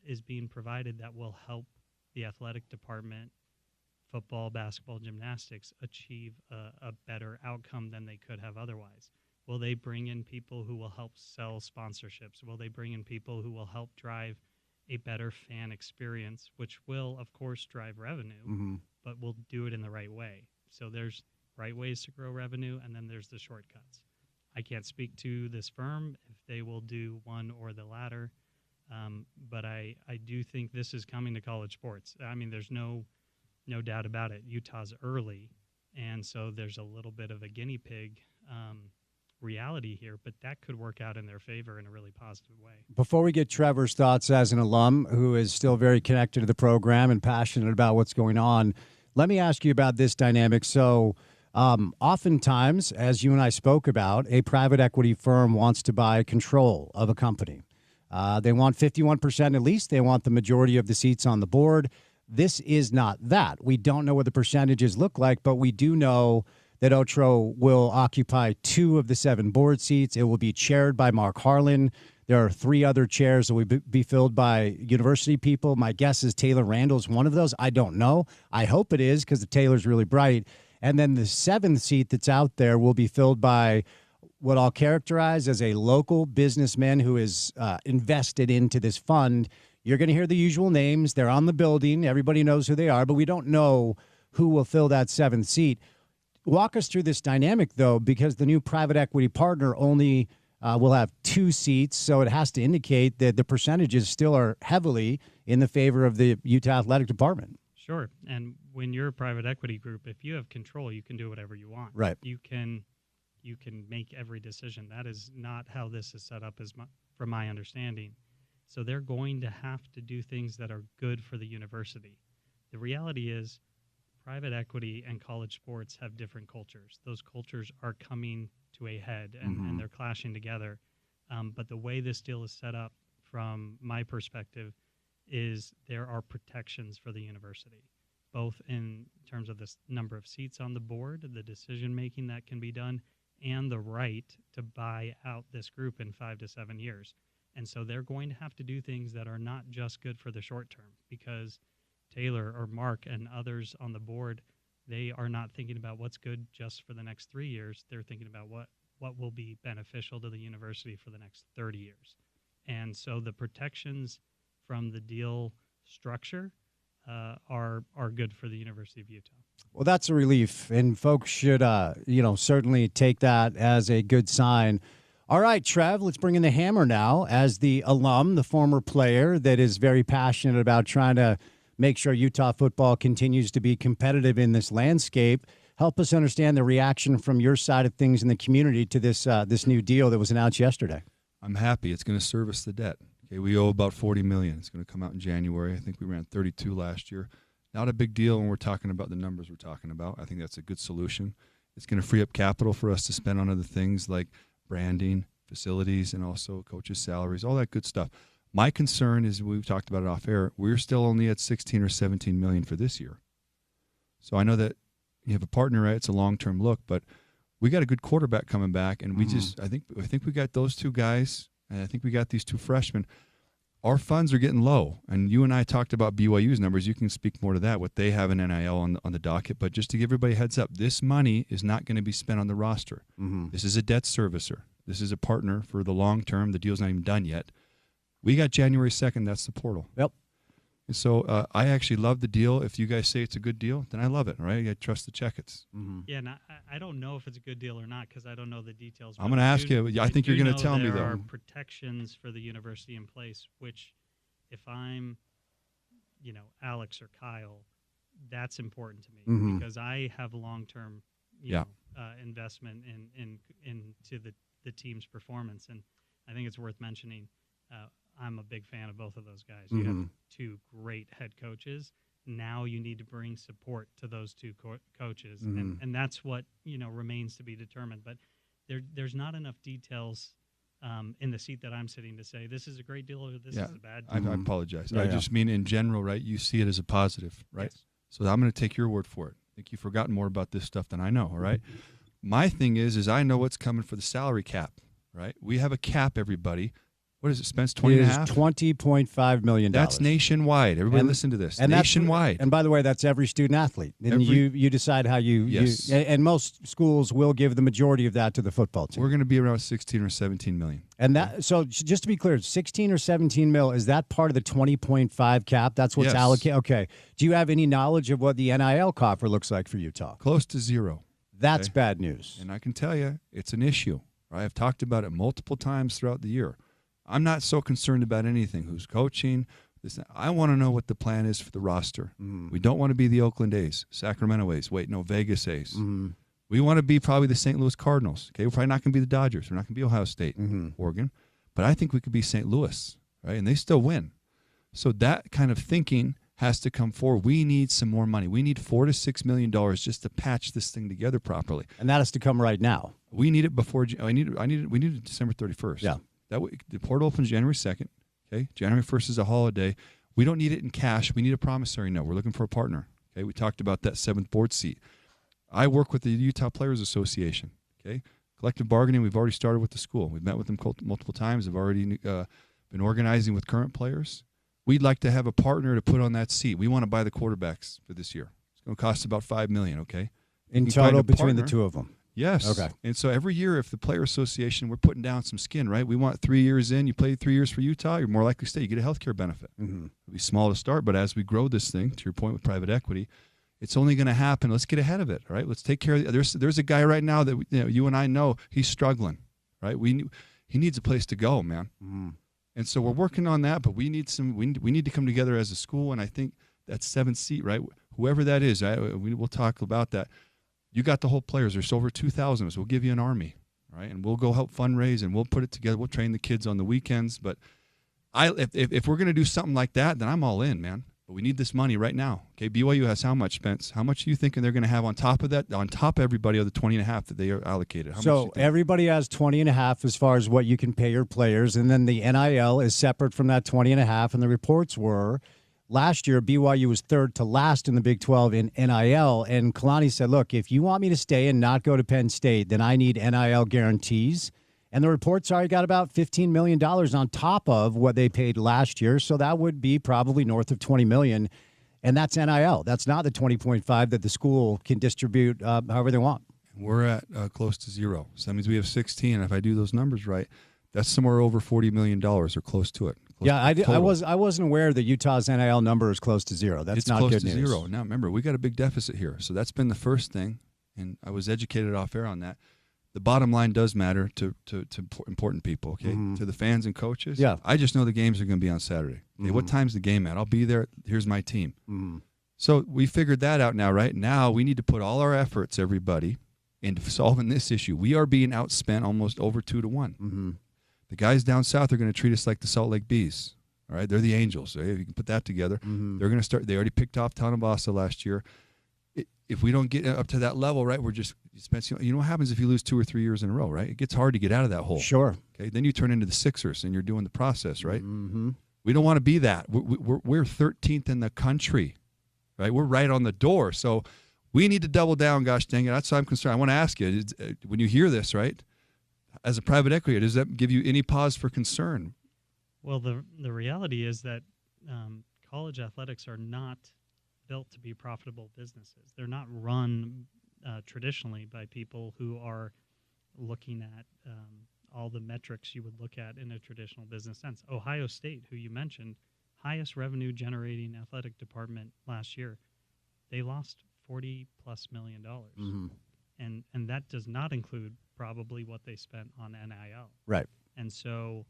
S7: is being provided that will help the athletic department, football, basketball, gymnastics, achieve a better outcome than they could have otherwise. Will they bring in people who will help sell sponsorships? Will they bring in people who will help drive a better fan experience, which will, of course, drive revenue, but will do it in the right way? So there's right ways to grow revenue, and then there's the shortcuts. I can't speak to this firm if they will do one or the latter, but I do think this is coming to college sports. I mean, there's no doubt about it. Utah's early, and so there's a little bit of a guinea pig reality here, but that could work out in their favor in a really positive way.
S1: Before we get Trevor's thoughts as an alum who is still very connected to the program and passionate about what's going on, let me ask you about this dynamic. So oftentimes, as you and I spoke about, a private equity firm wants to buy control of a company. They want 51% at least. They want the majority of the seats on the board. This is not that. We don't know what the percentages look like, but we do know that Otro will occupy 2 of the 7 board seats. It will be chaired by Mark Harlan. There are 3 other chairs that will be filled by university people. My guess is Taylor Randall's one of those. I don't know. I hope it is because Taylor's really bright. And then the 7th seat that's out there will be filled by what I'll characterize as a local businessman who is invested into this fund. You're going to hear the usual names. They're on the building. Everybody knows who they are, but we don't know who will fill that 7th seat. Walk us through this dynamic, though, because the new private equity partner only will have 2 seats, so it has to indicate that the percentages still are heavily in the favor of the Utah Athletic Department.
S7: Sure, and when you're a private equity group, if you have control, you can do whatever you want.
S1: Right.
S7: You can make every decision. That is not how this is set up, from my understanding. So they're going to have to do things that are good for the university. The reality is, private equity and college sports have different cultures. Those cultures are coming to a head, and they're clashing together. But the way this deal is set up, from my perspective, is there are protections for the university, both in terms of the number of seats on the board, the decision-making that can be done, and the right to buy out this group in 5 to 7 years. And so they're going to have to do things that are not just good for the short term, because Taylor or Mark and others on the board, they are not thinking about what's good just for the next 3 years. They're thinking about what will be beneficial to the university for the next 30 years. And so the protections from the deal structure are good for the University of Utah.
S1: Well, that's a relief, and folks should, certainly take that as a good sign. All right, Trev, let's bring in the hammer now. As the alum, the former player that is very passionate about trying to make sure Utah football continues to be competitive in this landscape, help us understand the reaction from your side of things in the community to this new deal that was announced yesterday.
S6: I'm happy. It's going to service the debt. Okay, we owe about $40 million. It's going to come out in January. I think we ran 32 last year. Not a big deal when we're talking about the numbers we're talking about. I think that's a good solution. It's going to free up capital for us to spend on other things like branding, facilities, and also coaches' salaries, all that good stuff. My concern is, we've talked about it off air, we're still only at 16 or 17 million for this year. So I know that you have a partner, right? It's a long-term look, but we got a good quarterback coming back, and I think we got those 2 guys, and I think we got these 2 freshmen. Our funds are getting low, and you and I talked about BYU's numbers. You can speak more to that, what they have in NIL on the docket. But just to give everybody a heads up, this money is not going to be spent on the roster. This is a debt servicer. This is a partner for the long term. The deal's not even done yet. We got January 2nd. That's the portal.
S1: Yep.
S6: And so I actually love the deal. If you guys say it's a good deal, then I love it, right? I trust the Checketts.
S7: Yeah, and I don't know if it's a good deal or not because I don't know the details.
S6: I'm going to ask you. I think you're going to tell me, though.
S7: There are protections for the university in place, which if I'm, Alex or Kyle, that's important to me because I have long-term investment into the team's performance. And I think it's worth mentioning, I'm a big fan of both of those guys. You have 2 great head coaches. Now you need to bring support to those 2 coaches, and that's what remains to be determined. But there's not enough details in the seat that I'm sitting to say this is a great deal or this is a bad
S6: I
S7: deal.
S6: apologize.
S1: Yeah,
S6: I just mean in general, right? You see it as a positive, right?
S7: Yes.
S6: So I'm going to take your word for it. I think you've forgotten more about this stuff than I know, all right? My thing is I know what's coming for the salary cap, right? We have a cap, everybody. What is it, Spence? 20 and a half?
S1: $20.5 million.
S6: That's nationwide. Everybody listen to this.
S1: And
S6: nationwide.
S1: And by the way, that's every student athlete. And you decide how you,
S6: Yes.
S1: and most schools will give the majority of that to the football team.
S6: We're going to be around 16 or 17 million.
S1: And that, so just to be clear, 16 or 17 mil, is that part of the 20.5 cap? That's what's
S6: Yes.
S1: allocated? Okay. Do you have any knowledge of what the NIL coffer looks like for Utah?
S6: Close to zero.
S1: That's
S6: Okay.
S1: bad news.
S6: And I can tell you, it's an issue. Right? I've talked about it multiple times throughout the year. I'm not so concerned about anything. Who's coaching? I want to know what the plan is for the roster. We don't want to be the Oakland A's, Sacramento A's. Vegas A's. We want to be probably the St. Louis Cardinals. Okay, we're probably not going to be the Dodgers. We're not going to be Ohio State, Oregon. But I think we could be St. Louis, right? And they still win. So that kind of thinking has to come forward. We need some more money. We need $4 to $6 million just to patch this thing together properly.
S1: And that has to come right now.
S6: We need it before. We need it December 31st.
S1: Yeah.
S6: That way, the portal opens January 2nd. Okay, January 1st is a holiday. We don't need it in cash. We need a promissory note. We're looking for a partner. Okay, we talked about that 7th board seat. I work with the Utah Players Association. Okay, collective bargaining. We've already started with the school. We've met with them multiple times. I've already been organizing with current players. We'd like to have a partner to put on that seat. We want to buy the quarterbacks for this year. It's going to cost about $5 million. Okay,
S1: In
S6: We find
S1: total
S6: a
S1: between the
S6: partner.
S1: two of them.
S6: Yes.
S1: Okay.
S6: And so every year, if the Player Association, we're putting down some skin, right? We want 3 years in. You play 3 years for Utah, you're more likely to stay. You get a health care benefit. It'll be small to start, but as we grow this thing, to your point with private equity, it's only going to happen. Let's get ahead of it, all right? Let's take care of it. There's a guy right now that you and I know he's struggling, right? He needs a place to go, man. And so we're working on that, but we need to come together as a school, and I think that 7th seat, right? Whoever that is, we'll talk about that. You got the whole players. There's over 2,000 of us. We'll give you an army, right? And we'll go help fundraise, and we'll put it together. We'll train the kids on the weekends. But if we're going to do something like that, then I'm all in, man. But we need this money right now. Okay, BYU has how much, Spence? How much are you thinking they're going to have on top of that, on top of everybody of the 20.5 that they are allocated? How much do you think?
S1: Everybody has 20.5 as far as what you can pay your players, and then the NIL is separate from that 20.5. And the reports were last year BYU was 3rd to last in the Big 12 in NIL, and Kalani said, "Look, if you want me to stay and not go to Penn State, then I need NIL guarantees." And the reports are he got about $15 million on top of what they paid last year. So that would be probably north of $20 million. And that's NIL. That's not the 20.5 that the school can distribute however they want.
S6: We're at close to zero. So that means we have 16. If I do those numbers right, that's somewhere over $40 million or close to it.
S1: I wasn't aware that Utah's NIL number is close to zero. That's not
S6: close
S1: good
S6: to
S1: news.
S6: zero. Now, remember, we got a big deficit here. So that's been the first thing, and I was educated off air on that. The bottom line does matter to important people, okay? To the fans and coaches.
S1: Yeah.
S6: I just know the games are going to be on Saturday. Okay, what time's the game at? I'll be there. Here's my team. So we figured that out now, right? Now we need to put all our efforts, everybody, into solving this issue. We are being outspent almost over 2 to 1. The guys down south are going to treat us like the Salt Lake Bees. All right, they're the Angels. If you can put that together, they're going to start. They already picked off Tanabasa last year. If we don't get up to that level, right, we're just Spence. You know what happens if you lose 2 or 3 years in a row, right? It gets hard to get out of that hole.
S1: Sure.
S6: Okay, then you turn into the Sixers and you're doing the process, right? We don't want to be that. We're 13th in the country, right? We're right on the door. So we need to double down. Gosh dang it, that's why I'm concerned. I want to ask you, when you hear this, right, as a private equity, does that give you any pause for concern?
S7: Well, the reality is that college athletics are not built to be profitable businesses. They're not run traditionally by people who are looking at all the metrics you would look at in a traditional business sense. Ohio State, who you mentioned, highest revenue generating athletic department last year, they lost $40+ million. And that does not include probably what they spent on NIL.
S1: Right.
S7: And so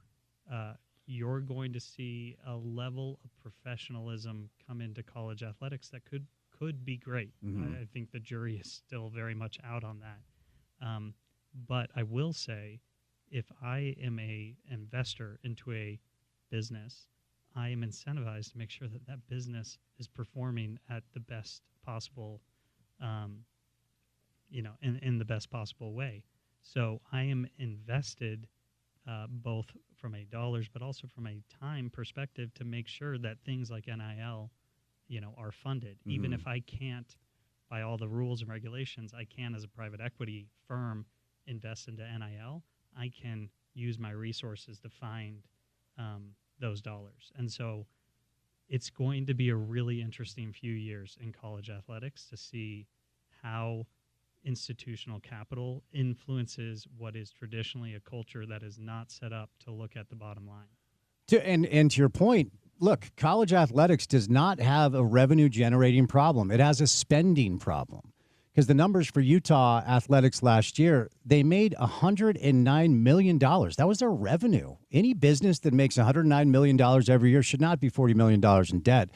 S7: you're going to see a level of professionalism come into college athletics that could be great. I think the jury is still very much out on that. But I will say, if I am a investor into a business, I am incentivized to make sure that that business is performing at the best possible, in the best possible way. So I am invested both from a dollars but also from a time perspective to make sure that things like NIL, are funded. Mm-hmm. Even if I can't, by all the rules and regulations, I can as a private equity firm invest into NIL. I can use my resources to find those dollars. And so it's going to be a really interesting few years in college athletics to see how institutional capital influences what is traditionally a culture that is not set up to look at the bottom line.
S1: And to your point, look, college athletics does not have a revenue-generating problem. It has a spending problem. Because the numbers for Utah athletics last year, they made $109 million. That was their revenue. Any business that makes $109 million every year should not be $40 million in debt.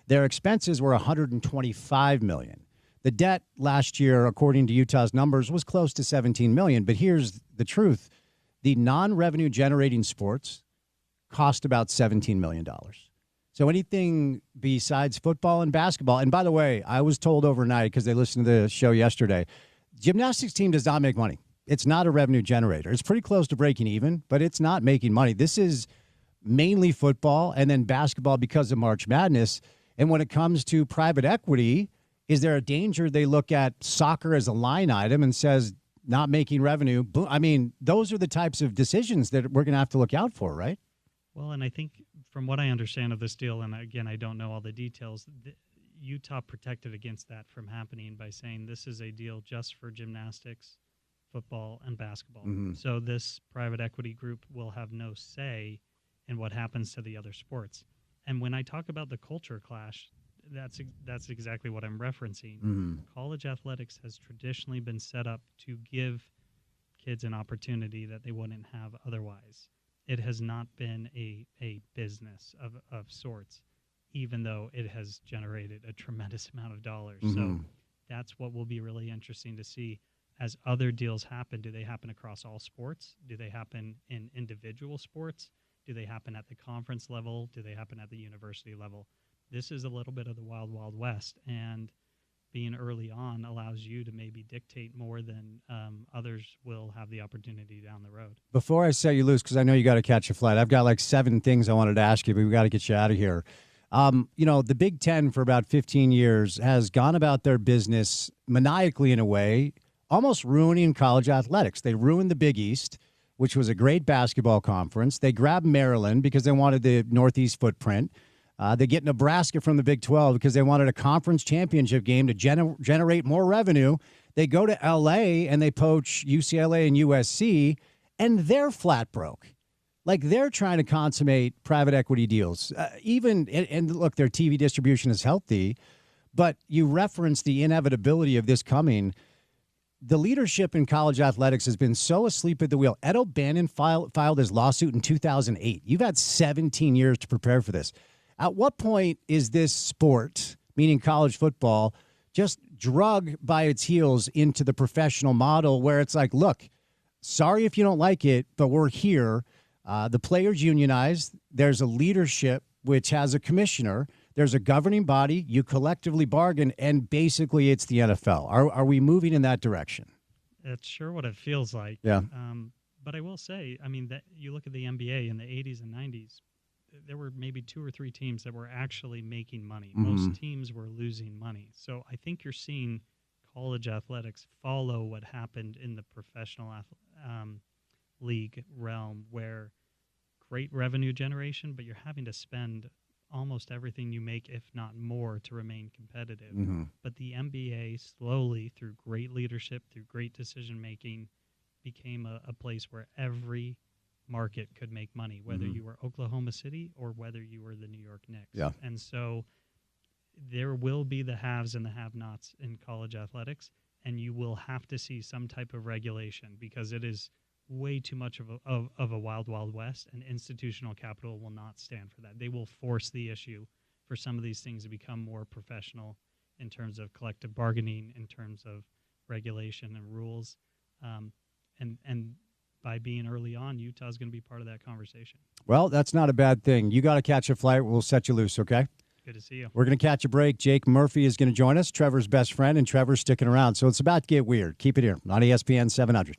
S1: Their expenses were $125 million. The debt last year, according to Utah's numbers, was close to $17 million. But here's the truth. The non-revenue generating sports cost about $17 million. So anything besides football and basketball, and by the way, I was told overnight because they listened to the show yesterday, gymnastics team does not make money. It's not a revenue generator. It's pretty close to breaking even, but it's not making money. This is mainly football and then basketball because of March Madness. And when it comes to private equity, is there a danger they look at soccer as a line item and says not making revenue? I mean, those are the types of decisions that we're going to have to look out for, right?
S7: Well, and I think from what I understand of this deal, and again, I don't know all the details, Utah protected against that from happening by saying this is a deal just for gymnastics, football, and basketball. Mm-hmm. So this private equity group will have no say in what happens to the other sports. And when I talk about the culture clash, that's exactly what I'm referencing. Mm-hmm. College athletics has traditionally been set up to give kids an opportunity that they wouldn't have otherwise. It has not been a business of sorts, even though it has generated a tremendous amount of dollars. Mm-hmm. So that's what will be really interesting to see as other deals happen. Do they happen across all sports? Do they happen in individual sports? Do they happen at the conference level? Do they happen at the university level? This is a little bit of the wild, wild west, and being early on allows you to maybe dictate more than others will have the opportunity down the road.
S1: Before I set you loose, because I know you got to catch a flight, I've got like 7 things I wanted to ask you, but we got to get you out of here. The Big Ten for about 15 years has gone about their business maniacally in a way, almost ruining college athletics. They ruined the Big East, which was a great basketball conference. They grabbed Maryland because they wanted the Northeast footprint. They get Nebraska from the Big 12 because they wanted a conference championship game to generate more revenue. They go to L.A. and they poach UCLA and USC, and they're flat broke. Like, they're trying to consummate private equity deals. And look, their TV distribution is healthy, but you reference the inevitability of this coming. The leadership in college athletics has been so asleep at the wheel. Ed O'Bannon filed his lawsuit in 2008. You've had 17 years to prepare for this. At what point is this sport, meaning college football, just drug by its heels into the professional model where it's like, look, sorry if you don't like it, but we're here. The players unionized. There's a leadership which has a commissioner. There's a governing body. You collectively bargain, and basically it's the NFL. Are we moving in that direction?
S7: That's sure what it feels like.
S1: Yeah.
S7: But I will say, that you look at the NBA in the 80s and 90s, there were maybe 2 or 3 teams that were actually making money. Mm-hmm. Most teams were losing money. So I think you're seeing college athletics follow what happened in the professional league realm, where great revenue generation, but you're having to spend almost everything you make, if not more, to remain competitive. Mm-hmm. But the NBA slowly, through great leadership, through great decision-making, became a place where every market could make money, whether you were Oklahoma City or whether you were the New York Knicks.
S1: Yeah.
S7: And so there will be the haves and the have-nots in college athletics, and you will have to see some type of regulation because it is way too much of a wild, wild west, and institutional capital will not stand for that. They will force the issue for some of these things to become more professional in terms of collective bargaining, in terms of regulation and rules. And by being early on, Utah's going to be part of that conversation.
S1: Well, that's not a bad thing. You got to catch a flight. We'll set you loose, okay?
S7: Good to see you.
S1: We're going to catch a break. Jake Murphy is going to join us, Trevor's best friend, and Trevor's sticking around. So it's about to get weird. Keep it here on ESPN 700.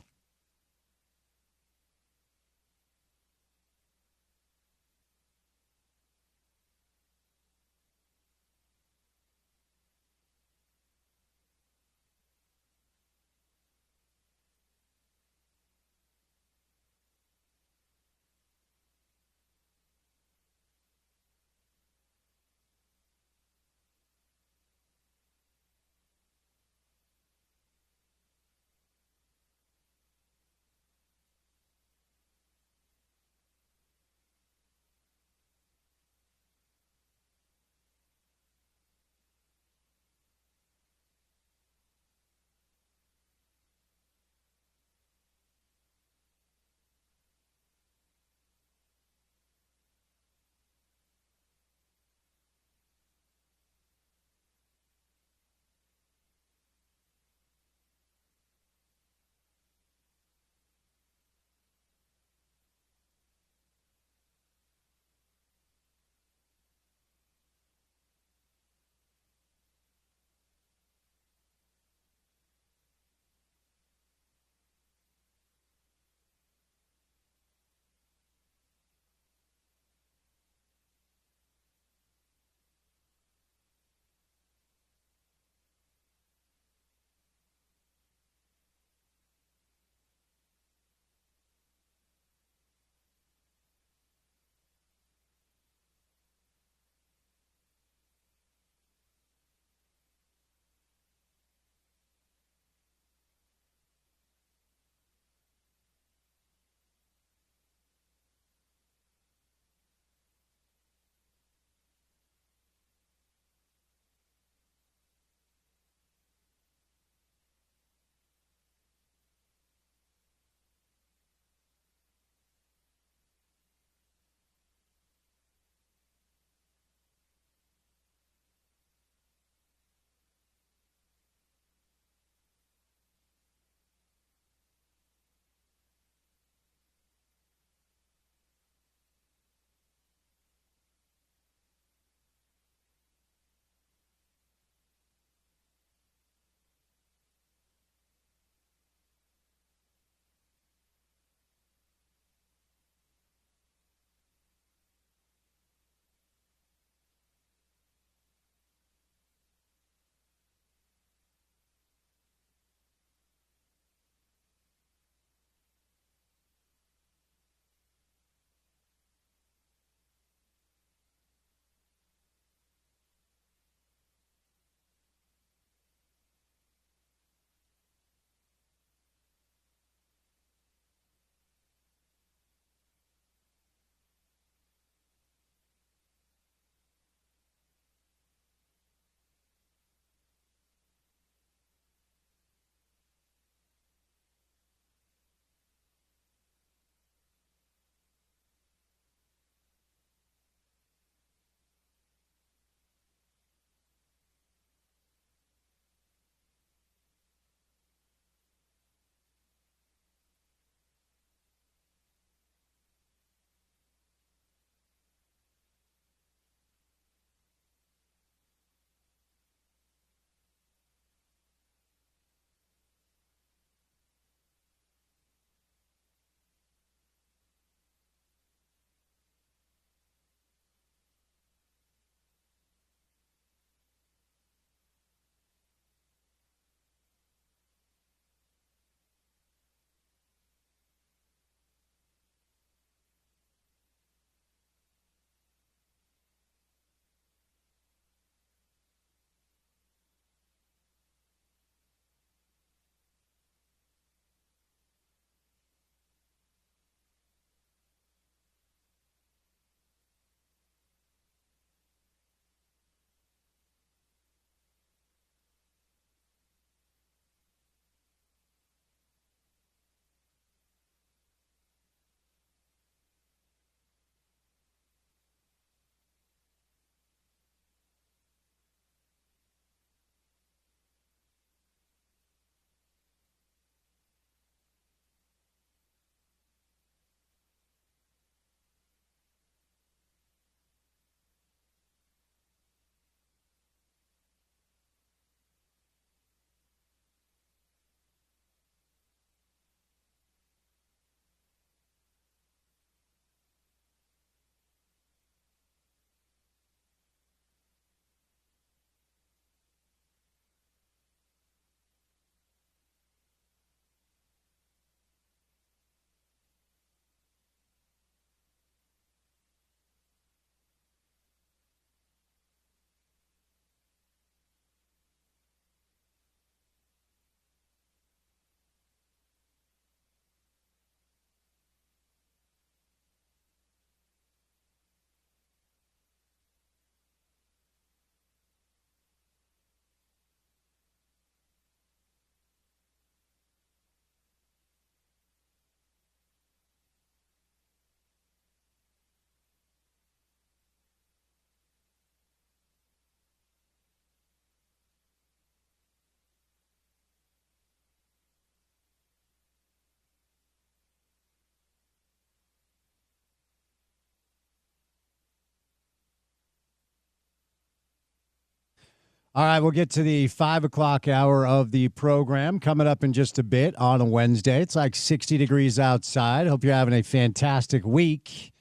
S1: All right, we'll get to the 5 o'clock hour of the program coming up in just a bit on a Wednesday. It's like 60 degrees outside. Hope you're having a fantastic week.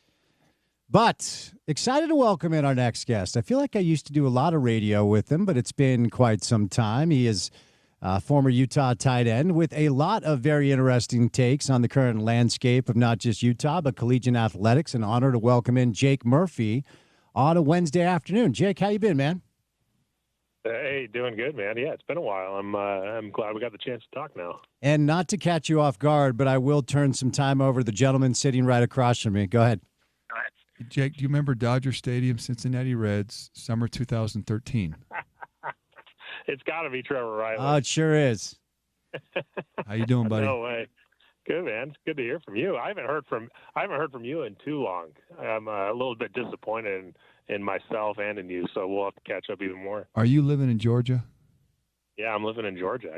S1: But excited to welcome in our next guest. I feel like I used to do a lot of radio with him, but it's been quite some time. He is a former Utah tight end with a lot of very interesting takes on the current landscape of not just Utah, but collegiate athletics. An honor to welcome in Jake Murphy on a Wednesday afternoon. Jake, how you been, man?
S8: Hey, doing good, man. Yeah, it's been a while. I'm glad we got the chance to talk now.
S1: And not to catch you off guard, but I will turn some time over to the gentleman sitting right across from me. Go ahead.
S6: Jake, do you remember Dodger Stadium, Cincinnati Reds, summer 2013?
S8: It's got to be Trevor Riley.
S1: Oh, it sure is.
S6: How you doing, buddy?
S8: No way. Good, man. It's good to hear from you. I haven't heard from you in too long. I'm a little bit disappointed in myself and in you, so we'll have to catch up even more.
S6: Are you living in Georgia?
S8: Yeah, I'm living in Georgia.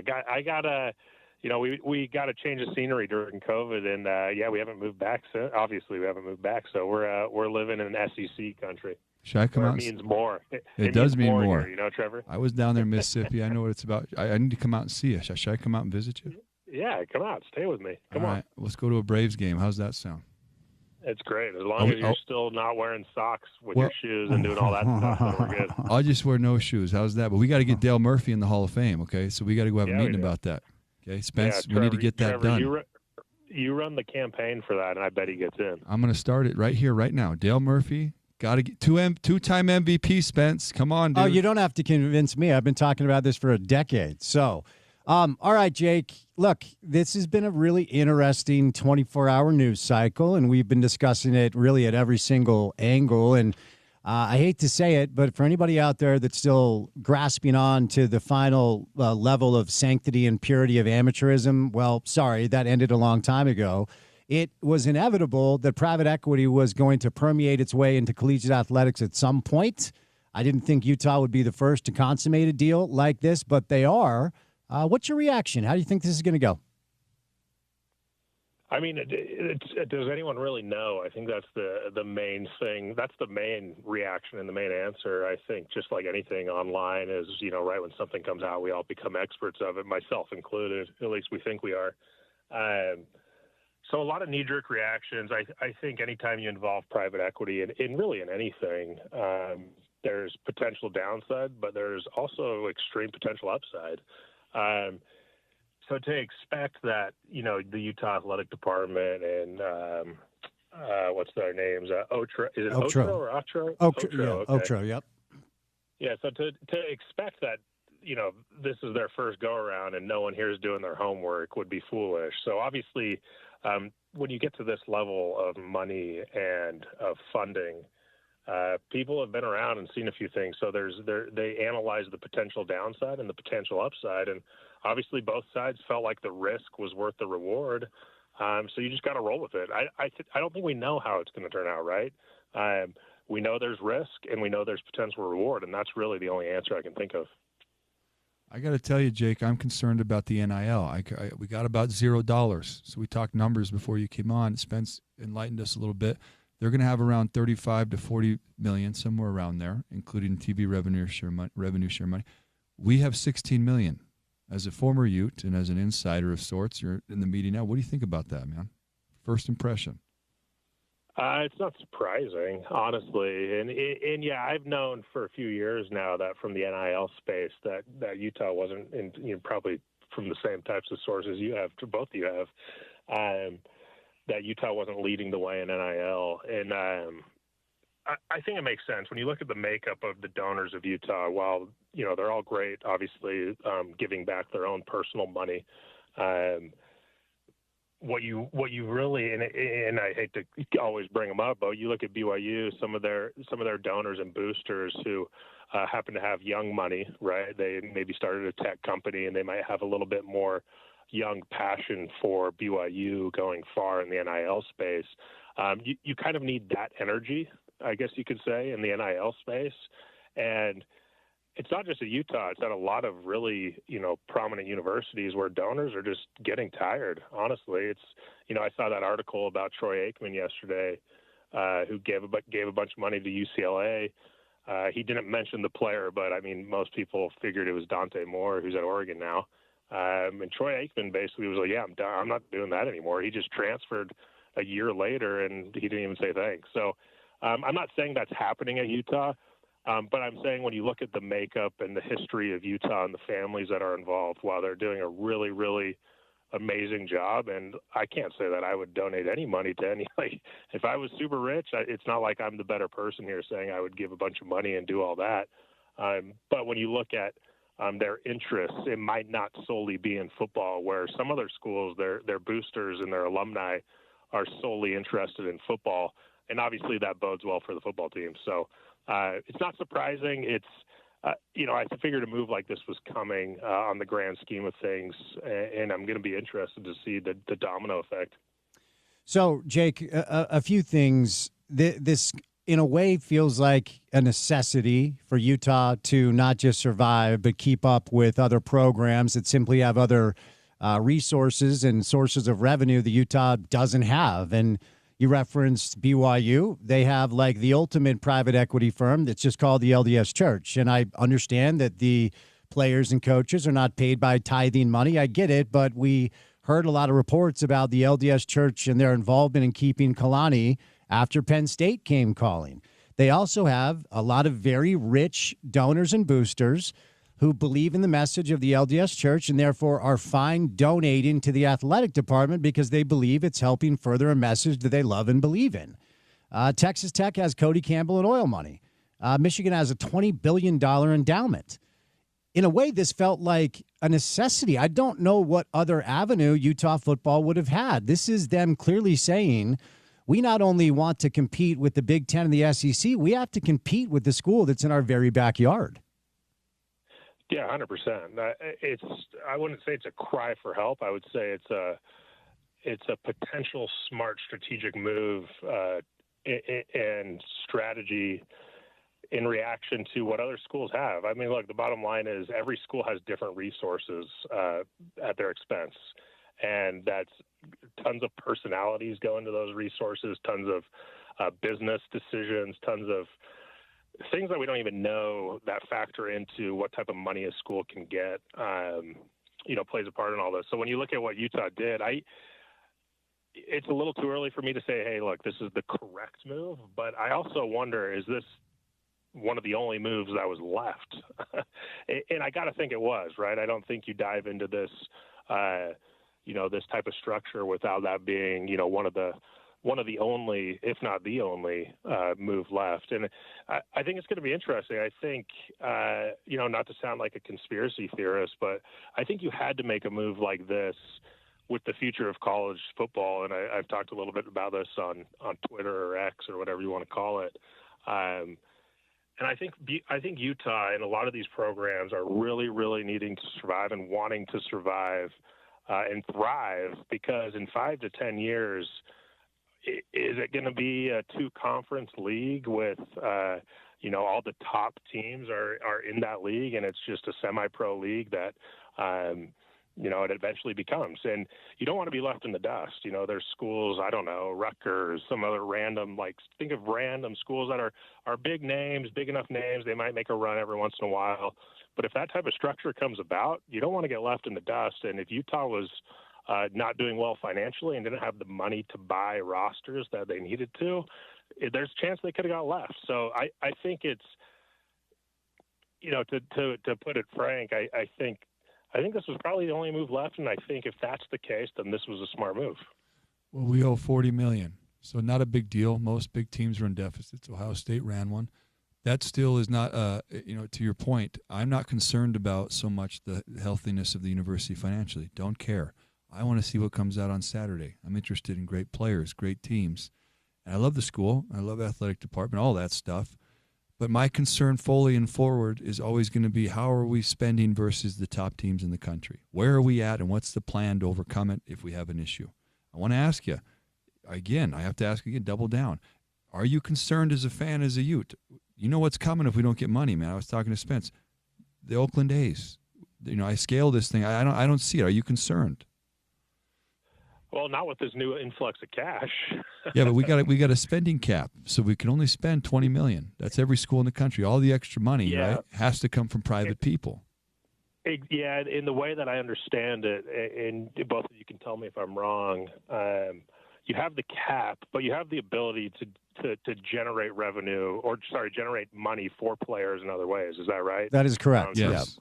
S8: We got to change of scenery during COVID, and we haven't moved back. So obviously, we haven't moved back. So we're living in SEC country.
S6: Should I come out?
S8: It means more.
S6: It does mean more.
S8: Here, you know, Trevor.
S6: I was down there in Mississippi. I know what it's about. I need to come out and see you. Should I come out and visit you?
S8: Yeah, come out. Stay with me. Come on.
S6: Let's go to a Braves game. How's that sound?
S8: It's great. As long as you're still not wearing socks with your shoes and doing all that stuff, then we're good.
S6: I'll just wear no shoes. How's that? But we got to get Dale Murphy in the Hall of Fame, okay? So we got to go have a meeting about that. Okay, Spence, we need to get that done.
S8: You run the campaign for that, and I bet he gets in.
S6: I'm going to start it right here, right now. Dale Murphy, got to get two-time MVP, Spence. Come on, dude.
S1: Oh, you don't have to convince me. I've been talking about this for a decade. So, all right, Jake, look, this has been a really interesting 24-hour news cycle, and we've been discussing it really at every single angle. And I hate to say it, but for anybody out there that's still grasping on to the final level of sanctity and purity of amateurism, well, sorry, that ended a long time ago. It was inevitable that private equity was going to permeate its way into collegiate athletics at some point. I didn't think Utah would be the first to consummate a deal like this, but they are. What's your reaction? How do you think this is going to go?
S8: I mean, does anyone really know? I think that's the main thing. That's the main reaction and the main answer. I think just like anything online is, right when something comes out, we all become experts of it, myself included. At least we think we are. So a lot of knee-jerk reactions. I think anytime you involve private equity in really in anything, there's potential downside, but there's also extreme potential upside. So to expect that, the Utah Athletic Department and what's their names? Otra, is it Otro or Otro?
S1: Otro, yep.
S8: Yeah, so to expect that, this is their first go-around and no one here is doing their homework would be foolish. So obviously, when you get to this level of money and of funding, people have been around and seen a few things. So they analyze the potential downside and the potential upside. And obviously both sides felt like the risk was worth the reward. So you just got to roll with it. I don't think we know how it's going to turn out, right? We know there's risk and we know there's potential reward. And that's really the only answer I can think of.
S6: I got to tell you, Jake, I'm concerned about the NIL. We got about $0. So we talked numbers before you came on. Spence enlightened us a little bit. They're going to have around 35 to 40 million, somewhere around there, including TV revenue share money. We have 16 million. As a former Ute and as an insider of sorts, you're in the meeting now. What do you think about that, man? First impression.
S8: It's not surprising, honestly. And yeah, I've known for a few years now that from the NIL space that Utah wasn't, probably from the same types of sources you have, both of you have, that Utah wasn't leading the way in NIL. And I think it makes sense. When you look at the makeup of the donors of Utah, while, they're all great, obviously, giving back their own personal money, what you really, and I hate to always bring them up, but you look at BYU, some of their donors and boosters who happen to have young money, right? They maybe started a tech company and they might have a little bit more young passion for BYU going far in the NIL space. You kind of need that energy, I guess you could say, in the NIL space. And it's not just at Utah. It's at a lot of really, prominent universities where donors are just getting tired. Honestly, it's, I saw that article about Troy Aikman yesterday, who gave a bunch of money to UCLA. He didn't mention the player, but I mean, most people figured it was Dante Moore, who's at Oregon now. And Troy Aikman basically was like, "Yeah, I'm done. I'm not doing that anymore." He just transferred a year later, and he didn't even say thanks. So I'm not saying that's happening at Utah, but I'm saying when you look at the makeup and the history of Utah and the families that are involved, while they're doing a really, really amazing job, and I can't say that I would donate any money to any. Like, if I was super rich, it's not like I'm the better person here saying I would give a bunch of money and do all that. But when you look at their interests, it might not solely be in football, where some other schools, their boosters and their alumni are solely interested in football, and obviously that bodes well for the football team. So it's not surprising. It's I figured a move like this was coming on the grand scheme of things, and I'm going to be interested to see the domino effect.
S1: So, Jake, a few things. This, in a way, feels like a necessity for Utah to not just survive, but keep up with other programs that simply have other resources and sources of revenue that Utah doesn't have. And you referenced BYU. They have like the ultimate private equity firm that's just called the LDS Church. And I understand that the players and coaches are not paid by tithing money. I get it, but we heard a lot of reports about the LDS Church and their involvement in keeping Kalani after Penn State came calling. They also have a lot of very rich donors and boosters who believe in the message of the LDS Church and therefore are fine donating to the athletic department because they believe it's helping further a message that they love and believe in. Texas Tech has Cody Campbell and oil money. Michigan has a $20 billion endowment. In a way, this felt like a necessity. I don't know what other avenue Utah football would have had. This is them clearly saying, we not only want to compete with the Big Ten and the SEC, we have to compete with the school that's in our very backyard.
S8: Yeah, 100%. I wouldn't say it's a cry for help. I would say it's a potential smart strategic move and strategy in reaction to what other schools have. I mean, look, the bottom line is every school has different resources at their expense, and that's tons of personalities go into those resources, tons of business decisions, tons of things that we don't even know that factor into what type of money a school can get, plays a part in all this. So when you look at what Utah did, it's a little too early for me to say, hey, look, this is the correct move. But I also wonder, is this one of the only moves that was left? And I got to think it was, right? I don't think you dive into this, this type of structure without that being, one of the only, if not the only, move left. And I think it's going to be interesting. I think, not to sound like a conspiracy theorist, but I think you had to make a move like this with the future of college football. And I've talked a little bit about this on Twitter or X or whatever you want to call it. And I think Utah and a lot of these programs are really, really needing to survive and wanting to survive and thrive, because in 5 to 10 years, is it going to be a 2-conference league with, all the top teams are in that league, and it's just a semi-pro league that, it eventually becomes. And you don't want to be left in the dust. There's schools, I don't know, Rutgers, some other random, think of random schools that are big names, big enough names. They might make a run every once in a while. But if that type of structure comes about, you don't want to get left in the dust. And if Utah was not doing well financially and didn't have the money to buy rosters that they needed to, there's a chance they could have got left. So I think it's, to put it frank, I think this was probably the only move left, and I think if that's the case, then this was a smart move.
S6: Well, we owe $40 million, so not a big deal. Most big teams are in deficits. Ohio State ran one. That still is not, to your point, I'm not concerned about so much the healthiness of the university financially. Don't care. I want to see what comes out on Saturday. I'm interested in great players, great teams. And I love the school. I love the athletic department, all that stuff. But my concern fully and forward is always going to be, how are we spending versus the top teams in the country? Where are we at, and what's the plan to overcome it if we have an issue? I want to ask you, again, I have to ask again, double down. Are you concerned as a fan, as a Ute? You know what's coming if we don't get money, man. I was talking to Spence. The Oakland A's. I scale this thing. I don't see it. Are you concerned?
S8: Well, not with this new influx of cash.
S6: Yeah, but we got a spending cap, so we can only spend $20 million. That's every school in the country. All the extra money, right, has to come from private people.
S8: Yeah, in the way that I understand it, and both of you can tell me if I'm wrong. You have the cap, but you have the ability to generate revenue, generate money for players in other ways. Is that right?
S1: That is correct.
S6: Yes.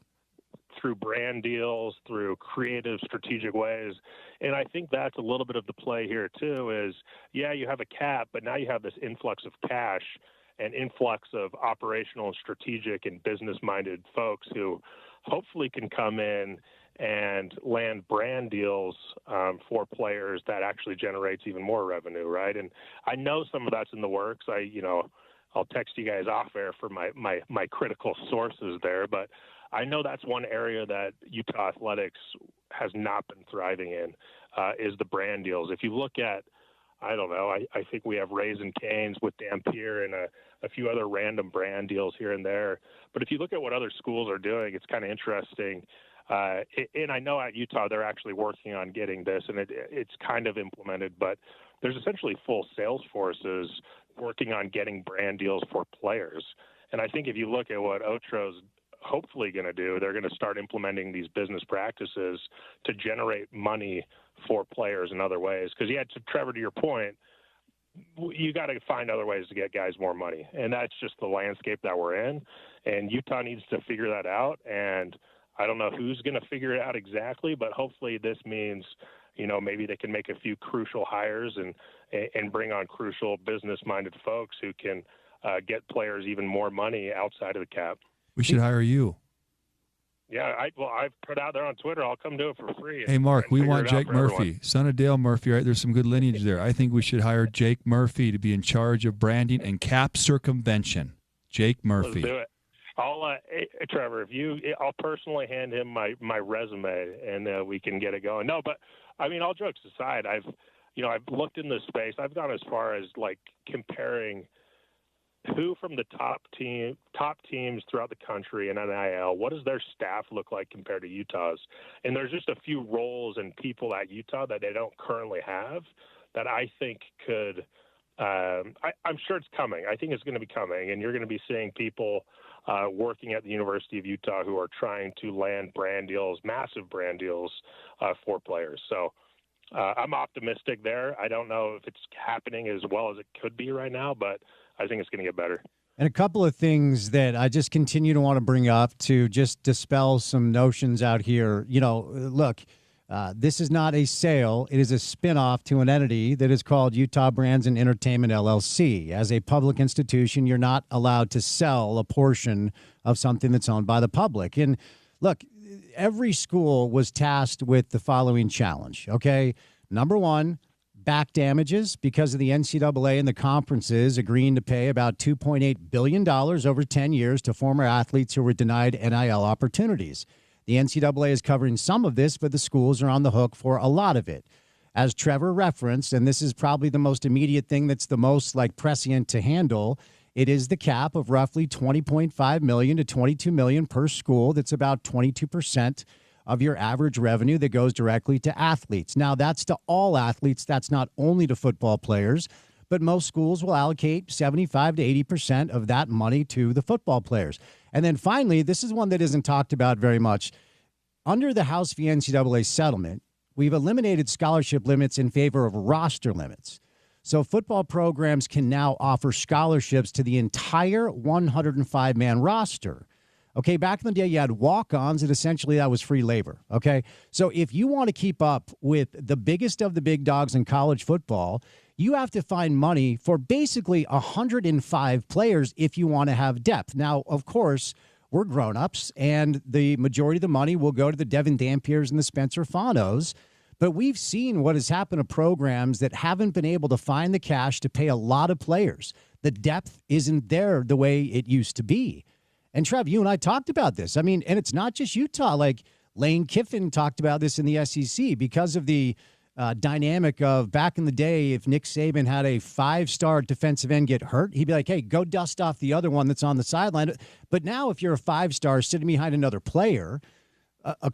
S8: Through brand deals, through creative, strategic ways. And I think that's a little bit of the play here, too, is, you have a cap, but now you have this influx of cash and influx of operational and strategic and business-minded folks who hopefully can come in and land brand deals for players that actually generates even more revenue, right? And I know some of that's in the works. I'll text you guys off air for my critical sources there, but I know that's one area that Utah athletics has not been thriving in, is the brand deals. If you look at, I don't know, I think we have Raising Cane's with Dampier and a few other random brand deals here and there. But if you look at what other schools are doing, it's kind of interesting. And I know at Utah they're actually working on getting this, and it's kind of implemented, but there's essentially full sales forces working on getting brand deals for players. And I think if you look at what Otro's hopefully going to do, they're going to start implementing these business practices to generate money for players in other ways. Because, Trevor, to your point, you got to find other ways to get guys more money. And that's just the landscape that we're in. And Utah needs to figure that out. And I don't know who's going to figure it out exactly, but hopefully this means, maybe they can make a few crucial hires and bring on crucial business-minded folks who can get players even more money outside of the cap.
S6: We should hire you.
S8: Yeah, I've put out there on Twitter, I'll come do it for free.
S6: Hey, Mark, we want Jake Murphy, son of Dale Murphy, right? There's some good lineage there. I think we should hire Jake Murphy to be in charge of branding and cap circumvention. Jake Murphy.
S8: Let's do it. Trevor, I'll personally hand him my resume, and we can get it going. No, but all jokes aside, I've looked in this space. I've gone as far as comparing who from the top teams throughout the country in NIL, what does their staff look like compared to Utah's? And there's just a few roles and people at Utah that they don't currently have that I think could. I'm sure it's coming. I think it's going to be coming, and you're going to be seeing people working at the University of Utah who are trying to land brand deals, massive brand deals for players. So I'm optimistic there. I don't know if it's happening as well as it could be right now, but I think it's going to get better.
S1: And a couple of things that I just continue to want to bring up to just dispel some notions out here. Look, this is not a sale. It is a spinoff to an entity that is called Utah Brands and Entertainment, LLC. As a public institution, you're not allowed to sell a portion of something that's owned by the public. And look, every school was tasked with the following challenge, okay? Number one, back damages because of the NCAA and the conferences agreeing to pay about $2.8 billion over 10 years to former athletes who were denied NIL opportunities. The NCAA is covering some of this, but the schools are on the hook for a lot of it. As Trevor referenced, and this is probably the most immediate thing that's the most prescient to handle, it is the cap of roughly $20.5 million to $22 million per school. That's about 22% of your average revenue that goes directly to athletes. Now, that's to all athletes. That's not only to football players, but most schools will allocate 75 to 80% of that money to the football players. And then finally, this is one that isn't talked about very much. Under the House v. NCAA settlement, we've eliminated scholarship limits in favor of roster limits. So football programs can now offer scholarships to the entire 105-man roster. Okay, back in the day, you had walk-ons, and essentially that was free labor, okay? So if you want to keep up with the biggest of the big dogs in college football, you have to find money for basically 105 players if you want to have depth. Now, of course, we're grown-ups, and the majority of the money will go to the Devin Dampiers and the Spencer Fanos, but we've seen what has happened to programs that haven't been able to find the cash to pay a lot of players. The depth isn't there the way it used to be. And Trev, you and I talked about this. And it's not just Utah. Lane Kiffin talked about this in the SEC because of the dynamic of back in the day, if Nick Saban had a 5-star defensive end get hurt, he'd be like, hey, go dust off the other one that's on the sideline. But now if you're a 5-star sitting behind another player,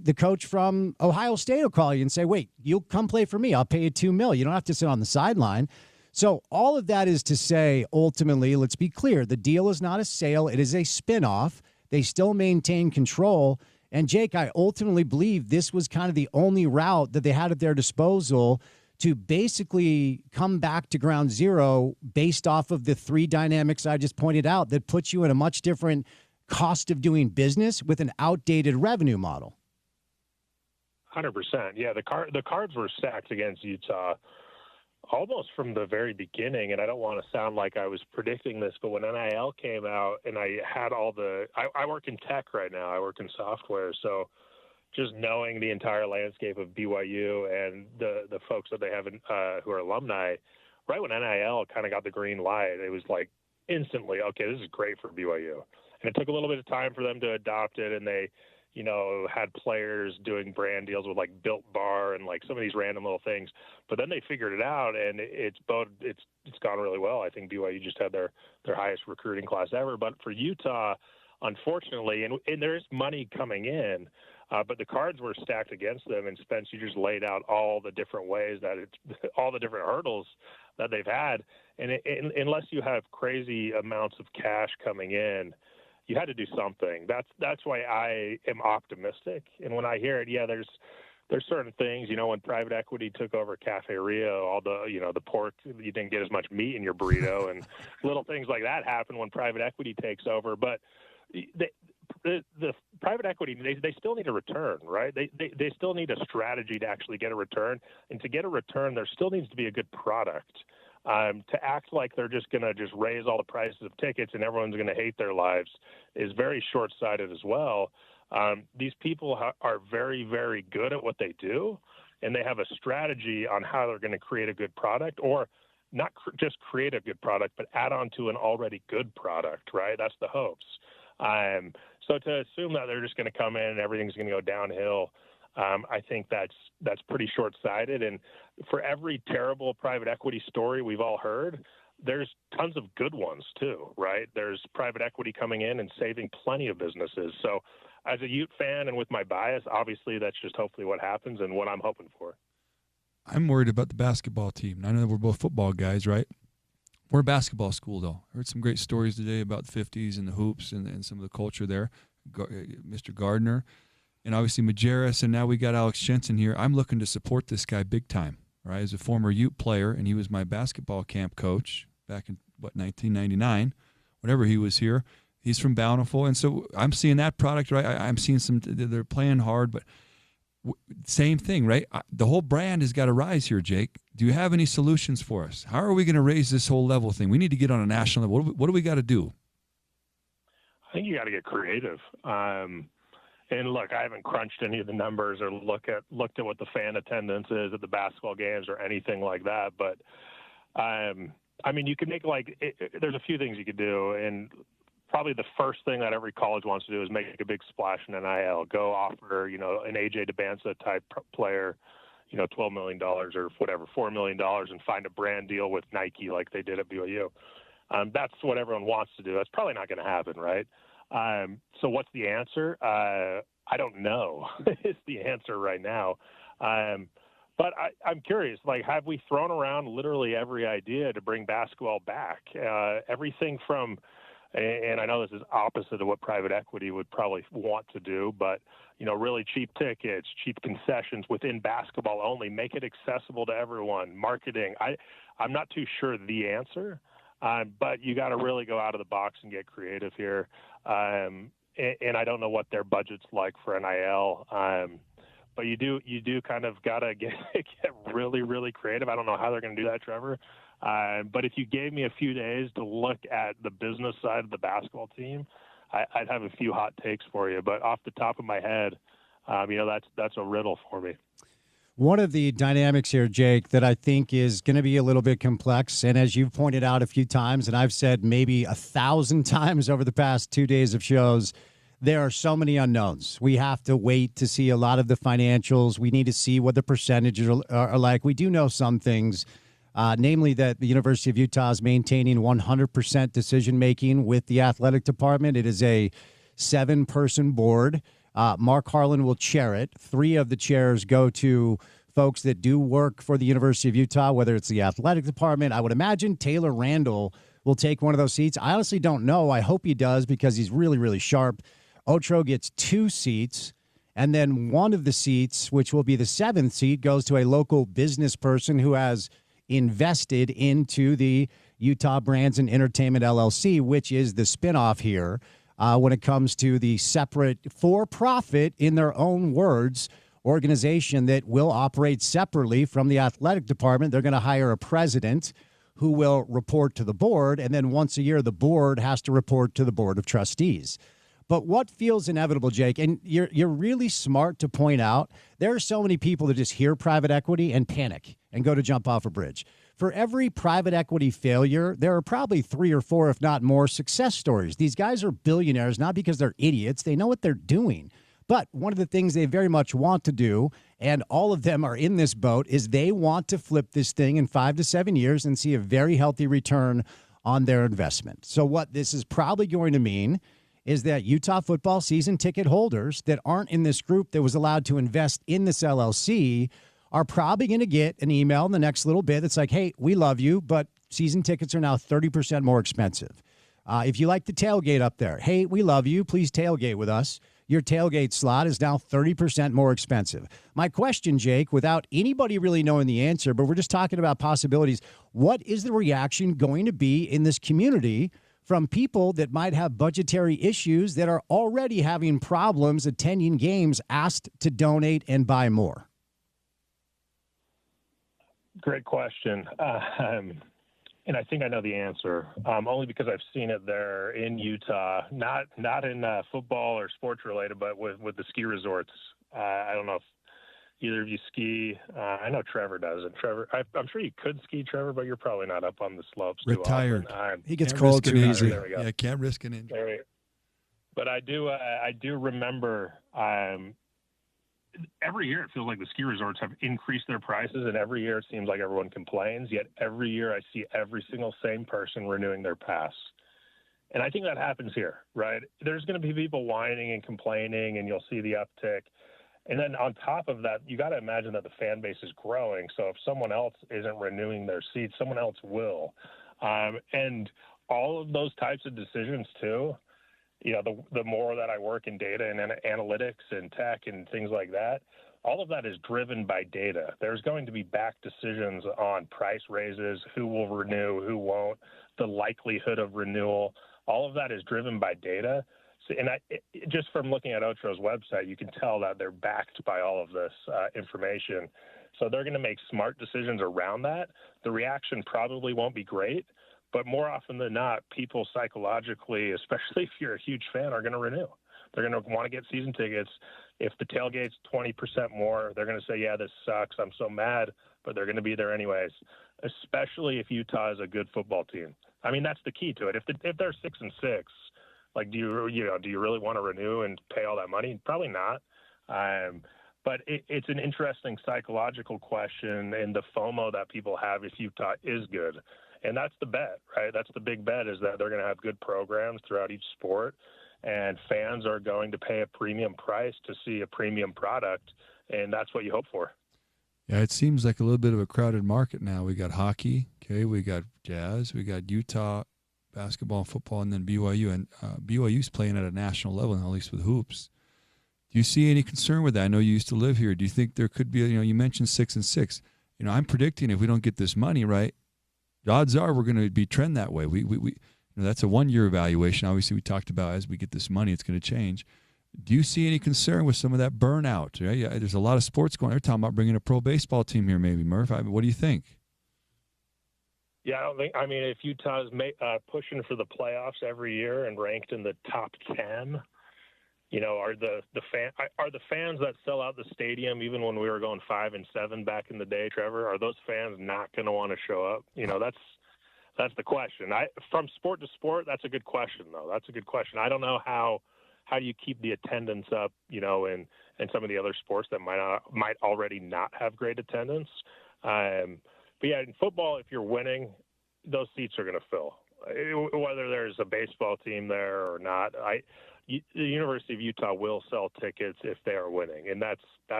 S1: the coach from Ohio State will call you and say, wait, you'll come play for me. I'll pay you $2 million. You don't have to sit on the sideline. So all of that is to say, ultimately, let's be clear, the deal is not a sale. It is a spinoff. They still maintain control. And, Jake, I ultimately believe this was kind of the only route that they had at their disposal to basically come back to ground zero based off of the three dynamics I just pointed out that puts you in a much different cost of doing business with an outdated revenue model.
S8: 100%. Yeah, the cards were stacked against Utah almost from the very beginning, and I don't want to sound like I was predicting this, but when NIL came out and I had I work in tech right now. I work in software, so just knowing the entire landscape of BYU and the folks that they have who are alumni, right when NIL kind of got the green light, it was like instantly, okay, this is great for BYU. And it took a little bit of time for them to adopt it, and they had players doing brand deals with like Built Bar and like some of these random little things. But then they figured it out, and it's gone really well. I think BYU just had their highest recruiting class ever. But for Utah, unfortunately, and there is money coming in, but the cards were stacked against them. And Spence, you just laid out all the different ways that all the different hurdles that they've had. And unless you have crazy amounts of cash coming in, you had to do something. That's why I am optimistic. And when I hear it, yeah, there's certain things, when private equity took over Cafe Rio, all the pork, you didn't get as much meat in your burrito, and little things like that happen when private equity takes over. But the private equity, they still need a return, right? They still need a strategy to actually get a return. And to get a return, there still needs to be a good product. To act like they're just going to just raise all the prices of tickets and everyone's going to hate their lives is very short-sighted as well. These people are very, very good at what they do, and they have a strategy on how they're going to create a good product, or not just create a good product, but add on to an already good product, right? That's the hopes. So to assume that they're just going to come in and everything's going to go downhill, I think that's pretty short-sighted. And for every terrible private equity story we've all heard, there's tons of good ones too, right? There's private equity coming in and saving plenty of businesses. So as a Ute fan and with my bias, obviously that's just hopefully what happens and what I'm hoping for.
S6: I'm worried about the basketball team. I know we're both football guys, right? We're a basketball school, though. I heard some great stories today about the 50s and the hoops and some of the culture there. Mr. Gardner. And obviously Majerus, and now we got Alex Jensen here. I'm looking to support this guy big time, right? As a former Ute player, and he was my basketball camp coach back in, 1999, whenever he was here. He's from Bountiful, and so I'm seeing that product, right? I'm seeing they're playing hard, but same thing, right? The whole brand has got to rise here, Jake. Do you have any solutions for us? How are we going to raise this whole level thing? We need to get on a national level. What do we got to do?
S8: I think you got to get creative. And look, I haven't crunched any of the numbers or looked at what the fan attendance is at the basketball games or anything like that. But you could make there's a few things you could do, and probably the first thing that every college wants to do is make a big splash in NIL. Go offer an AJ DeBanza type player, $12 million or whatever, $4 million, and find a brand deal with Nike like they did at BYU. That's what everyone wants to do. That's probably not going to happen, right? So what's the answer? I don't know is the answer right now. But I'm curious, have we thrown around literally every idea to bring basketball back? Everything from, and I know this is opposite of what private equity would probably want to do, but, really cheap tickets, cheap concessions within basketball only, make it accessible to everyone, marketing. I'm not too sure the answer. But you got to really go out of the box and get creative here. And I don't know what their budget's like for NIL. But you do kind of got to get really, really creative. I don't know how they're going to do that, Trevor. But if you gave me a few days to look at the business side of the basketball team, I'd have a few hot takes for you. But off the top of my head, that's a riddle for me.
S1: One of the dynamics here, Jake, that I think is going to be a little bit complex, and as you've pointed out a few times, and I've said maybe 1,000 times over the past 2 days of shows, there are so many unknowns. We have to wait to see a lot of the financials. We need to see what the percentages are like. We do know some things, namely that the University of Utah is maintaining 100% decision-making with the athletic department. It is a 7-person board. Mark Harlan will chair it. 3 of the chairs go to folks that do work for the University of Utah, whether it's the athletic department. I would imagine Taylor Randall will take one of those seats. I honestly don't know. I hope he does because he's really, really sharp. Otro gets 2 seats, and then one of the seats, which will be the 7th seat, goes to a local business person who has invested into the Utah Brands and Entertainment LLC, which is the spinoff here when it comes to the separate for-profit, in their own words, organization that will operate separately from the athletic department. They're going to hire a president who will report to the board, and then once a year the board has to report to the board of trustees. But what feels inevitable, Jake, and you're really smart to point out, there are so many people that just hear private equity and panic and go to jump off a bridge. For every private equity failure, there are probably 3 or 4, if not more, success stories. These guys are billionaires, not because they're idiots. They know what they're doing. But one of the things they very much want to do, and all of them are in this boat, is they want to flip this thing in 5 to 7 years and see a very healthy return on their investment. So what this is probably going to mean is that Utah football season ticket holders that aren't in this group that was allowed to invest in this LLC are probably going to get an email in the next little bit that's like, hey, we love you, but season tickets are now 30% more expensive. If you like the tailgate up there, hey, we love you, please tailgate with us. Your tailgate slot is now 30% more expensive. My question, Jake, without anybody really knowing the answer, but we're just talking about possibilities, what is the reaction going to be in this community from people that might have budgetary issues that are already having problems attending games asked to donate and buy more?
S8: Great question. And I think I know the answer, only because I've seen it there in Utah, not in football or sports related, but with the ski resorts. I don't know if either of you ski. I know Trevor does. And Trevor, I'm sure you could ski, Trevor, but you're probably not up on the slopes.
S6: Retired.
S1: He gets cold too easy.
S8: There we go.
S6: Yeah, can't risk an injury.
S8: But I do remember every year it feels like the ski resorts have increased their prices, and every year it seems like everyone complains, yet every year I see every single same person renewing their pass. And I think that happens here, right? There's going to be people whining and complaining, and you'll see the uptick. And then on top of that, you got to imagine that the fan base is growing. So if someone else isn't renewing their seats, someone else will. And all of those types of decisions too, you know, the more that I work in data and analytics and tech and things like that, all of that is driven by data. There's going to be back decisions on price raises, who will renew, who won't, the likelihood of renewal. All of that is driven by data. So, and just from looking at Otro's website, you can tell that they're backed by all of this information. So they're going to make smart decisions around that. The reaction probably won't be great, but more often than not, people psychologically, especially if you're a huge fan, are going to renew. They're going to want to get season tickets. If the tailgate's 20% more, they're going to say, yeah, this sucks, I'm so mad, but they're going to be there anyways, especially if Utah is a good football team. I mean, that's the key to it. If they're 6-6, like, do you really want to renew and pay all that money? Probably not. But it's an interesting psychological question, and the FOMO that people have if Utah is good. And that's the bet, right? That's the big bet, is that they're going to have good programs throughout each sport, and fans are going to pay a premium price to see a premium product, and that's what you hope for.
S6: Yeah, it seems like a little bit of a crowded market now. We got hockey, okay, we got Jazz, we got Utah basketball and football, and then BYU. And BYU's playing at a national level, at least with hoops. Do you see any concern with that? I know you used to live here. Do you think there could be, you mentioned 6-6. I'm predicting if we don't get this money right, the odds are we're going to be trend that way. We that's a 1-year evaluation. Obviously, we talked about as we get this money, it's going to change. Do you see any concern with some of that burnout? Yeah, there's a lot of sports going. They're talking about bringing a pro baseball team here, maybe, Murph. What do you think?
S8: Yeah, I don't think. I mean, if Utah's pushing for the playoffs every year and ranked in the top 10, are the fans that sell out the stadium even when we were going 5-7 back in the day, Trevor? Are those fans not going to want to show up? That's the question. From sport to sport, that's a good question, though. That's a good question. I don't know how do you keep the attendance up, in some of the other sports that might already not have great attendance. But yeah, in football, if you're winning, those seats are going to fill, whether there's a baseball team there or not. The University of Utah will sell tickets if they are winning, and that's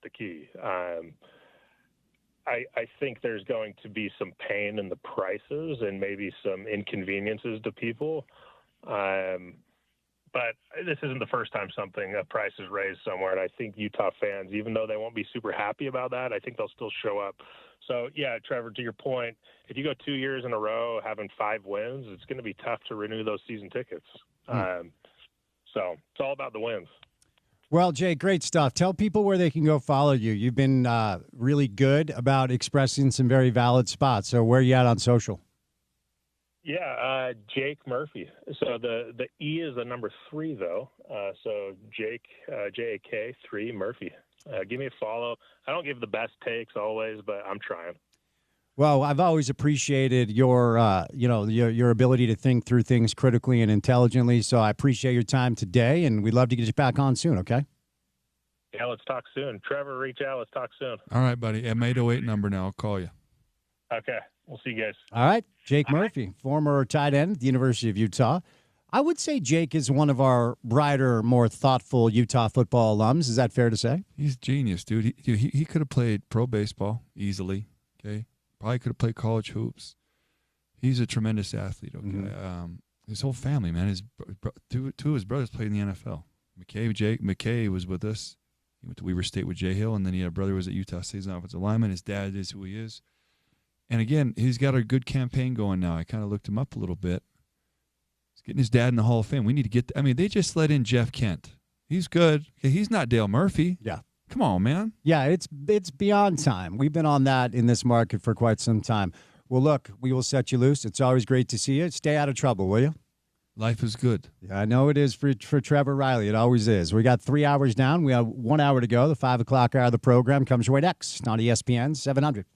S8: the key. I think there's going to be some pain in the prices and maybe some inconveniences to people. But this isn't the first time a price is raised somewhere. And I think Utah fans, even though they won't be super happy about that, I think they'll still show up. So, yeah, Trevor, to your point, if you go 2 years in a row having 5 wins, it's going to be tough to renew those season tickets. So it's all about the wins.
S1: Well, Jay, great stuff. Tell people where they can go follow you. You've been really good about expressing some very valid spots. So where are you at on social?
S8: Yeah, Jake Murphy. So the E is the number 3, though. So Jake, J-A-K, 3, Murphy. Give me a follow. I don't give the best takes always, but I'm trying.
S1: Well, I've always appreciated your, your ability to think through things critically and intelligently. So I appreciate your time today, and we'd love to get you back on soon, okay?
S8: Yeah, let's talk soon. Trevor, reach out. Let's talk soon.
S6: All right, buddy. M808 number now. I'll call you.
S8: Okay. We'll see you guys.
S1: All right. Jake Murphy, former tight end at the University of Utah. I would say Jake is one of our brighter, more thoughtful Utah football alums. Is that fair to say?
S6: He's genius, dude. He could have played pro baseball easily, okay? Probably could have played college hoops. He's a tremendous athlete, okay?
S1: Mm-hmm.
S6: His whole family, man. Two of his brothers played in the NFL. McKay was with us. He went to Weber State with Jay Hill, and then he had a brother who was at Utah State as an offensive lineman. His dad is who he is. And again, he's got a good campaign going now. I kind of looked him up a little bit. He's getting his dad in the Hall of Fame. We need to get – they just let in Jeff Kent. He's good. He's not Dale Murphy.
S1: Yeah.
S6: Come on, man.
S1: Yeah, it's beyond time. We've been on that in this market for quite some time. Well, look, we will set you loose. It's always great to see you. Stay out of trouble, will you?
S6: Life is good.
S1: Yeah, I know it is for Trevor Riley. It always is. We got 3 hours down. We have 1 hour to go. The 5 o'clock hour of the program comes your way next on ESPN 700.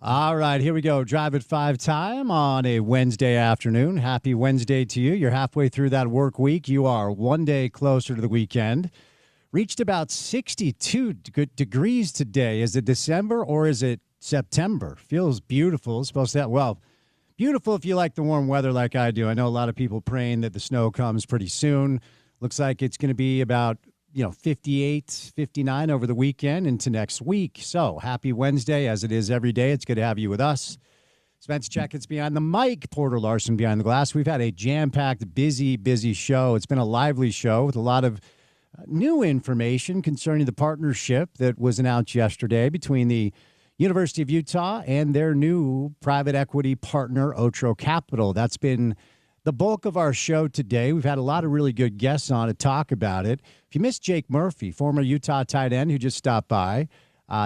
S1: All right, here we go. Drive at 5 time on a Wednesday afternoon. Happy Wednesday to you. You're halfway through that work week. You are one day closer to the weekend. Reached about 62 degrees today. Is it December or is it September? Feels beautiful. It's supposed to have, well, beautiful if you like the warm weather like I do. I know a lot of people praying that the snow comes pretty soon. Looks like it's going to be about 58, 59 over the weekend into next week. So happy Wednesday, as it is every day. It's good to have you with us. Spence Checketts behind the mic, Porter Larson behind the glass. We've had a jam-packed, busy show. It's been a lively show with a lot of new information concerning the partnership that was announced yesterday between the University of Utah and their new private equity partner, Otro Capital. That's been the bulk of our show today. We've had a lot of really good guests on to talk about it. If you missed Jake Murphy, former Utah tight end who just stopped by,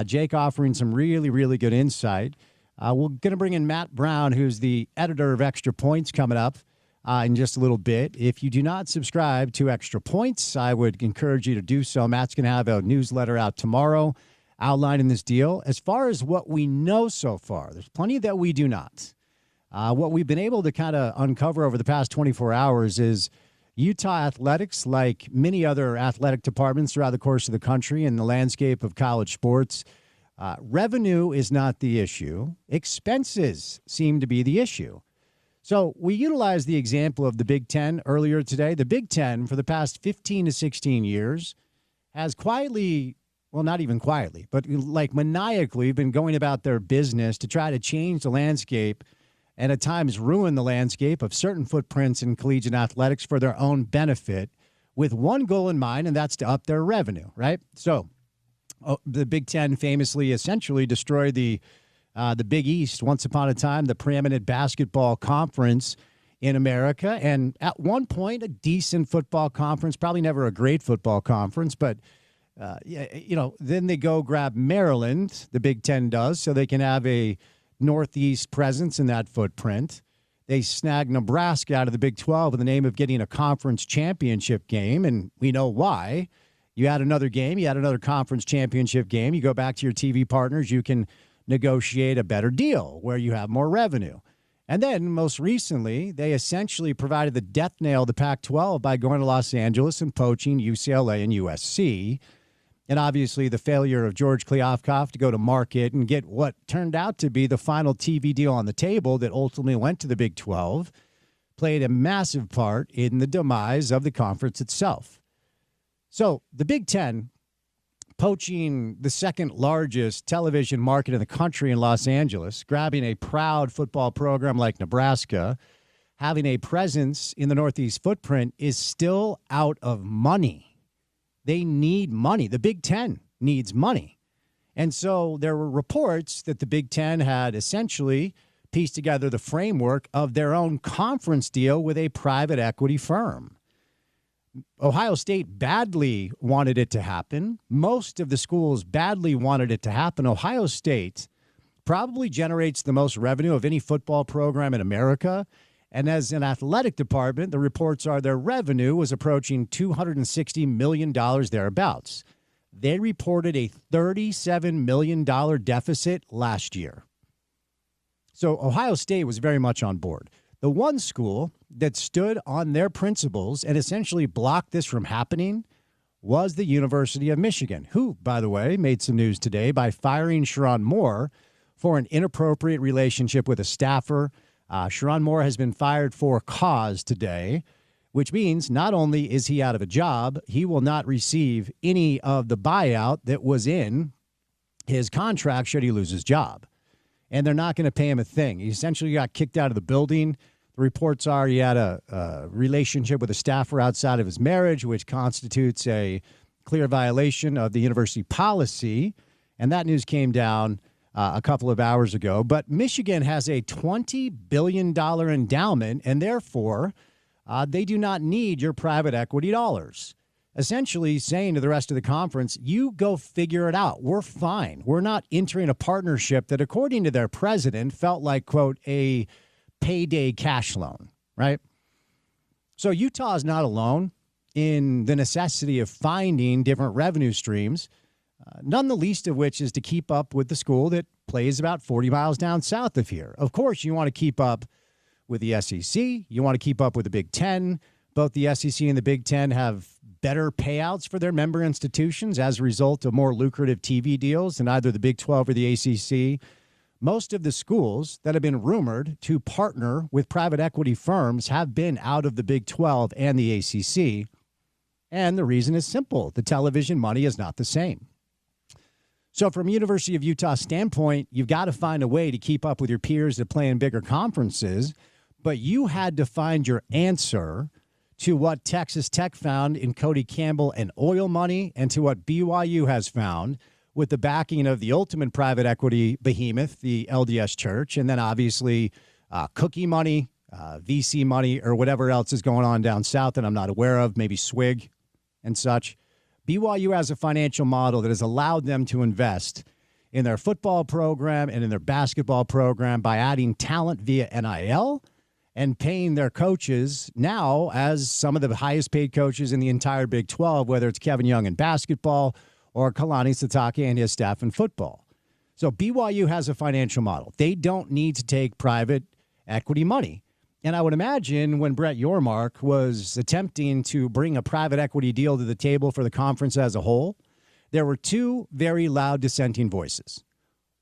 S1: Jake offering some really, really good insight. We're going to bring in Matt Brown, who's the editor of Extra Points, coming up in just a little bit. If you do not subscribe to Extra Points, I would encourage you to do so. Matt's going to have a newsletter out tomorrow outlining this deal. As far as what we know so far, there's plenty that we do not. What we've been able to kind of uncover over the past 24 hours is Utah athletics, like many other athletic departments throughout the course of the country and the landscape of college sports, revenue is not the issue. Expenses seem to be the issue. So we utilized the example of the Big Ten earlier today. The Big Ten, for the past 15 to 16 years, has quietly, well, not even quietly, but like maniacally been going about their business to try to change the landscape and at times ruin the landscape of certain footprints in collegiate athletics for their own benefit with one goal in mind, and that's to up their revenue, right? So the Big Ten famously essentially destroyed the Big East, once upon a time, the preeminent basketball conference in America, and at one point, a decent football conference, probably never a great football conference, but then they go grab Maryland, the Big Ten does, so they can have a Northeast presence in that footprint. They snag Nebraska out of the Big 12 in the name of getting a conference championship game, and we know why. You add another game, you add another conference championship game, you go back to your TV partners, you can negotiate a better deal where you have more revenue. And then, most recently, they essentially provided the death nail of the Pac-12 by going to Los Angeles and poaching UCLA and USC. And obviously the failure of George Kliavkoff to go to market and get what turned out to be the final TV deal on the table that ultimately went to the Big 12 played a massive part in the demise of the conference itself. So the Big Ten poaching the second largest television market in the country in Los Angeles, grabbing a proud football program like Nebraska, having a presence in the Northeast footprint is still out of money. They need money. The Big Ten needs money. And so there were reports that the Big Ten had essentially pieced together the framework of their own conference deal with a private equity firm. Ohio State badly wanted it to happen. Most of the schools badly wanted it to happen. Ohio State probably generates the most revenue of any football program in America. And as an athletic department, the reports are their revenue was approaching $260 million thereabouts. They reported a $37 million deficit last year. So Ohio State was very much on board. The one school that stood on their principles and essentially blocked this from happening was the University of Michigan, who, by the way, made some news today by firing Sharon Moore for an inappropriate relationship with a staffer. Sharon Moore has been fired for cause today, which means not only is he out of a job, he will not receive any of the buyout that was in his contract should he lose his job. And they're not going to pay him a thing. He essentially got kicked out of the building. The reports are he had a relationship with a staffer outside of his marriage, which constitutes a clear violation of the university policy. And that news came down a couple of hours ago. But Michigan has a $20 billion endowment, and therefore they do not need your private equity dollars. Essentially saying to the rest of the conference, you go figure it out. We're fine. We're not entering a partnership that, according to their president, felt like, quote, a payday cash loan, right? So Utah is not alone in the necessity of finding different revenue streams. none the least of which is to keep up with the school that plays about 40 miles down south of here. Of course, you want to keep up with the SEC. You want to keep up with the Big Ten. Both the SEC and the Big Ten have better payouts for their member institutions as a result of more lucrative TV deals than either the Big 12 or the ACC. Most of the schools that have been rumored to partner with private equity firms have been out of the Big 12 and the ACC. And the reason is simple. The television money is not the same. So from University of Utah standpoint, you've got to find a way to keep up with your peers that play in bigger conferences. But you had to find your answer to what Texas Tech found in Cody Campbell and oil money, and to what BYU has found with the backing of the ultimate private equity behemoth, the LDS Church, and then obviously cookie money, VC money, or whatever else is going on down south that I'm not aware of, maybe Swig and such. BYU has a financial model that has allowed them to invest in their football program and in their basketball program by adding talent via NIL and paying their coaches now as some of the highest paid coaches in the entire Big 12, whether it's Kevin Young in basketball or Kalani Sitake and his staff in football. So BYU has a financial model. They don't need to take private equity money. And I would imagine when Brett Yormark was attempting to bring a private equity deal to the table for the conference as a whole, there were two very loud dissenting voices.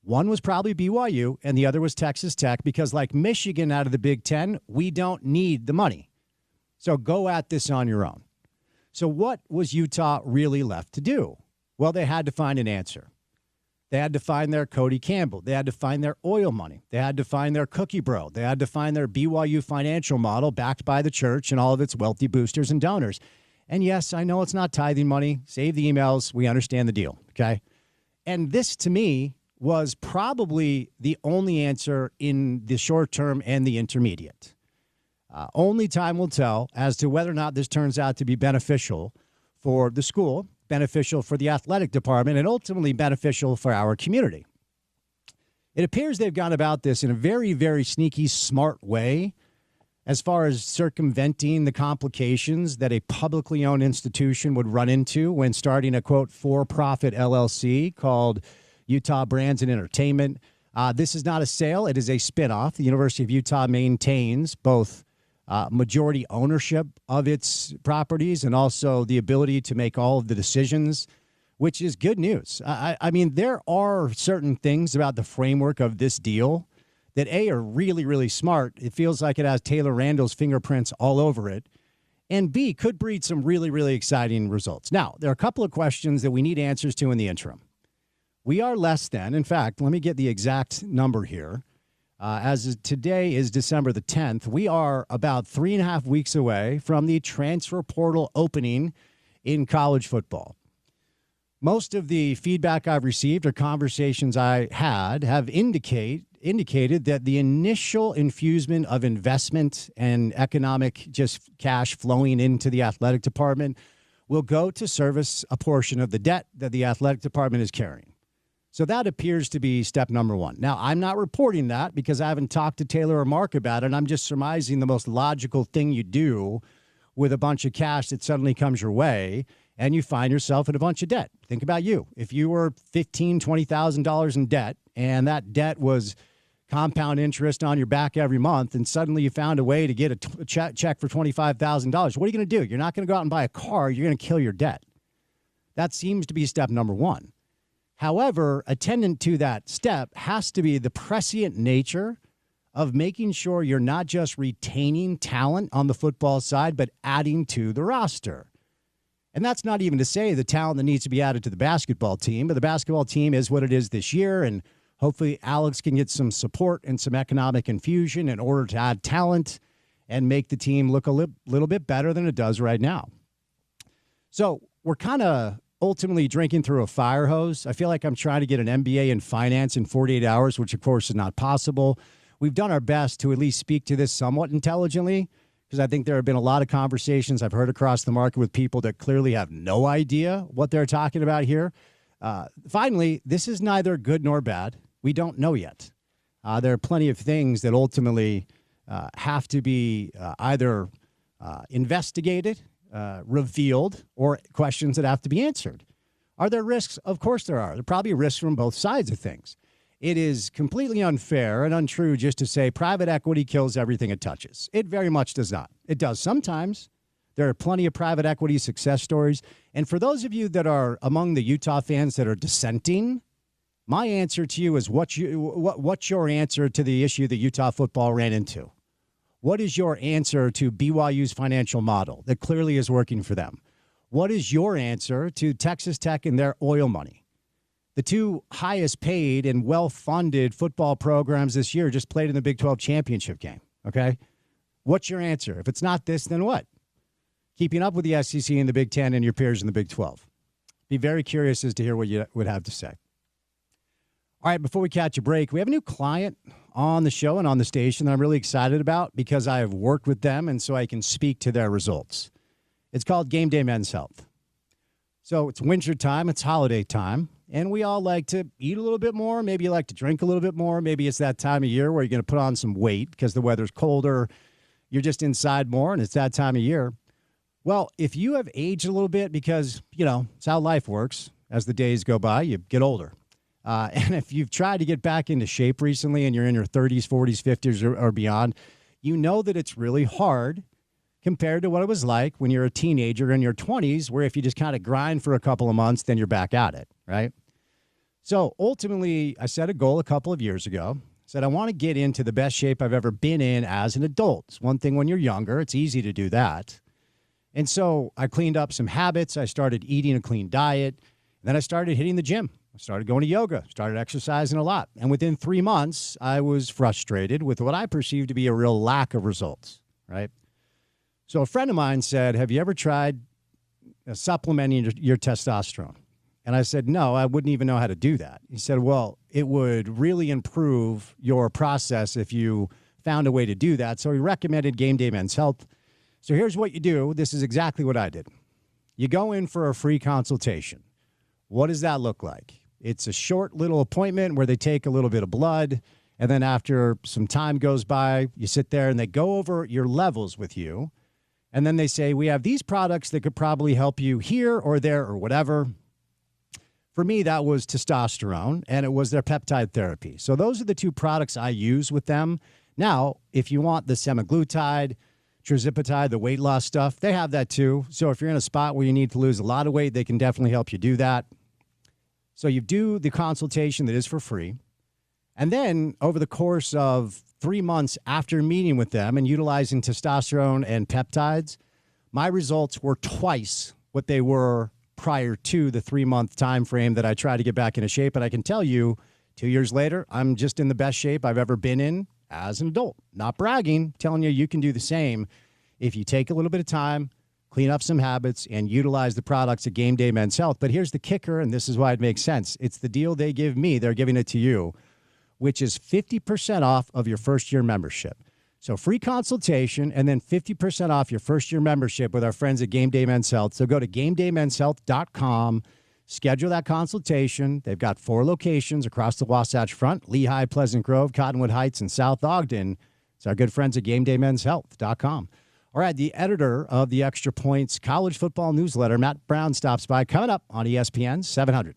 S1: One was probably BYU, and the other was Texas Tech, because like Michigan out of the Big Ten, we don't need the money. So go at this on your own. So what was Utah really left to do? Well, they had to find an answer. They had to find their Cody Campbell. They had to find their oil money. They had to find their cookie bro. They had to find their BYU financial model backed by the church and all of its wealthy boosters and donors. And yes, I know it's not tithing money. Save the emails. We understand the deal, okay? And this, to me, was probably the only answer in the short term and the intermediate. Only time will tell as to whether or not this turns out to be beneficial for the school, beneficial for the athletic department, and ultimately beneficial for our community. It appears they've gone about this in a very, very sneaky, smart way as far as circumventing the complications that a publicly owned institution would run into when starting a, quote, for-profit LLC called Utah Brands and Entertainment. This is not a sale. It is a spinoff. The University of Utah maintains both majority ownership of its properties and also the ability to make all of the decisions, which is good news. I mean, there are certain things about the framework of this deal that, A, are really, really smart. It feels like it has Taylor Randall's fingerprints all over it. And B, could breed some really, really exciting results. Now, there are a couple of questions that we need answers to in the interim. We are less than, in fact, let me get the exact number here. As today is December the 10th, we are about 3.5 weeks away from the transfer portal opening in college football. Most of the feedback I've received or conversations I had have indicated that the initial infusement of investment and economic just cash flowing into the athletic department will go to service a portion of the debt that the athletic department is carrying. So that appears to be step number one. Now, I'm not reporting that because I haven't talked to Taylor or Mark about it. I'm just surmising the most logical thing you do with a bunch of cash that suddenly comes your way and you find yourself in a bunch of debt. Think about you. If you were $15,000, $20,000 in debt and that debt was compound interest on your back every month and suddenly you found a way to get a check for $25,000, what are you going to do? You're not going to go out and buy a car. You're going to kill your debt. That seems to be step number one. However, attendant to that step has to be the prescient nature of making sure you're not just retaining talent on the football side, but adding to the roster. And that's not even to say the talent that needs to be added to the basketball team, but the basketball team is what it is this year, and hopefully Alex can get some support and some economic infusion in order to add talent and make the team look a little bit better than it does right now. So we're kind of ultimately drinking through a fire hose. I feel like I'm trying to get an MBA in finance in 48 hours, which of course is not possible. We've done our best to at least speak to this somewhat intelligently, because I think there have been a lot of conversations I've heard across the market with people that clearly have no idea what they're talking about here. Finally, this is neither good nor bad. We don't know yet. There are plenty of things that ultimately have to be either investigated, revealed, or questions that have to be answered. Are there risks? Of course there are. There are probably risks from both sides of things. It is completely unfair and untrue just to say private equity kills everything it touches. It very much does not. It does sometimes. There are plenty of private equity success stories. And for those of you that are among the Utah fans that are dissenting, my answer to you is what's your answer to the issue that Utah football ran into? What is your answer to BYU's financial model that clearly is working for them? What is your answer to Texas Tech and their oil money? The two highest paid and well-funded football programs this year just played in the Big 12 championship game, okay? What's your answer? If it's not this, then what? Keeping up with the SEC and the Big 10 and your peers in the Big 12. Be very curious as to hear what you would have to say. All right, before we catch a break, we have a new client on the show and on the station that I'm really excited about because I have worked with them and so I can speak to their results. It's called Game Day Men's Health. So it's winter time, it's holiday time, and we all like to eat a little bit more. Maybe you like to drink a little bit more. Maybe it's that time of year where you're going to put on some weight because the weather's colder. You're just inside more, and it's that time of year. Well, if you have aged a little bit because, it's how life works. As the days go by, you get older. And if you've tried to get back into shape recently and you're in your 30s, 40s, 50s, or beyond, you know that it's really hard compared to what it was like when you're a teenager in your 20s, where if you just kind of grind for a couple of months, then you're back at it, right? So ultimately, I set a goal a couple of years ago. Said I want to get into the best shape I've ever been in as an adult. It's one thing when you're younger. It's easy to do that. And so I cleaned up some habits. I started eating a clean diet. And then I started hitting the gym. I started going to yoga, started exercising a lot. And within 3 months, I was frustrated with what I perceived to be a real lack of results, right? So a friend of mine said, have you ever tried supplementing your testosterone? And I said, no, I wouldn't even know how to do that. He said, well, it would really improve your process if you found a way to do that. So he recommended Game Day Men's Health. So here's what you do. This is exactly what I did. You go in for a free consultation. What does that look like? It's a short little appointment where they take a little bit of blood. And then after some time goes by, you sit there and they go over your levels with you. And then they say, we have these products that could probably help you here or there or whatever. For me, that was testosterone, and it was their peptide therapy. So those are the two products I use with them. Now, if you want the semaglutide, tirzepatide, the weight loss stuff, they have that too. So if you're in a spot where you need to lose a lot of weight, they can definitely help you do that. So you do the consultation that is for free. And then over the course of 3 months after meeting with them and utilizing testosterone and peptides, my results were twice what they were prior to the 3-month time frame that I tried to get back into shape. And I can tell you, 2 years later, I'm just in the best shape I've ever been in as an adult. Not bragging, telling you you can do the same if you take a little bit of time, clean up some habits, and utilize the products at Game Day Men's Health. But here's the kicker, and this is why it makes sense. It's the deal they give me. They're giving it to you, which is 50% off of your first-year membership. So free consultation and then 50% off your first-year membership with our friends at Game Day Men's Health. So go to GameDayMen'sHealth.com, schedule that consultation. They've got 4 locations across the Wasatch Front, Lehigh, Pleasant Grove, Cottonwood Heights, and South Ogden. It's our good friends at GameDayMen'sHealth.com. All right, the editor of the Extra Points College Football Newsletter, Matt Brown, stops by. Coming up on ESPN 700.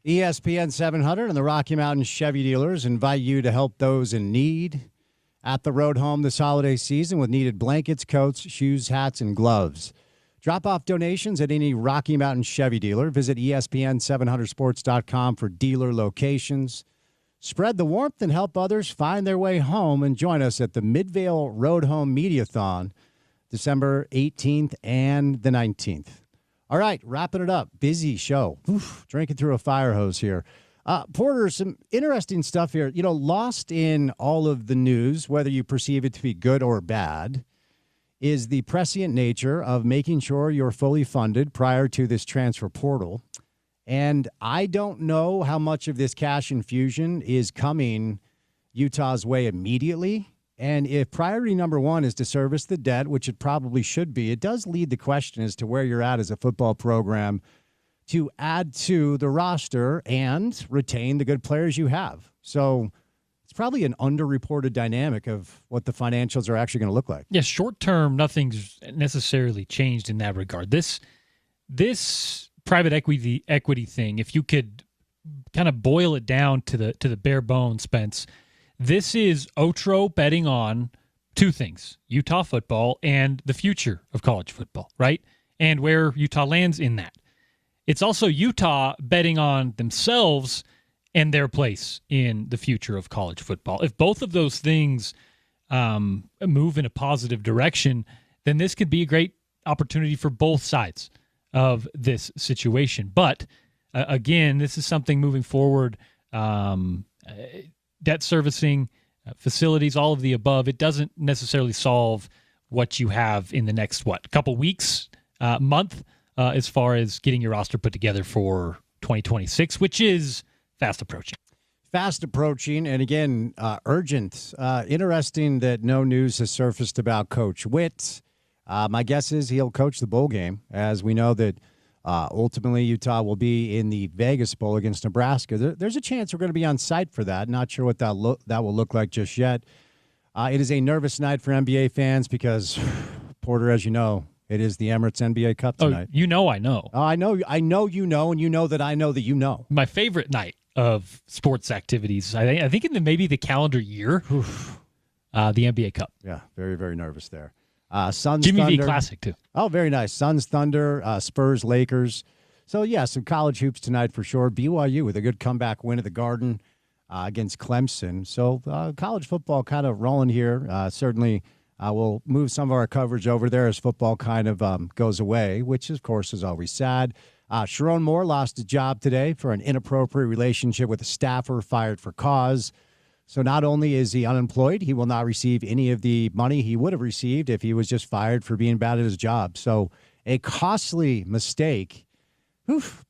S1: ESPN 700 and the Rocky Mountain Chevy dealers invite you to help those in need at the road home this holiday season with needed blankets, coats, shoes, hats, and gloves. Drop off donations at any Rocky Mountain Chevy dealer. Visit ESPN700sports.com for dealer locations. Spread the warmth and help others find their way home, and join us at the Midvale Road Home Mediathon, December 18th and the 19th. All right, wrapping it up. Busy show. Oof, drinking through a fire hose here. Porter, some interesting stuff here. You know, lost in all of the news, whether you perceive it to be good or bad, is the prescient nature of making sure you're fully funded prior to this transfer portal. And I don't know how much of this cash infusion is coming Utah's way immediately. And if priority number one is to service the debt, which it probably should be, it does lead the question as to where you're at as a football program to add to the roster and retain the good players you have. So it's probably an underreported dynamic of what the financials are actually going to look like.
S2: Yeah, short term, nothing's necessarily changed in that regard. This private equity thing, if you could kind of boil it down to the bare bones, Spence, this is Otro betting on two things: Utah football and the future of college football, right? And where Utah lands in that. It's also Utah betting on themselves and their place in the future of college football. If both of those things move in a positive direction, then this could be a great opportunity for both sides of this situation. But again, this is something moving forward. Debt servicing, facilities, all of the above. It doesn't necessarily solve what you have in the next, couple weeks, month, as far as getting your roster put together for 2026, which is fast approaching.
S1: Fast approaching, and again, urgent. Interesting that no news has surfaced about Coach Witt. My guess is he'll coach the bowl game, as we know that ultimately Utah will be in the Vegas Bowl against Nebraska. There's a chance we're going to be on site for that. Not sure what that will look like just yet. It is a nervous night for NBA fans because, Porter, as you know, it is the Emirates NBA Cup tonight.
S2: Oh, you know I know.
S1: Oh, I know you know, and you know that I know that you know.
S2: My favorite night of sports activities, I think in maybe the calendar year, the NBA Cup.
S1: Yeah, very, very nervous there. Suns,
S2: Jimmy
S1: Thunder.
S2: V Classic, too.
S1: Oh, very nice. Suns, Thunder, Spurs, Lakers. So, yeah, some college hoops tonight for sure. BYU with a good comeback win at the Garden against Clemson. So, college football kind of rolling here. Certainly, we'll move some of our coverage over there as football kind of goes away, which, of course, is always sad. Sharon Moore lost his job today for an inappropriate relationship with a staffer fired for cause. So not only is he unemployed, he will not receive any of the money he would have received if he was just fired for being bad at his job. So a costly mistake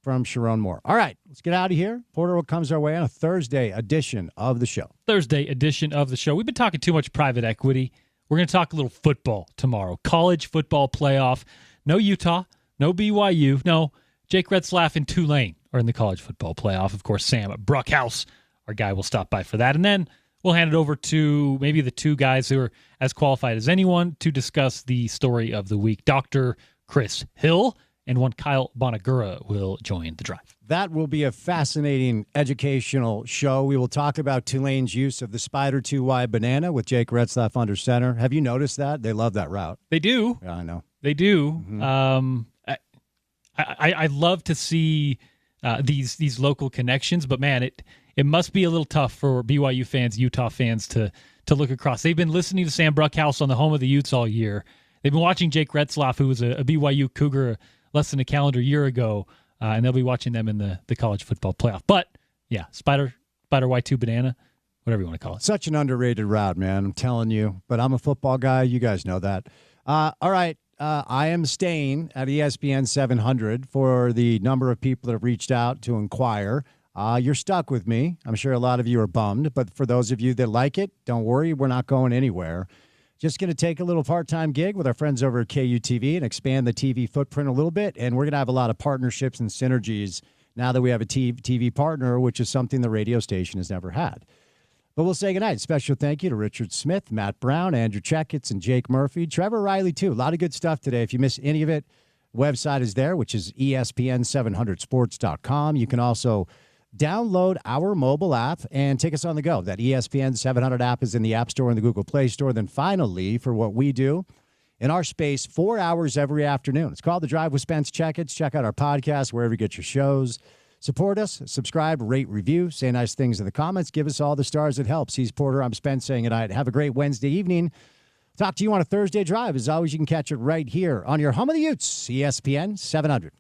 S1: from Sharon Moore. All right, let's get out of here. Porter, what comes our way on a Thursday edition of the show?
S2: Thursday edition of the show. We've been talking too much private equity. We're going to talk a little football tomorrow. College football playoff. No Utah, no BYU, no Jake Retzlaff and Tulane are in the college football playoff. Of course, Sam Bruckhouse, our guy, will stop by for that. And then we'll hand it over to maybe the two guys who are as qualified as anyone to discuss the story of the week. Dr. Chris Hill and one Kyle Bonagura will join the drive.
S1: That will be a fascinating educational show. We will talk about Tulane's use of the Spider 2Y banana with Jake Retzlaff under center. Have you noticed that? They love that route.
S2: They do.
S1: Yeah, I know.
S2: They do.
S1: Mm-hmm.
S2: I love to see these local connections, but man, it must be a little tough for BYU fans, Utah fans to look across. They've been listening to Sam Bruckhouse on the home of the Utes all year. They've been watching Jake Retzlaff, who was a BYU Cougar less than a calendar year ago, and they'll be watching them in the college football playoff. But yeah, Spider Y2 banana, whatever you want to call it.
S1: Such an underrated route, man. I'm telling you. But I'm a football guy. You guys know that. All right. I am staying at ESPN 700 for the number of people that have reached out to inquire. You're stuck with me. I'm sure a lot of you are bummed, but for those of you that like it, don't worry, we're not going anywhere. Just going to take a little part-time gig with our friends over at KUTV and expand the TV footprint a little bit, and we're going to have a lot of partnerships and synergies now that we have a TV partner, which is something the radio station has never had. But we'll say goodnight. Special thank you to Richard Smith, Matt Brown, Andrew Checketts, and Jake Murphy. Trevor Riley, too. A lot of good stuff today. If you miss any of it, website is there, which is ESPN700sports.com. You can also download our mobile app and take us on the go. That ESPN 700 app is in the App Store and the Google Play Store. Then finally, for what we do in our space, 4 hours every afternoon. It's called The Drive with Spence Checketts. Check out our podcast wherever you get your shows. Support us, subscribe, rate, review, say nice things in the comments. Give us all the stars. It helps. He's Porter. I'm Spence saying good night. Have a great Wednesday evening. Talk to you on a Thursday drive. As always, you can catch it right here on your home of the Utes, ESPN 700.